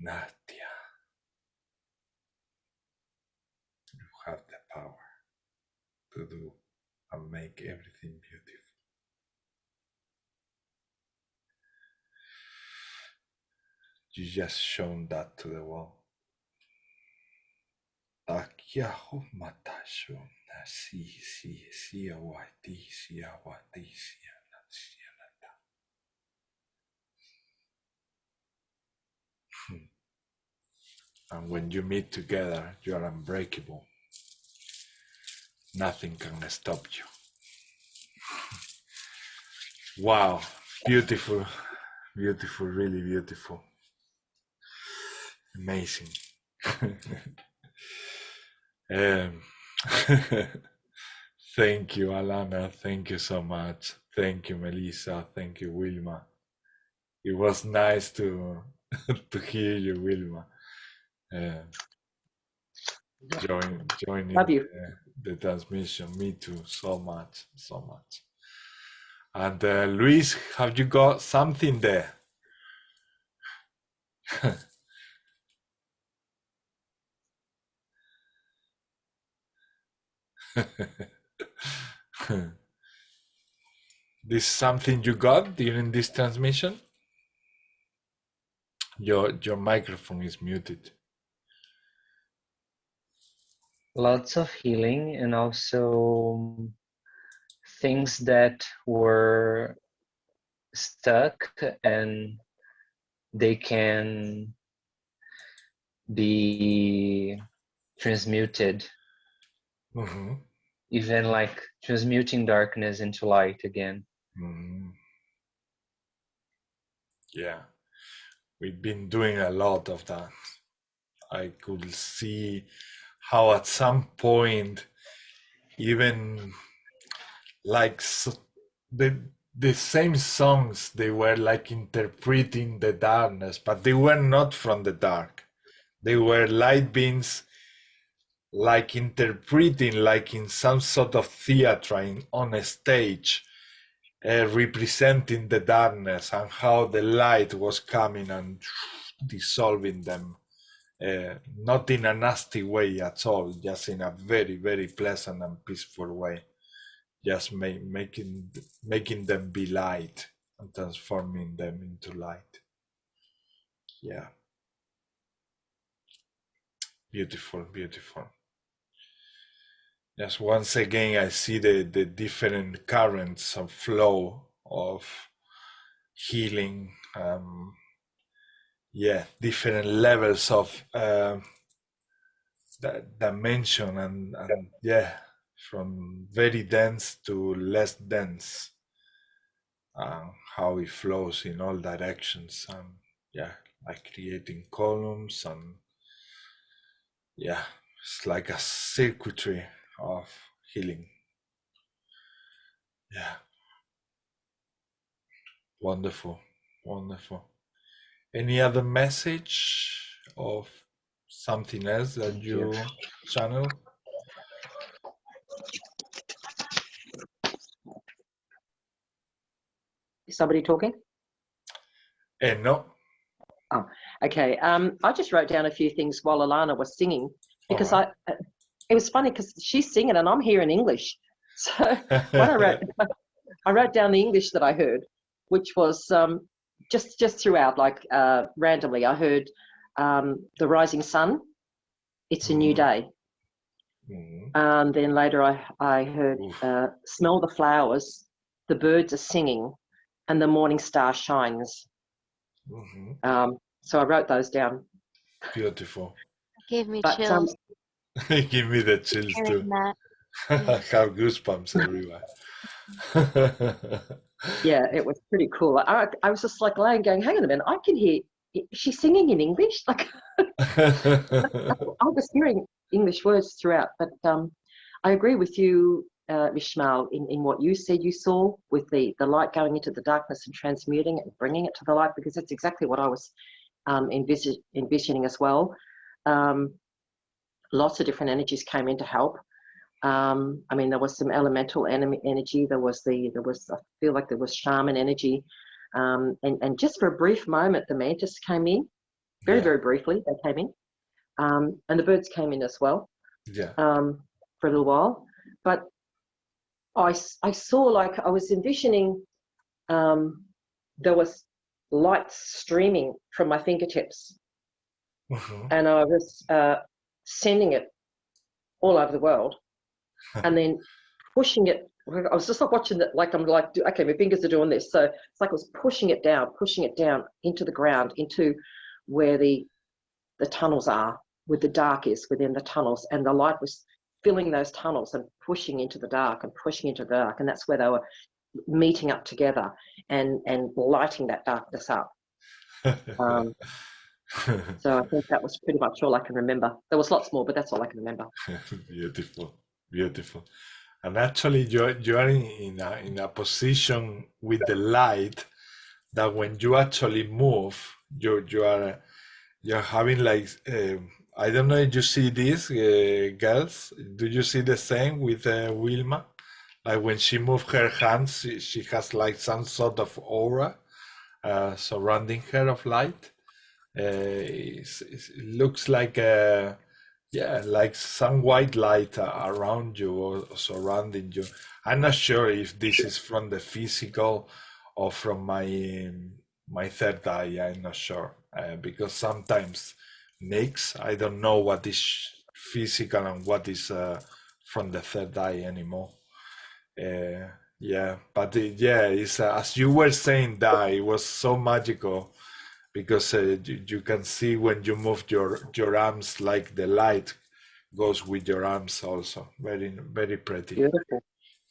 Natia. You have the power to do and make everything beautiful. You just shown that to the world. Takiahu matasho si awati si And when you meet together, you are unbreakable. Nothing can stop you. Wow, beautiful, beautiful, really beautiful. Amazing. Thank you, Alana. Thank you so much. Thank you, Melissa. Thank you, Wilma. It was nice to to hear you, Wilma. Joining Love you. the transmission. Me too. So much, so much. And Luis, have you got something there? This something you got during this transmission? Your microphone is muted. Lots of healing, and also things that were stuck and they can be transmuted. Mm-hmm. Even like transmuting darkness into light again. Mm-hmm. Yeah, we've been doing a lot of that. I could see how at some point, even like the same songs, they were like interpreting the darkness, but they were not from the dark. They were light beings like interpreting, like in some sort of theatre on a stage, representing the darkness and how the light was coming and dissolving them. Not in a nasty way at all, just in a very, very pleasant and peaceful way. Just making them be light and transforming them into light. Yeah. Beautiful, beautiful. Just once again, I see the different currents of flow of healing. Different levels of dimension and from very dense to less dense. How it flows in all directions, and like creating columns, and it's like a circuitry of healing. Yeah, wonderful, wonderful. Any other message of something else that you channel? Is somebody talking? No. Oh, okay. I just wrote down a few things while Alana was singing, because it was funny because she's singing and I'm hearing English. So when I wrote down the English that I heard, which was just throughout, like randomly, I heard the rising sun. It's a new day. Mm-hmm. And then later I heard smell the flowers, the birds are singing, and the morning star shines. Mm-hmm. So I wrote those down. Beautiful. Gave me chills. Give me the chills too. I have goosebumps everywhere. Yeah, it was pretty cool. I was just like laying going, hang on a minute, I can hear, she's singing in English? Like, I was hearing English words throughout, but I agree with you, Ishmael, in what you said you saw with the light going into the darkness and transmuting it and bringing it to the light, because that's exactly what I was envisioning as well. Lots of different energies came in to help. I mean, there was some elemental energy. There was I feel like there was shaman energy. And just for a brief moment, the mantis came in, very, very briefly, they came in. And the birds came in as well, for a little while. But I saw, like, I was envisioning, there was light streaming from my fingertips. And I was sending it all over the world and then pushing it. I was just like watching it, like, I'm like, okay, my fingers are doing this. So it's like I was pushing it down into the ground, into where the tunnels are, where the dark is within the tunnels. And the light was filling those tunnels and pushing into the dark and pushing into the dark. And that's where they were meeting up together and lighting that darkness up. So I think that was pretty much all I can remember. There was lots more, but that's all I can remember. Beautiful, beautiful. And actually, you are in a position with the light that when you actually move, you're having, like, I don't know if you see this, girls. Do you see the same with Wilma? Like when she moves her hands, she has like some sort of aura surrounding her of light. It looks like like some white light around you or surrounding you. I'm not sure if this is from the physical or from my third eye. I'm not sure, because sometimes mix. I don't know what is physical and what is from the third eye anymore. But it's as you were saying, that it was so magical, because you can see when you move your arms, like the light goes with your arms also. Very, very pretty. Beautiful.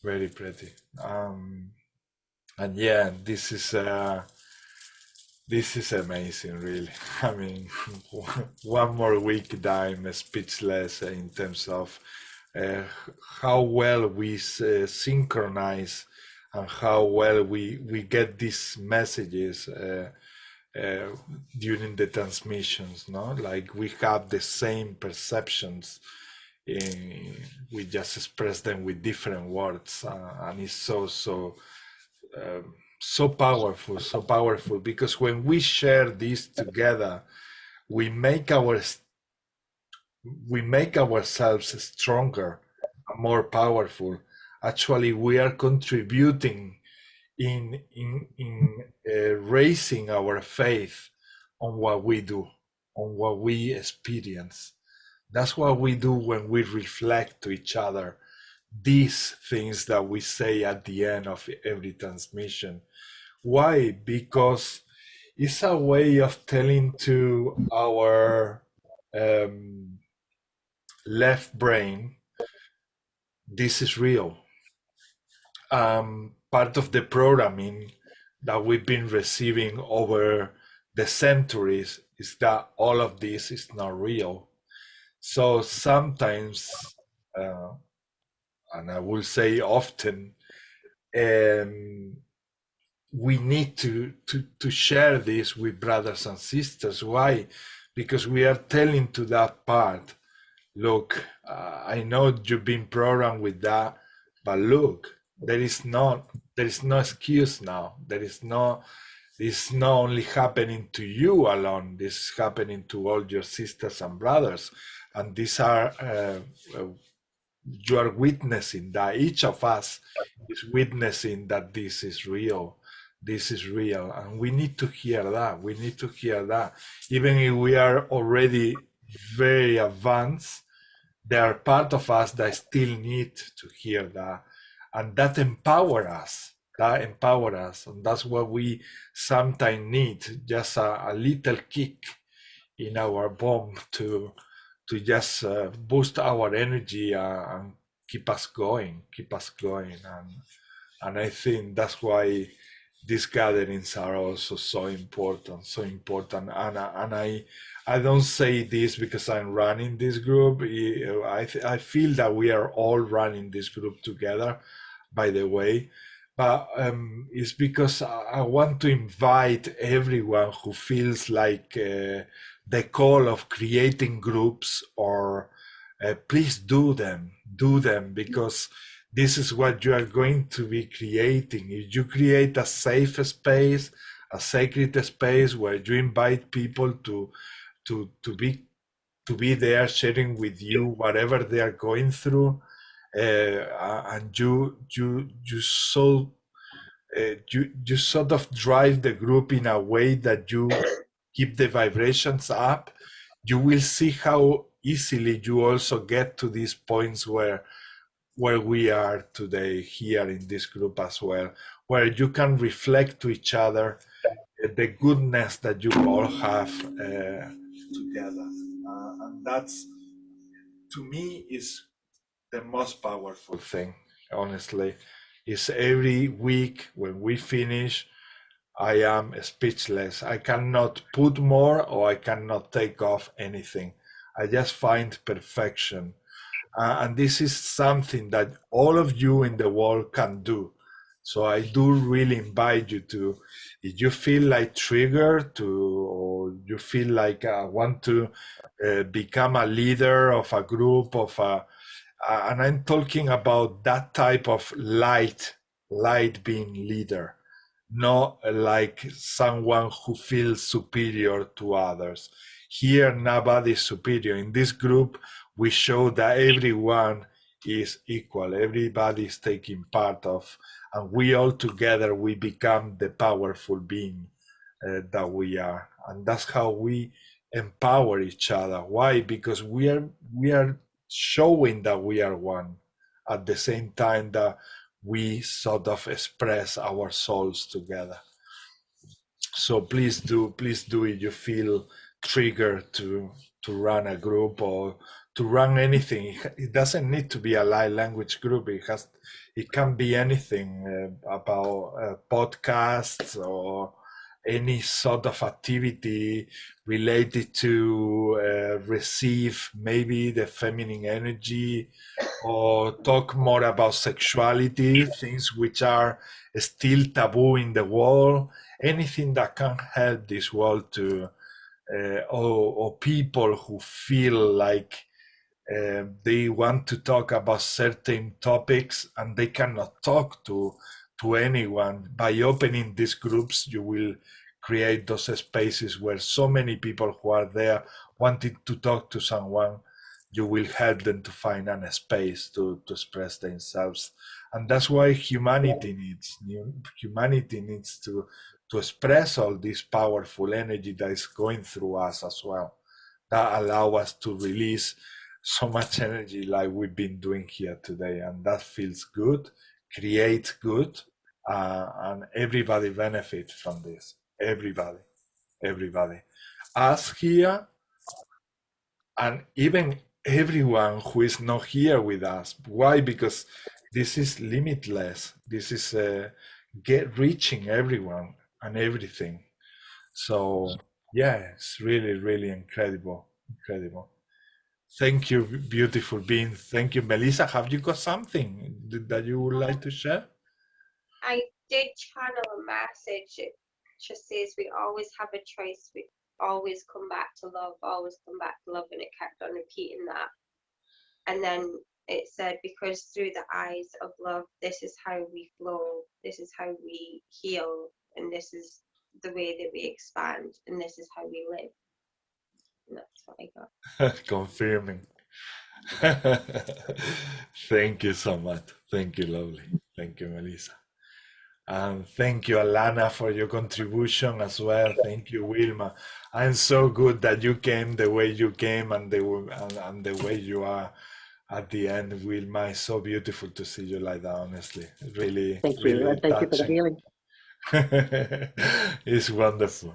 Very pretty. And yeah, this is amazing, really. I mean, one more week that I'm speechless in terms of how well we synchronize and how well we get these messages during the transmissions, no? Like we have the same perceptions, we just express them with different words, and it's so powerful, because when we share this together, we make ourselves stronger and more powerful. Actually, we are contributing in raising our faith on what we do, on what we experience. That's what we do when we reflect to each other these things that we say at the end of every transmission. Why? Because it's a way of telling to our left brain, this is real. Part of the programming that we've been receiving over the centuries is that all of this is not real. So sometimes, and I will say often, we need to share this with brothers and sisters. Why? Because we are telling to that part, look, I know you've been programmed with that, but look, there is no excuse now. It's not only happening to you alone. This is happening to all your sisters and brothers, and these are you are witnessing that. Each of us is witnessing that this is real. This is real, and we need to hear that. We need to hear that. Even if we are already very advanced, there are part of us that still need to hear that, and that empower us. And that's what we sometimes need, just a little kick in our bomb to just boost our energy and keep us going. And I think that's why these gatherings are also so important. And I don't say this because I'm running this group. I feel that we are all running this group together, by the way. But it's because I want to invite everyone who feels like the call of creating groups or please do them, because this is what you are going to be creating. If you create a safe space, a sacred space where you invite people to be there sharing with you whatever they are going through, and you sort of drive the group in a way that you keep the vibrations up, you will see how easily you also get to these points where we are today here in this group as well, where you can reflect to each other the goodness that you all have together. And that's, to me, is the most powerful thing, honestly. Is every week when we finish, I am speechless. I cannot put more or I cannot take off anything. I just find perfection. And this is something that all of you in the world can do. So I do really invite you to, if you feel like triggered to, or you feel like want to become a leader of a group of a, and I'm talking about that type of light being leader, not like someone who feels superior to others. Here, nobody is superior. In this group, we show that everyone is equal. Everybody is taking part of, and we all together, we become the powerful being that we are. And that's how we empower each other. Why? Because we are showing that we are one at the same time that we sort of express our souls together. So please do if you feel triggered to run a group or to run anything. It doesn't need to be a light language group. It can be anything about podcasts or any sort of activity related to receive maybe the feminine energy, or talk more about sexuality, things which are still taboo in the world, anything that can help this world to, or people who feel like they want to talk about certain topics and they cannot talk to anyone. By opening these groups, you will create those spaces where so many people who are there wanting to talk to someone, you will help them to find a space to express themselves. And that's why humanity needs to express all this powerful energy that is going through us as well, that allow us to release so much energy like we've been doing here today. And that feels good, creates good, and everybody benefits from this. Everybody. Us here, and even everyone who is not here with us. Why? Because this is limitless. This is reaching everyone and everything. So yeah, it's really, really incredible. Thank you, beautiful being. Thank you, Melissa. Have you got something that you would like to share? I did channel a message. It just says we always have a choice. We always come back to love, always come back to love. And it kept on repeating that. And then it said, because through the eyes of love, this is how we flow, this is how we heal, and this is the way that we expand, and this is how we live. And that's what I got. Confirming. Thank you so much. Thank you, lovely. Thank you, Melissa. And thank you, Alana, for your contribution as well. Thank you, Wilma. I'm so good that you came the way you came and the way you are at the end, Wilma. It's so beautiful to see you like that, honestly. Really, Thank you. really And thank you for the touching. healing. It's wonderful.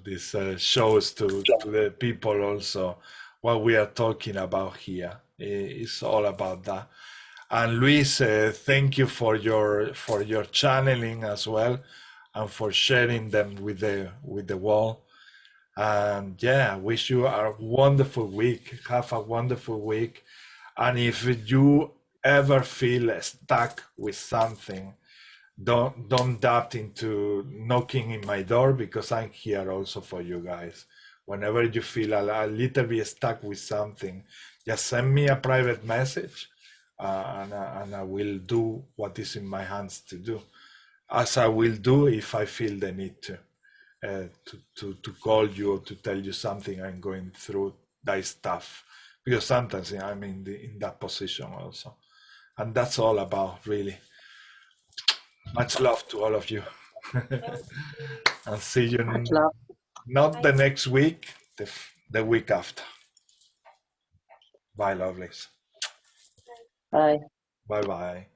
This shows to the people also what we are talking about here. It's all about that. And Luis, thank you for your channeling as well, and for sharing them with the wall. And yeah, I wish you a wonderful week. Have a wonderful week. And if you ever feel stuck with something, don't doubt into knocking in my door, because I'm here also for you guys. Whenever you feel a little bit stuck with something, just send me a private message, and I will do what is in my hands to do, as I will do if I feel the need to call you or to tell you something I'm going through that stuff, because sometimes I'm in that position also, and that's all about, really. Much love to all of you. I'll see you not the next week, the week after. Bye, lovelies. Bye. Bye bye.